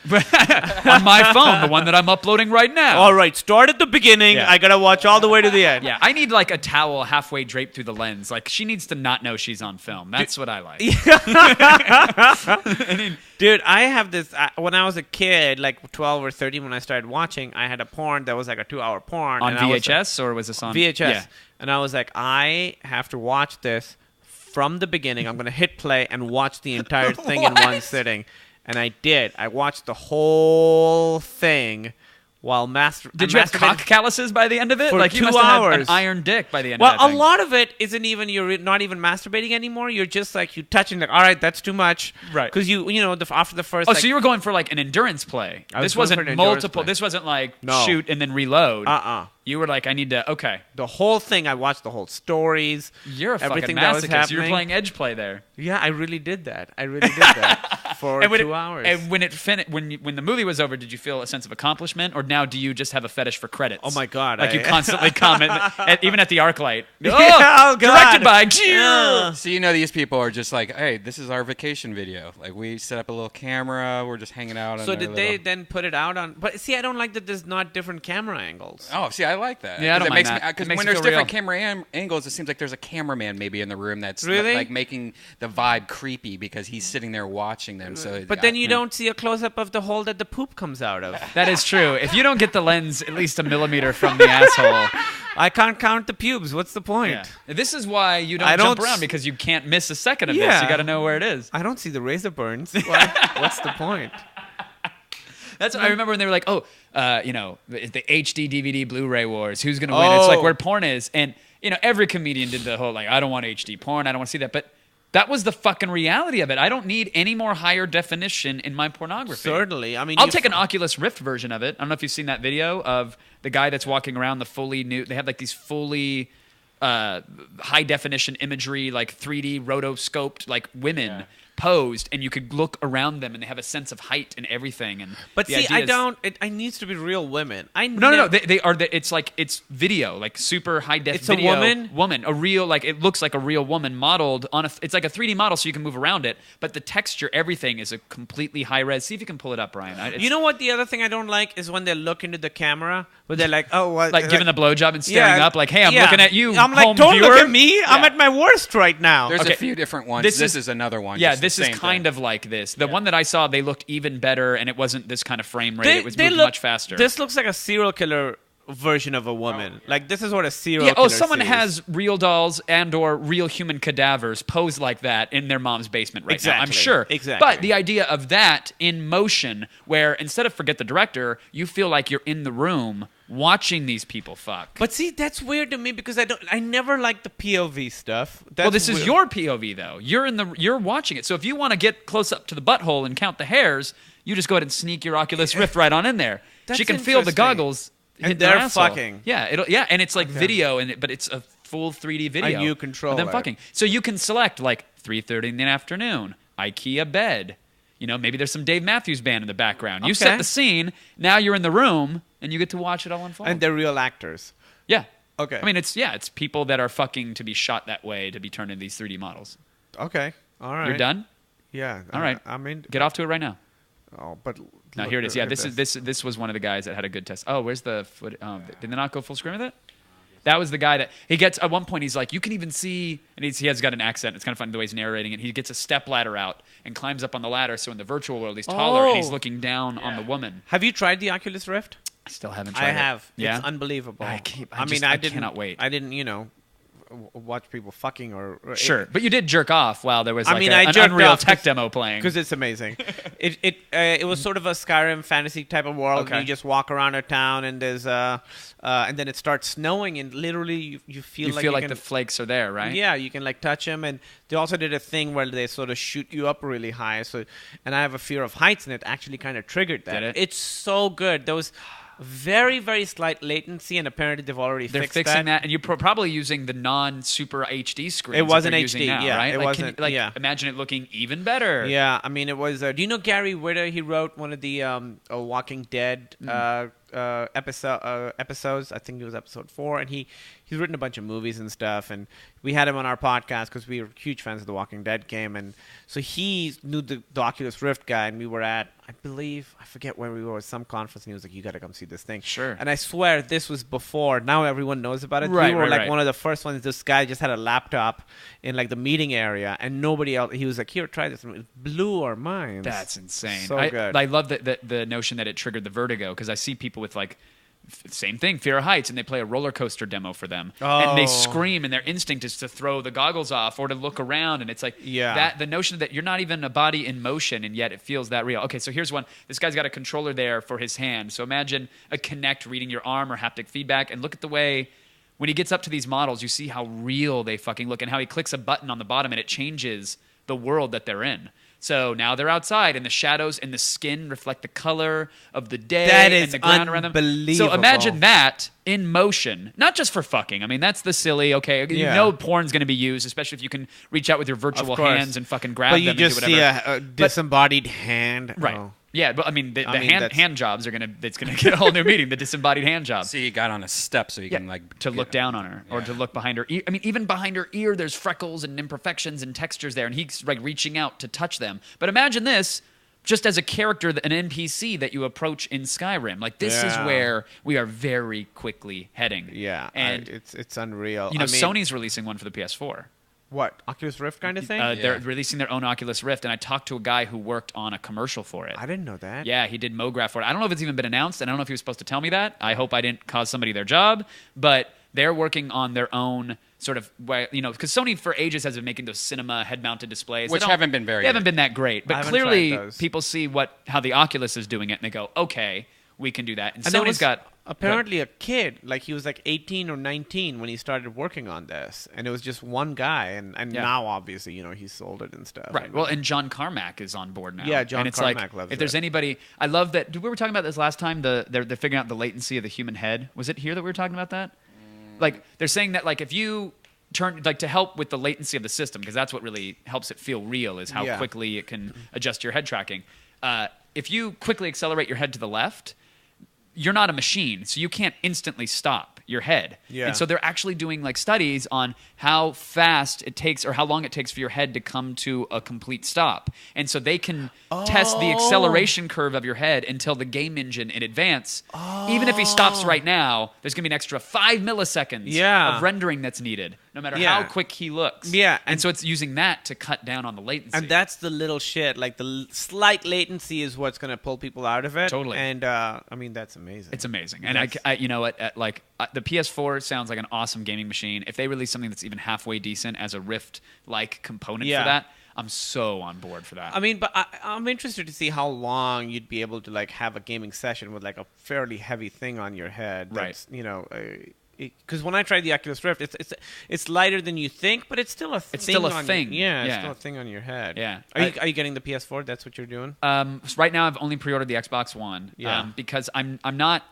Speaker 1: on my phone, the one that I'm uploading right now.
Speaker 3: All right, start at the beginning.
Speaker 1: Yeah.
Speaker 3: I gotta watch all the way to the end.
Speaker 1: Yeah, I need like a towel halfway draped through the lens. Like she needs to not know she's on film. That's what I like.
Speaker 3: Dude, I have this. When I was a kid, like 12 or 13, when I started watching, I had a porn that was like a 2-hour porn.
Speaker 1: On
Speaker 3: and I was
Speaker 1: VHS or was this on
Speaker 3: VHS.
Speaker 1: Yeah.
Speaker 3: And I was like, I have to watch this from the beginning. I'm going to hit play and watch the entire thing in one sitting. And I did. I watched the whole thing while
Speaker 1: Did you have cock calluses by the end of it?
Speaker 3: For
Speaker 1: like you
Speaker 3: 2
Speaker 1: must have had
Speaker 3: hours.
Speaker 1: an iron dick by the end
Speaker 3: Well,
Speaker 1: of that
Speaker 3: a
Speaker 1: thing.
Speaker 3: lot of it isn't even, you're not even masturbating anymore. You're just like, you touching, like, all right, that's too much.
Speaker 1: Right.
Speaker 3: Because after the first.
Speaker 1: Oh,
Speaker 3: like,
Speaker 1: so you were going for like an endurance play.
Speaker 3: I was
Speaker 1: This
Speaker 3: going for
Speaker 1: wasn't
Speaker 3: an endurance
Speaker 1: multiple.
Speaker 3: play.
Speaker 1: This wasn't like
Speaker 3: No.
Speaker 1: shoot and then reload. You were like, I need to. Okay.
Speaker 3: the whole thing, I watched the whole stories.
Speaker 1: You're a
Speaker 3: everything
Speaker 1: fucking
Speaker 3: that was
Speaker 1: masochist. You were
Speaker 3: happening.
Speaker 1: playing edge play there.
Speaker 3: Yeah, I really did that. For
Speaker 1: when
Speaker 3: 2 hours.
Speaker 1: And when it when the movie was over, did you feel a sense of accomplishment, or now do you just have a fetish for credits?
Speaker 3: Oh my God,
Speaker 1: Like you
Speaker 3: I-
Speaker 1: constantly comment, even at the ArcLight.
Speaker 3: Oh, God.
Speaker 1: Directed by.
Speaker 3: Yeah.
Speaker 2: So these people are just like, hey, this is our vacation video. Like we set up a little camera, we're just hanging out.
Speaker 3: So
Speaker 2: on
Speaker 3: did they then put it out on? But see, I don't like that there's not different camera angles.
Speaker 2: Oh, see, I like that.
Speaker 1: Yeah, I don't mind
Speaker 2: makes
Speaker 1: that.
Speaker 2: Because
Speaker 1: It makes
Speaker 2: when
Speaker 1: it
Speaker 2: there's
Speaker 1: feel
Speaker 2: different
Speaker 1: real.
Speaker 2: camera angles, it seems like there's a cameraman maybe in the room that's
Speaker 3: Really?
Speaker 2: like making the vibe creepy because he's sitting there watching them. So,
Speaker 3: But then you don't see a close up of the hole that the poop comes out of.
Speaker 1: That is true. If you don't get the lens at least a millimeter from the asshole.
Speaker 3: I can't count the pubes. What's the point?
Speaker 1: Yeah. This is why you
Speaker 3: I
Speaker 1: don't jump
Speaker 3: don't
Speaker 1: around,
Speaker 3: s-
Speaker 1: because you can't miss a second of this.
Speaker 3: Yeah.
Speaker 1: You got to know where it is.
Speaker 3: I don't see the razor burns. What's the point?
Speaker 1: That's I remember when they were like, the HD DVD Blu-ray wars. Who's gonna win? It's like
Speaker 3: Oh.
Speaker 1: where porn is, and every comedian did the whole like, I don't want HD porn. I don't want to see that, but. That was the fucking reality of it. I don't need any more higher definition in my pornography.
Speaker 3: Certainly. I mean,
Speaker 1: I'll take an Oculus Rift version of it. I don't know if you've seen that video of the guy that's walking around the fully new. They have like these fully high definition imagery, like 3D rotoscoped, like women posed, and you could look around them, and they have a sense of height and everything. And
Speaker 3: But
Speaker 1: the
Speaker 3: see,
Speaker 1: idea
Speaker 3: I
Speaker 1: is-
Speaker 3: don't. It needs to be real women.
Speaker 1: No. They are. It's like it's video, like super high def.
Speaker 3: It's a
Speaker 1: video.
Speaker 3: woman?
Speaker 1: A real, like it looks like a real woman modeled on a. It's like a 3D model, so you can move around it. But the texture, everything is a completely high res. See if you can pull it up, Brian.
Speaker 3: You know what? The other thing I don't like is when they look into the camera, but they're like, "Oh, what?"
Speaker 1: like giving the blowjob and staring up, like, "Hey, I'm looking at you."
Speaker 3: I'm like,
Speaker 1: home
Speaker 3: "Don't
Speaker 1: viewer."
Speaker 3: look at me. I'm
Speaker 1: Yeah.
Speaker 3: at my worst right now."
Speaker 2: There's
Speaker 1: Okay.
Speaker 2: a few different ones.
Speaker 1: This
Speaker 2: This
Speaker 1: is-
Speaker 2: is another one.
Speaker 1: Yeah,
Speaker 2: just the
Speaker 1: this is
Speaker 2: same
Speaker 1: kind
Speaker 2: thing.
Speaker 1: of like this. The one that I saw, they looked even better, and it wasn't this kind of frame rate. It was moved much faster.
Speaker 3: This looks like a serial killer version of a woman. Like this is what a serial
Speaker 1: Yeah.
Speaker 3: killer
Speaker 1: Oh, someone
Speaker 3: sees.
Speaker 1: has real dolls and/or real human cadavers posed like that in their mom's basement right now. I'm
Speaker 3: Exactly.
Speaker 1: sure.
Speaker 3: Exactly.
Speaker 1: But the idea of that in motion, where instead of forget the director, you feel like you're in the room watching these people fuck.
Speaker 3: But see, that's weird to me because I never liked the POV stuff.
Speaker 1: Well, this is
Speaker 3: weird.
Speaker 1: your POV though. You're watching it. So if you want to get close up to the butthole and count the hairs, you just go ahead and sneak your Oculus Rift right on in there.
Speaker 3: That's
Speaker 1: She can feel the
Speaker 3: interesting.
Speaker 1: goggles.
Speaker 3: And
Speaker 1: hitting her
Speaker 3: they're
Speaker 1: asshole.
Speaker 3: fucking.
Speaker 1: Yeah, and it's like video, but it's a full 3D video.
Speaker 3: And you control
Speaker 1: of them
Speaker 3: it.
Speaker 1: fucking. So you can select like 3:30 in the afternoon, IKEA bed. Maybe there's some Dave Matthews Band in the background. You set
Speaker 3: Okay.
Speaker 1: the scene. Now you're in the room, and you get to watch it all unfold.
Speaker 3: And they're real actors.
Speaker 1: yeah.
Speaker 3: Okay.
Speaker 1: I mean, it's people that are fucking to be shot that way to be turned into these 3D models.
Speaker 3: Okay. All right.
Speaker 1: You're done.
Speaker 3: Yeah.
Speaker 1: All right.
Speaker 3: I mean,
Speaker 1: Get off to it right now.
Speaker 3: oh, but
Speaker 1: No,
Speaker 3: look,
Speaker 1: here it is. Yeah,
Speaker 3: look at
Speaker 1: this was one of the guys that had a good test. Oh, where's the foot? Did they not go full screen with it? That was the guy that he gets at one point. He's like, you can even see, and he has got an accent. It's kind of funny the way he's narrating it. He gets a step ladder out and climbs up on the ladder. So in the virtual world, he's taller and he's
Speaker 3: Oh.
Speaker 1: looking down on the woman.
Speaker 3: Have you tried the Oculus Rift?
Speaker 1: I still haven't tried
Speaker 3: I
Speaker 1: it.
Speaker 3: have.
Speaker 1: Yeah,
Speaker 3: It's unbelievable.
Speaker 1: I
Speaker 3: didn't.
Speaker 1: cannot wait.
Speaker 3: I didn't. Watch people fucking or
Speaker 1: Sure, but you did jerk off while there was like
Speaker 3: I
Speaker 1: an
Speaker 3: jerked
Speaker 1: Unreal
Speaker 3: off
Speaker 1: tech demo playing.
Speaker 3: because it's amazing. It was sort of a Skyrim fantasy type of world.
Speaker 1: Okay.
Speaker 3: You just walk around a town and there's and then it starts snowing and literally you feel
Speaker 1: you
Speaker 3: like
Speaker 1: feel
Speaker 3: you
Speaker 1: like
Speaker 3: can,
Speaker 1: the flakes are there, right?
Speaker 3: Yeah, you can like touch them, and they also did a thing where they sort of shoot you up really high. So, and I have a fear of heights, and it actually kind of triggered that.
Speaker 1: Did it?
Speaker 3: It's so good. There was very, very slight latency, and apparently they've already
Speaker 1: They're
Speaker 3: fixed
Speaker 1: fixing that, and you're probably using the non-super HD screens.
Speaker 3: It wasn't
Speaker 1: that they're using
Speaker 3: HD,
Speaker 1: now,
Speaker 3: yeah,
Speaker 1: right?
Speaker 3: it
Speaker 1: Like,
Speaker 3: wasn't-
Speaker 1: Can you,
Speaker 3: yeah.
Speaker 1: imagine it looking even better.
Speaker 3: Yeah, I mean, it was. Do you know Gary Whitta? He wrote one of the Walking Dead episodes. I think it was episode 4, and he's written a bunch of movies and stuff. And we had him on our podcast because we were huge fans of the Walking Dead game. And so he knew the Oculus Rift guy, and we were at, I forget where we were, at some conference, and he was like, "You got to come see this thing."
Speaker 1: Sure.
Speaker 3: And I swear this was before. Now everyone knows about it.
Speaker 1: Right,
Speaker 3: we were
Speaker 1: right.
Speaker 3: one of the first ones. This guy just had a laptop in like the meeting area, and nobody else. He was like, "Here, try this." And it blew our minds.
Speaker 1: That's insane.
Speaker 3: So good.
Speaker 1: I love the notion that it triggered the vertigo, because I see people with like same thing, fear of heights, and they play a roller coaster demo for them, and they scream, and their instinct is to throw the goggles off or to look around, and it's like that the notion that you're not even a body in motion, and yet it feels that real. Okay, so here's one. This guy's got a controller there for his hand, so imagine a Kinect reading your arm or haptic feedback, and look at the way when he gets up to these models, you see how real they fucking look, and how he clicks a button on the bottom and it changes the world that they're in. So now they're outside, and the shadows and the skin reflect the color of the day and the ground around them. So imagine that in motion, not just for fucking. I mean, that's the silly, okay, you know porn's going to be used, especially if you can reach out with your virtual hands and fucking grab them and do whatever.
Speaker 3: But you just see a disembodied hand.
Speaker 1: Right.
Speaker 3: Oh.
Speaker 1: Yeah, but I mean, the hand jobs are it's gonna get a whole new meaning. The disembodied hand job.
Speaker 2: So you got on a step so you can
Speaker 1: look down on her or to look behind her ear. I mean, even behind her ear, there's freckles and imperfections and textures there, and he's like reaching out to touch them. But imagine this just as a character, an NPC that you approach in Skyrim. Like this is where we are very quickly heading.
Speaker 3: Yeah,
Speaker 1: and
Speaker 3: it's unreal.
Speaker 1: You know, Sony's releasing one for the PS4.
Speaker 3: What, Oculus Rift kind of thing?
Speaker 1: They're releasing their own Oculus Rift, and I talked to a guy who worked on a commercial for it.
Speaker 3: I didn't know that.
Speaker 1: Yeah, he did MoGraph for it. I don't know if it's even been announced, and I don't know if he was supposed to tell me that. I hope I didn't cause somebody their job, but they're working on their own sort of, because Sony for ages has been making those cinema head-mounted displays.
Speaker 2: Which haven't been
Speaker 1: They haven't been that great, but clearly people see how the Oculus is doing it, and they go, okay, we can do that. And Sony's got...
Speaker 3: Apparently a kid, like he was like 18 or 19 when he started working on this, and it was just one guy, and now obviously he sold it and stuff.
Speaker 1: Right. Well, and John Carmack is on board now.
Speaker 3: Yeah, John Carmack loves it.
Speaker 1: If there's anybody, I love that. We were talking about this last time. They're figuring out the latency of the human head. Was it here that we were talking about that? Like they're saying that like if you turn to help with the latency of the system, because that's what really helps it feel real, is how quickly it can adjust your head tracking. If you quickly accelerate your head to the left, you're not a machine, so you can't instantly stop your head.
Speaker 3: Yeah.
Speaker 1: And so they're actually doing like studies on how fast it takes or how long it takes for your head to come to a complete stop. And so they can test the acceleration curve of your head until the game engine in advance. Even if he stops right now, there's going to be an extra 5 milliseconds of rendering that's needed, no matter how quick he looks.
Speaker 3: Yeah.
Speaker 1: And so it's using that to cut down on the latency.
Speaker 3: And that's the little shit. Like the slight latency is what's going to pull people out of it.
Speaker 1: Totally.
Speaker 3: And I mean, that's amazing.
Speaker 1: It's amazing. And I you know what, the PS4 sounds like an awesome gaming machine. If they release something that's even halfway decent as a Rift-like component for that, I'm so on board for that.
Speaker 3: I mean, but I'm interested to see how long you'd be able to like have a gaming session with like a fairly heavy thing on your head. That's, because when I tried the Oculus Rift, it's lighter than you think, but it's still a thing.
Speaker 1: It's still a thing.
Speaker 3: It's still a thing on your head.
Speaker 1: Yeah.
Speaker 3: Are you getting the PS4? That's what you're doing?
Speaker 1: So right now, I've only pre-ordered the Xbox One. Because I'm not.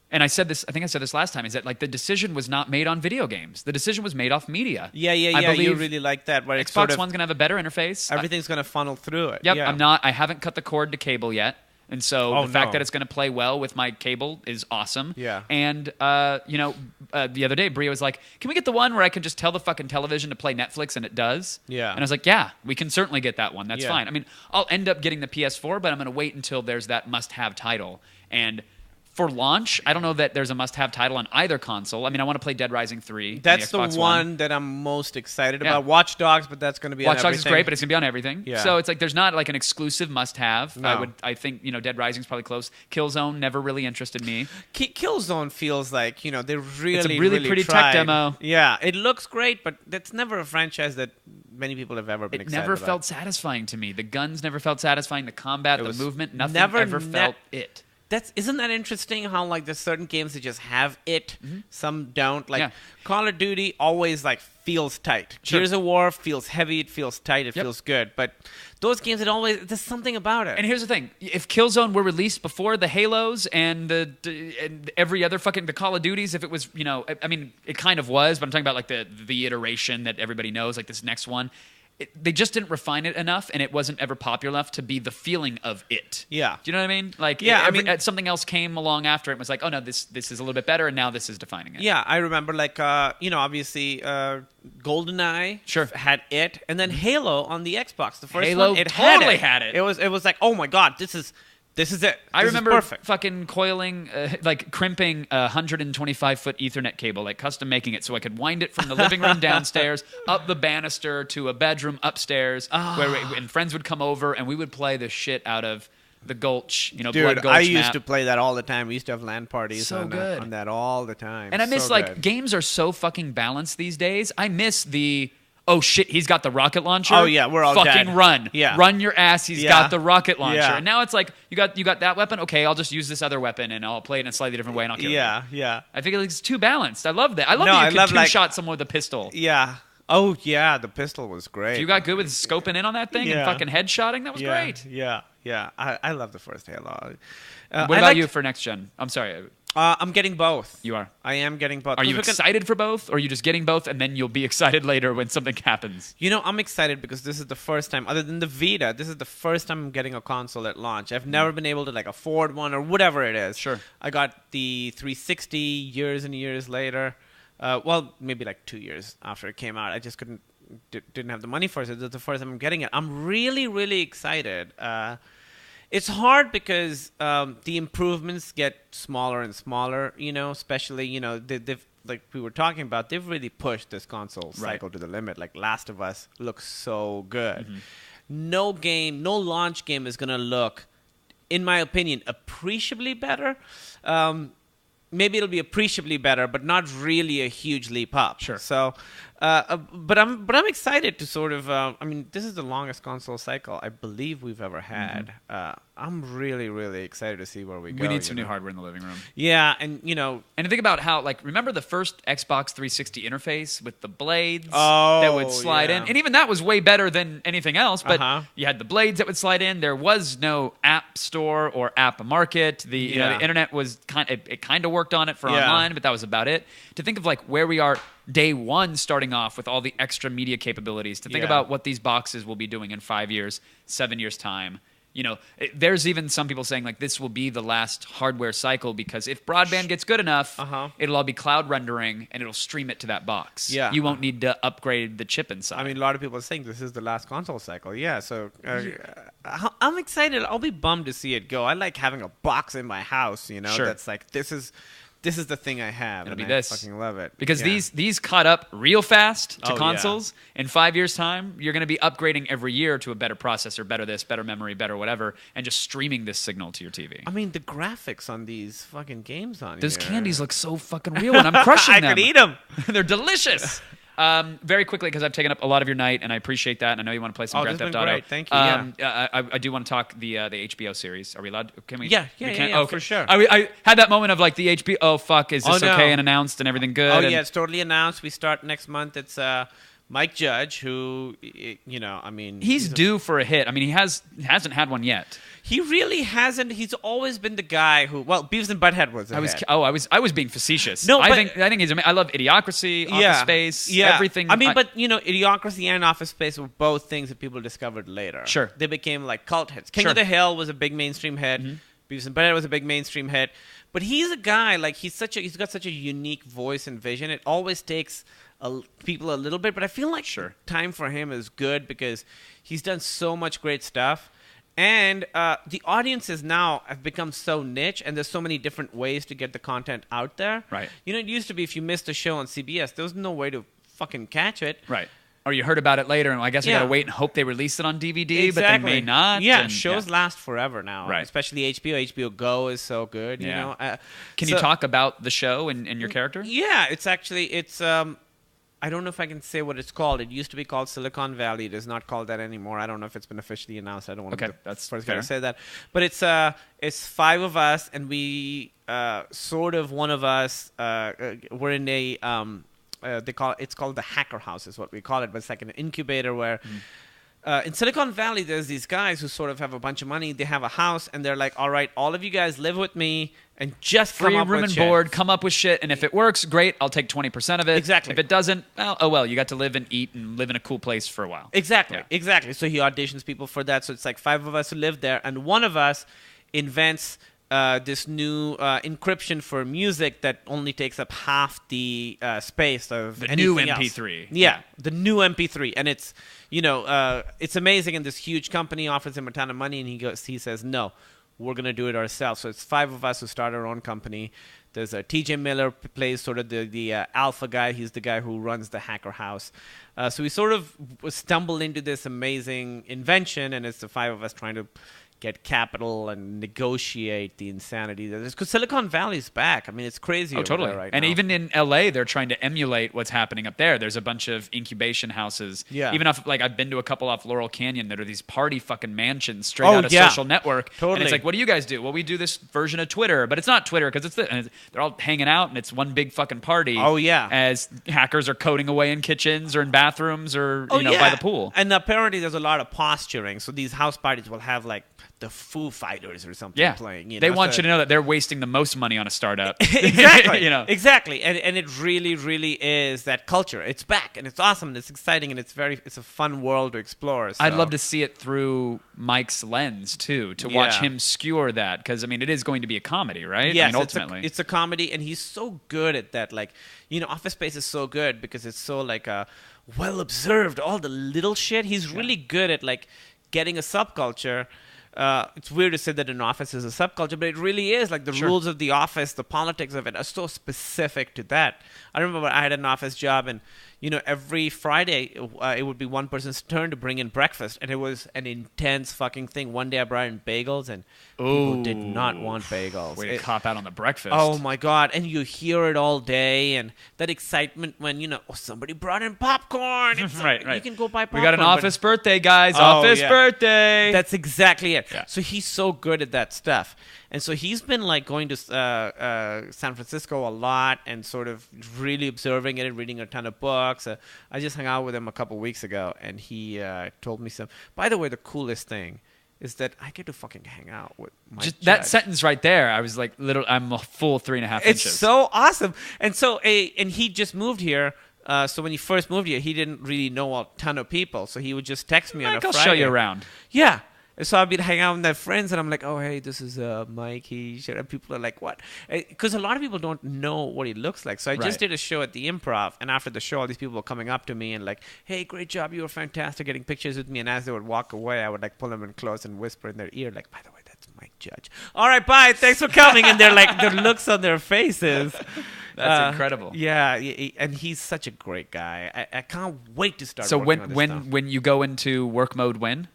Speaker 1: And I think I said this last time, is that like the decision was not made on video games. The decision was made off media.
Speaker 3: Yeah. You really like that. Where
Speaker 1: Xbox One's going to have a better interface.
Speaker 3: Everything's going to funnel through it.
Speaker 1: Yep. Yeah. I haven't cut the cord to cable yet. And so the fact that it's going to play well with my cable is awesome.
Speaker 3: Yeah.
Speaker 1: And, the other day, Bria was like, can we get the one where I can just tell the fucking television to play Netflix and it does?
Speaker 3: Yeah.
Speaker 1: And I was like, yeah, we can certainly get that one. That's fine. I mean, I'll end up getting the PS4, but I'm going to wait until there's that must-have title. And for launch, I don't know that there's a must-have title on either console. I mean, I want to play Dead Rising 3.
Speaker 3: That's the one that I'm most excited about. Watch Dogs, but that's going to be on everything.
Speaker 1: Watch Dogs is great, but it's going to be on everything.
Speaker 3: Yeah.
Speaker 1: So it's like there's not like an exclusive must-have.
Speaker 3: No.
Speaker 1: I think Dead Rising's probably close. Killzone never really interested me.
Speaker 3: Killzone feels like they really
Speaker 1: it's a really pretty
Speaker 3: tried.
Speaker 1: tech demo.
Speaker 3: Yeah, it looks great, but that's never a franchise that many people have ever been excited about.
Speaker 1: It never felt satisfying to me. The guns never felt satisfying. The combat, the movement, nothing ever felt it.
Speaker 3: Isn't that interesting how like there's certain games that just have it, some don't. Like Call of Duty always like feels tight.
Speaker 1: Sure.
Speaker 3: Gears of War feels heavy, it feels tight, it feels good. But those games, there's something about it.
Speaker 1: And here's the thing: if Killzone were released before the Halos and and every other fucking the Call of Duties, if it was, I mean, it kind of was, but I'm talking about like the iteration that everybody knows, like this next one. they just didn't refine it enough, and it wasn't ever popular enough to be the feeling of it.
Speaker 3: Yeah.
Speaker 1: Do you know what I mean? Like,
Speaker 3: Yeah,
Speaker 1: something else came along after it and was like, oh no, this is a little bit better, and now this is defining it.
Speaker 3: Yeah, I remember obviously GoldenEye had it, and then Halo on the Xbox. The first
Speaker 1: Halo
Speaker 3: one, it
Speaker 1: totally
Speaker 3: had
Speaker 1: had it.
Speaker 3: It was like, oh my god, this is it.
Speaker 1: I
Speaker 3: This is
Speaker 1: remember
Speaker 3: perfect.
Speaker 1: fucking coiling, crimping a 125-foot Ethernet cable, like custom making it so I could wind it from the living room downstairs up the banister to a bedroom upstairs, and friends would come over and we would play the shit out of the Gulch, Blood
Speaker 3: Dude,
Speaker 1: Gulch
Speaker 3: I used
Speaker 1: map.
Speaker 3: to play that all the time. We used to have LAN parties
Speaker 1: So
Speaker 3: on
Speaker 1: good.
Speaker 3: on that all the time.
Speaker 1: And I miss,
Speaker 3: So good.
Speaker 1: games are so fucking balanced these days. I miss the, oh shit, he's got the rocket launcher.
Speaker 3: Oh, yeah, we're all
Speaker 1: fucking
Speaker 3: dead.
Speaker 1: run.
Speaker 3: Yeah.
Speaker 1: Run your ass, He's
Speaker 3: Yeah.
Speaker 1: got the rocket launcher.
Speaker 3: Yeah.
Speaker 1: And now it's like, you got that weapon? Okay, I'll just use this other weapon and I'll play it in a slightly different way and I'll kill you.
Speaker 3: Yeah.
Speaker 1: I think it's too balanced. I love that. I love
Speaker 3: No,
Speaker 1: that
Speaker 3: I
Speaker 1: you
Speaker 3: love,
Speaker 1: could two-shot someone with a pistol.
Speaker 3: Yeah. Oh, yeah, the pistol was great.
Speaker 1: If you got good with scoping in on that thing and
Speaker 3: Yeah.
Speaker 1: fucking headshotting, that was great.
Speaker 3: Yeah. I love the first Halo.
Speaker 1: What about you for next gen? I'm sorry.
Speaker 3: I'm getting both.
Speaker 1: You are.
Speaker 3: I am getting both.
Speaker 1: Are you
Speaker 3: Because-
Speaker 1: excited for both? Or are you just getting both and then you'll be excited later when something happens?
Speaker 3: I'm excited because this is the first time, other than the Vita, this is the first time I'm getting a console at launch. I've never been able to afford one or whatever it is.
Speaker 1: Sure.
Speaker 3: I got the 360 years and years later. Maybe 2 years after it came out. I just didn't have the money for it. So this is the first time I'm getting it. I'm really, really excited. It's hard because the improvements get smaller and smaller, especially, they've, like we were talking about, they've really pushed this console cycle to the limit. Like Last of Us looks so good.
Speaker 1: Mm-hmm.
Speaker 3: No launch game is going to look, in my opinion, appreciably better. Maybe it'll be appreciably better, but not really a huge leap up.
Speaker 1: Sure.
Speaker 3: So, but I'm excited to sort of. This is the longest console cycle I believe we've ever had. I'm really, really excited to see where we go.
Speaker 1: We need some new hardware in the living room.
Speaker 3: Yeah, and
Speaker 1: And think about how, remember the first Xbox 360 interface with the blades
Speaker 3: Oh,
Speaker 1: that would slide in?
Speaker 3: yeah.
Speaker 1: And even that was way better than anything else, but
Speaker 3: Uh-huh.
Speaker 1: you had the blades that would slide in. There was no app store or app market. The internet was it kind of worked on it for online, but that was about it. To think of where we are day one starting off with all the extra media capabilities, to think about what these boxes will be doing in 5 years, 7 years' time. There's even some people saying this will be the last hardware cycle because if broadband gets good enough, it'll all be cloud rendering and it'll stream it to that box.
Speaker 3: Yeah.
Speaker 1: You won't need to upgrade the chip inside.
Speaker 3: a lot of people are saying this is the last console cycle. Yeah, so I'm excited. I'll be bummed to see it go. I like having a box in my house,
Speaker 1: Sure.
Speaker 3: that's this is the thing I have.
Speaker 1: It'll
Speaker 3: and
Speaker 1: be
Speaker 3: I
Speaker 1: this.
Speaker 3: fucking love it.
Speaker 1: Because
Speaker 3: Yeah.
Speaker 1: these caught up real fast to
Speaker 3: Oh, yeah.
Speaker 1: consoles. In 5 years' time, you're going to be upgrading every year to a better processor, better this, better memory, better whatever, and just streaming this signal to your TV.
Speaker 3: The graphics on these fucking games on
Speaker 1: Those
Speaker 3: here.
Speaker 1: candies look so fucking real, and I'm crushing
Speaker 3: I
Speaker 1: them.
Speaker 3: could eat them.
Speaker 1: They're delicious. Very quickly, because I've taken up a lot of your night, and I appreciate that, and I know you want to play some
Speaker 3: Oh,
Speaker 1: Grand
Speaker 3: this has
Speaker 1: Theft
Speaker 3: been
Speaker 1: Auto.
Speaker 3: great. Thank you,
Speaker 1: I do want to talk the HBO series. Are we allowed? Can we?
Speaker 3: Yeah,
Speaker 1: we
Speaker 3: yeah,
Speaker 1: can?
Speaker 3: yeah,
Speaker 1: Okay.
Speaker 3: for sure.
Speaker 1: I had that moment of the HBO. Oh fuck, is this
Speaker 3: Oh, no.
Speaker 1: okay and announced and everything good?
Speaker 3: Oh
Speaker 1: And
Speaker 3: yeah, it's totally announced. We start next month. It's Mike Judge, who
Speaker 1: he's due for a hit. He hasn't had one yet.
Speaker 3: He really hasn't. He's always been the guy who. Well, Beavis and Butthead was.
Speaker 1: I was being facetious.
Speaker 3: No,
Speaker 1: I
Speaker 3: but-
Speaker 1: think he's. I love Idiocracy, Office Space, everything.
Speaker 3: But Idiocracy and Office Space were both things that people discovered later.
Speaker 1: Sure.
Speaker 3: They became cult hits. King
Speaker 1: Sure.
Speaker 3: of the Hill was a big mainstream hit. Beavis and Butthead was a big mainstream hit. But he's a guy he's got such a unique voice and vision. It always takes people a little bit, but I feel like
Speaker 1: Sure.
Speaker 3: time for him is good because he's done so much great stuff. And the audiences now have become so niche, and there's so many different ways to get the content out there.
Speaker 1: Right.
Speaker 3: It used to be if you missed a show on CBS, there was no way to fucking catch it.
Speaker 1: Right. Or you heard about it later, and I guess I
Speaker 3: Yeah.
Speaker 1: gotta wait and hope they release it on DVD, but they may not.
Speaker 3: Yeah,
Speaker 1: and-
Speaker 3: shows last forever now.
Speaker 1: Right.
Speaker 3: Especially HBO. HBO Go is so good.
Speaker 1: Yeah.
Speaker 3: You know.
Speaker 1: Can you talk about the show and your character?
Speaker 3: Yeah, it's I don't know if I can say what it's called. It used to be called Silicon Valley. It is not called that anymore. I don't know if it's been officially announced. I don't want
Speaker 1: Okay,
Speaker 3: to be the
Speaker 1: that's
Speaker 3: first guy
Speaker 1: fair.
Speaker 3: to say that. But it's five of us, and we sort of one of us we're in a it's called the Hacker House is what we call it, but it's like an incubator where in Silicon Valley, there's these guys who sort of have a bunch of money. They have a house, and they're like, all right, all of you guys live with me and just
Speaker 1: Free
Speaker 3: come up
Speaker 1: room
Speaker 3: with
Speaker 1: and
Speaker 3: shit.
Speaker 1: board, come up with shit, and if it works, great, I'll take 20% of it.
Speaker 3: Exactly.
Speaker 1: If it doesn't, well, oh well, you got to live and eat and live in a cool place for a while.
Speaker 3: Exactly,
Speaker 1: Yeah.
Speaker 3: exactly. So he auditions people for that. So it's like 5 of us who live there, and one of us invents this new encryption for music that only takes up half the space of
Speaker 1: The new
Speaker 3: anything else.
Speaker 1: MP3.
Speaker 3: Yeah, the new MP3, and it's it's amazing. And this huge company offers him a ton of money, and he says no, we're gonna do it ourselves. So it's 5 of us who start our own company. There's TJ Miller plays sort of the alpha guy. He's the guy who runs the hacker house. So we sort of stumbled into this amazing invention, and it's the 5 of us trying to get capital and negotiate the insanity that is. Because Silicon Valley's back. I mean, it's crazy.
Speaker 1: Oh,
Speaker 3: over
Speaker 1: totally.
Speaker 3: there right
Speaker 1: And
Speaker 3: now.
Speaker 1: even in LA, they're trying to emulate what's happening up there. There's a bunch of incubation houses.
Speaker 3: Yeah.
Speaker 1: Even off, like, I've been to a couple off Laurel Canyon that are these party fucking mansions straight
Speaker 3: Oh,
Speaker 1: out of
Speaker 3: yeah.
Speaker 1: Social Network. And
Speaker 3: Totally.
Speaker 1: it's like, what do you guys do? Well, we do this version of Twitter, but it's not Twitter because they're all hanging out and it's one big fucking party.
Speaker 3: Oh, yeah.
Speaker 1: As hackers are coding away in kitchens or in bathrooms or
Speaker 3: Oh,
Speaker 1: by the pool.
Speaker 3: And apparently there's a lot of posturing. So these house parties will have like the Foo Fighters or something
Speaker 1: Yeah,
Speaker 3: playing.
Speaker 1: they want you to know that they're wasting the most money on a startup.
Speaker 3: Exactly.
Speaker 1: Exactly.
Speaker 3: And it really, really is that culture. It's back and it's awesome and it's exciting and it's a fun world to explore. So.
Speaker 1: I'd love to see it through Mike's lens too, to watch
Speaker 3: Yeah.
Speaker 1: him skewer that because I mean it is going to be a comedy, right?
Speaker 3: Yes,
Speaker 1: I mean, ultimately,
Speaker 3: it's a comedy, and he's so good at that. Like, Office Space is so good because it's so like well observed, all the little shit. He's really good at like getting a subculture. It's weird to say that an office is a subculture, but it really is. Like the rules of the office, the politics of it are so specific to that. I remember I had an office job, and every Friday it would be one person's turn to bring in breakfast, and it was an intense fucking thing. One day I brought in bagels, and people did not want bagels.
Speaker 1: way to cop out on the breakfast.
Speaker 3: Oh my god! And you hear it all day, and that excitement when somebody brought in popcorn. It's
Speaker 1: right.
Speaker 3: You can go buy popcorn.
Speaker 1: We got an
Speaker 3: but-
Speaker 1: office birthday, guys.
Speaker 3: Oh,
Speaker 1: Office
Speaker 3: yeah.
Speaker 1: birthday.
Speaker 3: That's exactly it.
Speaker 1: Yeah.
Speaker 3: So he's so good at that stuff. And so he's been like going to San Francisco a lot and sort of really observing it and reading a ton of books. I just hung out with him a couple weeks ago, and he told me some. By the way, the coolest thing is that I get to fucking hang out with my
Speaker 1: Just that
Speaker 3: judge.
Speaker 1: sentence right there. I was like, I'm a full 3.5
Speaker 3: It's
Speaker 1: inches.
Speaker 3: so awesome. And so, and he just moved here. So when he first moved here, he didn't really know a ton of people. So he would just text me on a
Speaker 1: Mike, I'll
Speaker 3: Friday.
Speaker 1: show you around.
Speaker 3: Yeah. And so I'd be hanging out with my friends, and I'm like, oh, hey, this is Mike. And people are like, what? Because a lot of people don't know what he looks like. So I
Speaker 1: Right.
Speaker 3: just did a show at the Improv, and after the show, all these people were coming up to me and like, hey, great job. You were fantastic, getting pictures with me. And as they would walk away, I would like pull them in close and whisper in their ear, like, by the way, that's Mike Judge. All right, bye. Thanks for coming. And they're like, the looks on their faces.
Speaker 1: That's incredible.
Speaker 3: Yeah, and he's such a great guy. I can't wait to start.
Speaker 1: So
Speaker 3: working on this stuff.
Speaker 1: when you go into work mode, when?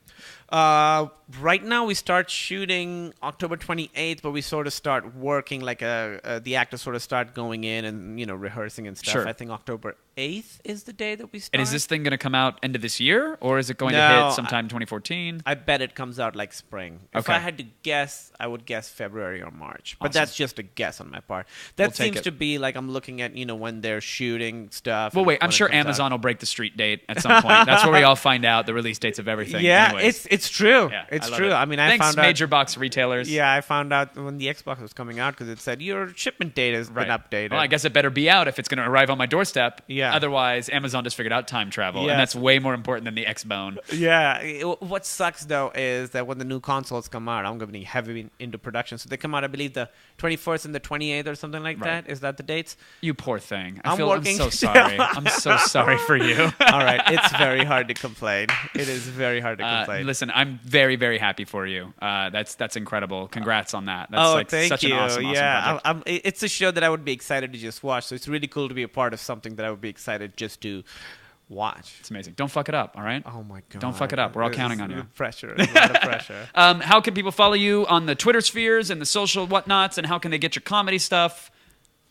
Speaker 3: Right now we start shooting October 28th, but we sort of start working like the actors sort of start going in and rehearsing and stuff.
Speaker 1: Sure.
Speaker 3: I think October 8th is the day that we start.
Speaker 1: And is this thing going to come out end of this year, or is it going to
Speaker 3: No,
Speaker 1: hit sometime 2014?
Speaker 3: I bet it comes out like spring. If
Speaker 1: Okay.
Speaker 3: I had to guess, I would guess February or March. But
Speaker 1: Awesome.
Speaker 3: that's just a guess on my part. That
Speaker 1: We'll take
Speaker 3: seems
Speaker 1: it.
Speaker 3: to be like I'm looking at when they're shooting stuff.
Speaker 1: Well,
Speaker 3: and
Speaker 1: wait. I'm
Speaker 3: when it
Speaker 1: sure
Speaker 3: comes out.
Speaker 1: Amazon will break the street date at some point. That's where we all find out the release dates of everything.
Speaker 3: Yeah,
Speaker 1: anyways.
Speaker 3: it's true.
Speaker 1: Yeah,
Speaker 3: it's
Speaker 1: love
Speaker 3: true.
Speaker 1: it.
Speaker 3: I mean, I
Speaker 1: Thanks,
Speaker 3: found out.
Speaker 1: major box retailers.
Speaker 3: Yeah, I found out when the Xbox was coming out because it said your shipment date has
Speaker 1: Right.
Speaker 3: been updated.
Speaker 1: Well, I guess it better be out if it's going to arrive on my doorstep.
Speaker 3: Yeah.
Speaker 1: Otherwise, Amazon just figured out time travel,
Speaker 3: Yeah.
Speaker 1: and that's way more important than the X-Bone.
Speaker 3: Yeah. What sucks though is that when the new consoles come out, I'm going to be heavy into production. So they come out, I believe, the 21st and the 28th or something like
Speaker 1: Right.
Speaker 3: that. Is that the dates?
Speaker 1: You poor thing.
Speaker 3: I'm
Speaker 1: I'm
Speaker 3: working
Speaker 1: so
Speaker 3: still.
Speaker 1: sorry. I'm so sorry for you.
Speaker 3: All right. It's very hard to complain. It is very hard to complain.
Speaker 1: Listen, I'm very, very happy for you. That's incredible. Congrats on that. That's
Speaker 3: Oh,
Speaker 1: like
Speaker 3: thank
Speaker 1: such
Speaker 3: you.
Speaker 1: an awesome
Speaker 3: Yeah,
Speaker 1: project.
Speaker 3: it's a show that I would be excited to just watch. So it's really cool to be a part of something that I would be excited just to watch.
Speaker 1: It's amazing. Don't fuck it up, all right?
Speaker 3: Oh my god!
Speaker 1: Don't fuck it up. We're all
Speaker 3: This
Speaker 1: counting
Speaker 3: is
Speaker 1: on you.
Speaker 3: Pressure. There's a lot of pressure.
Speaker 1: How can people follow you on the Twitter spheres and the social whatnots, and how can they get your comedy stuff?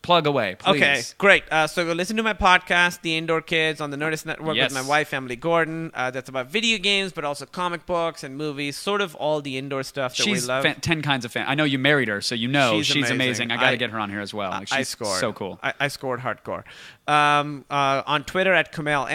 Speaker 1: Plug away, please.
Speaker 3: Okay, great. So go listen to my podcast, The Indoor Kids, on the Nerdist Network
Speaker 1: Yes.
Speaker 3: with my wife, Emily Gordon. That's about video games, but also comic books and movies, sort of all the indoor stuff that
Speaker 1: She's
Speaker 3: we love.
Speaker 1: 10 kinds of fan. I know you married her, so you know she's amazing. I got to get her on here as well. Like,
Speaker 3: I
Speaker 1: she's
Speaker 3: scored.
Speaker 1: so cool.
Speaker 3: I scored hardcore. On Twitter at Kumail,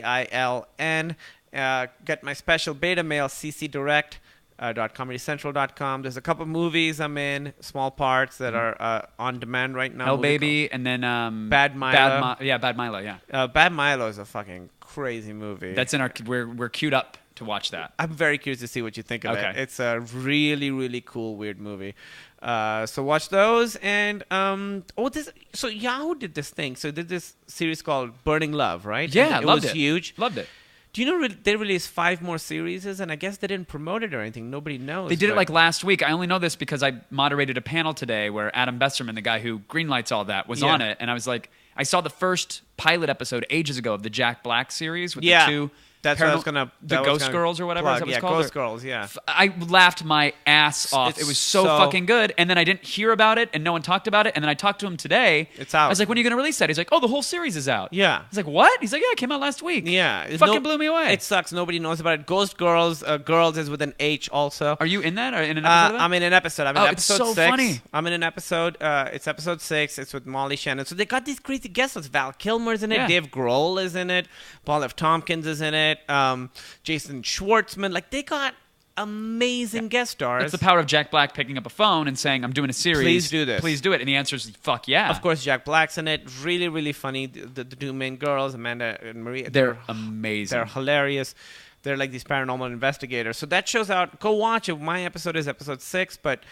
Speaker 3: N-K-U-M-A-I-L-N. Get my special beta mail, ccdirect.comedycentral.com. There's a couple movies I'm in, small parts that are on demand right now.
Speaker 1: Hell Baby, and then
Speaker 3: Bad Milo.
Speaker 1: Bad Milo, yeah.
Speaker 3: Bad Milo is a fucking crazy movie.
Speaker 1: That's in our. We're queued up to watch that.
Speaker 3: I'm very curious to see what you think of it. It's a really, really cool, weird movie. So watch those. And so Yahoo did this thing. So did this series called Burning Love, right?
Speaker 1: Yeah,
Speaker 3: it
Speaker 1: loved
Speaker 3: was huge.
Speaker 1: Loved it.
Speaker 3: Do you know they released 5 more series, and I guess they didn't promote it or anything. Nobody knows.
Speaker 1: They did it like last week. I only know this because I moderated a panel today where Adam Besserman, the guy who greenlights all that, was on it, and I was like, I saw the first pilot episode ages ago of the Jack Black series with the 2.
Speaker 3: That's what I was gonna.
Speaker 1: The Ghost Girls or whatever it was called.
Speaker 3: Ghost Girls. Yeah.
Speaker 1: I laughed my ass off. It was so fucking good. And then I didn't hear about it, and no one talked about it. And then I talked to him today.
Speaker 3: It's out.
Speaker 1: I was like, "When are you gonna release that?" He's like, "Oh, the whole series is out."
Speaker 3: Yeah.
Speaker 1: I was like, "What?" He's like, "Yeah, it came out last week."
Speaker 3: Yeah.
Speaker 1: It fucking blew me away.
Speaker 3: It sucks. Nobody knows about it. Ghost Girls. Girls is with an H also.
Speaker 1: Are you in that? Or in an episode of that?
Speaker 3: I'm in an episode. I'm in episode 6.
Speaker 1: It's so funny.
Speaker 3: I'm in an episode. It's episode 6. It's with Molly Shannon. So they got these crazy guests. Val Kilmer's in it.
Speaker 1: Yeah.
Speaker 3: Dave Grohl is in it. Paul F. Tompkins is in it. Jason Schwartzman. Like, they got amazing guest stars.
Speaker 1: It's the power of Jack Black picking up a phone and saying, "I'm doing a series.
Speaker 3: Please do this.
Speaker 1: Please do it." And the answer is, "Fuck yeah."
Speaker 3: Of course, Jack Black's in it. Really, really funny. The 2 main girls, Amanda and Maria.
Speaker 1: They're amazing.
Speaker 3: They're hilarious. They're like these paranormal investigators. So that show's out. Go watch it. My episode is episode 6, but...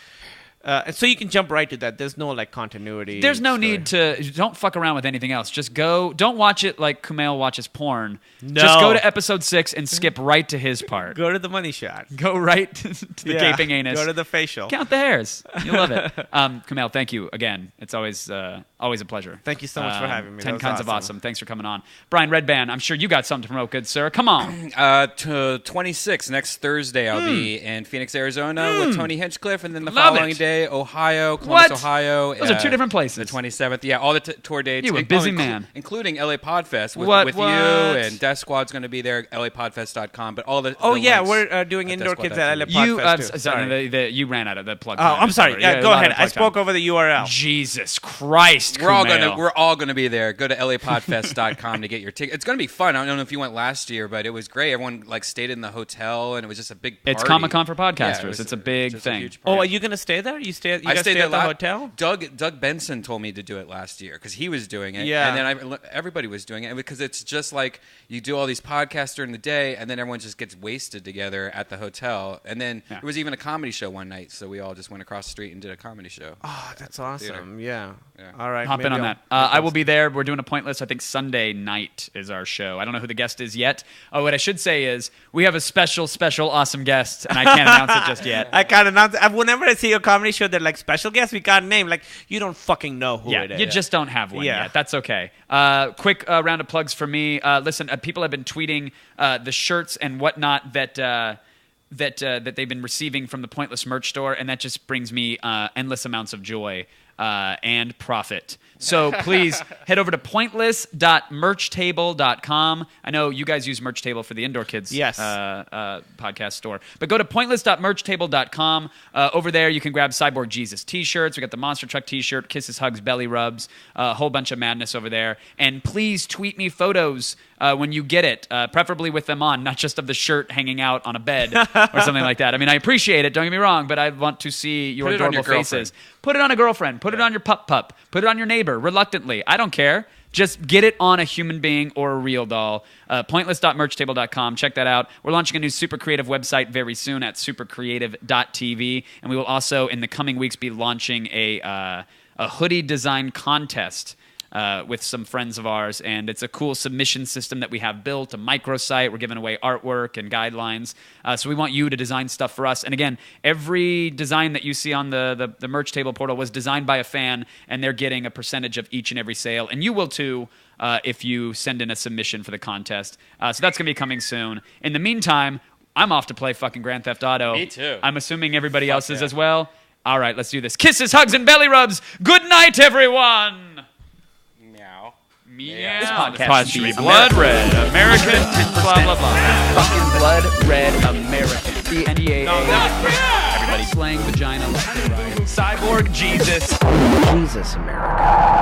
Speaker 3: and so you can jump right to that. There's no like continuity.
Speaker 1: There's no need to. Don't fuck around with anything else. Just go. Don't watch it like Kumail watches porn.
Speaker 3: No.
Speaker 1: Just go to episode 6 and skip right to his part.
Speaker 3: Go to the money shot.
Speaker 1: Go right to the gaping anus.
Speaker 3: Go to the facial.
Speaker 1: Count the hairs. You'll love it. Kumail, thank you again. It's always a pleasure.
Speaker 3: Thank you so much for having me.
Speaker 1: 10 kinds of awesome. Thanks for coming on. Brian Redban, I'm sure you got something to promote, good sir. Come on.
Speaker 2: To 26 next Thursday, I'll be in Phoenix, Arizona with Tony Hinchcliffe, and then the
Speaker 1: Love
Speaker 2: following
Speaker 1: it.
Speaker 2: day, Ohio, Columbus,
Speaker 1: What?
Speaker 2: Ohio.
Speaker 1: Those are 2 different places.
Speaker 2: The 27th, yeah, all the tour dates.
Speaker 1: You a busy man.
Speaker 2: Including LA Podfest with
Speaker 1: What?
Speaker 2: you, and Death Squad's going to be there, lapodfest.com. But all the links
Speaker 3: we're doing indoor kids at LA Podfest too.
Speaker 1: Sorry, you ran out of the plug.
Speaker 3: Oh, I'm sorry. Yeah, go ahead. I spoke over the URL.
Speaker 1: Jesus Christ,
Speaker 2: We're all gonna be there. Go to lapodfest.com to get your ticket. It's gonna be fun. I don't know if you went last year, but it was great. Everyone like stayed in the hotel, and it was just a big party.
Speaker 1: It's Comic-Con for podcasters.
Speaker 2: Yeah,
Speaker 1: it's a big thing.
Speaker 3: Are you gonna stay there? You stay? You
Speaker 2: I
Speaker 3: guys
Speaker 2: stayed
Speaker 3: stay at the
Speaker 2: there
Speaker 3: hotel?
Speaker 2: Doug Benson told me to do it last year because he was doing it.
Speaker 3: Yeah.
Speaker 2: And then everybody was doing it because it's just like you do all these podcasts during the day, and then everyone just gets wasted together at the hotel. And then there was even a comedy show one night, so we all just went across the street and did a comedy show.
Speaker 3: Oh, that's awesome. Yeah.
Speaker 2: Yeah.
Speaker 3: All right.
Speaker 1: Hop in on that. I will be there. We're doing a Pointless. I think Sunday night is our show. I don't know who the guest is yet. Oh, what I should say is we have a special, awesome guest, and I can't announce it just yet.
Speaker 3: I can't announce it. Whenever I see a comedy show, they're like, special guest, we got a name. Like, you don't fucking know who it is.
Speaker 1: You just don't have one yet. That's okay. Quick round of plugs for me. Listen, people have been tweeting the shirts and whatnot that they've been receiving from the Pointless merch store, and that just brings me endless amounts of joy and profit. So please head over to pointless.merchtable.com. I know you guys use Merchtable for the Indoor Kids podcast store. But go to pointless.merchtable.com. Over there, you can grab Cyborg Jesus t-shirts. We got the Monster Truck t-shirt, Kisses, Hugs, Belly Rubs, a whole bunch of madness over there. And please tweet me photos when you get it, preferably with them on, not just of the shirt hanging out on a bed or something like that. I mean, I appreciate it, don't get me wrong, but I want to see your adorable faces. Put it on a girlfriend. Put it on your pup. Put it on your neighbor, reluctantly. I don't care. Just get it on a human being or a real doll. Pointless.merchtable.com. Check that out. We're launching a new super creative website very soon at supercreative.tv. And we will also, in the coming weeks, be launching a hoodie design contest with some friends of ours, and it's a cool submission system that we have built, a microsite. We're giving away artwork and guidelines. So we want you to design stuff for us. And again, every design that you see on the Merch Table portal was designed by a fan, and they're getting a percentage of each and every sale. And you will too if you send in a submission for the contest. So that's going to be coming soon. In the meantime, I'm off to play fucking Grand Theft Auto.
Speaker 2: Me too.
Speaker 1: I'm assuming everybody else is as well. All right, let's do this. Kisses, hugs, and belly rubs. Good night, everyone.
Speaker 2: Meow.
Speaker 1: This
Speaker 4: podcast
Speaker 1: should be blood red, American, blah, blah, blah. Fucking blood red American. NDAA. Everybody playing vagina left and right. Cyborg Jesus.
Speaker 4: Jesus, America.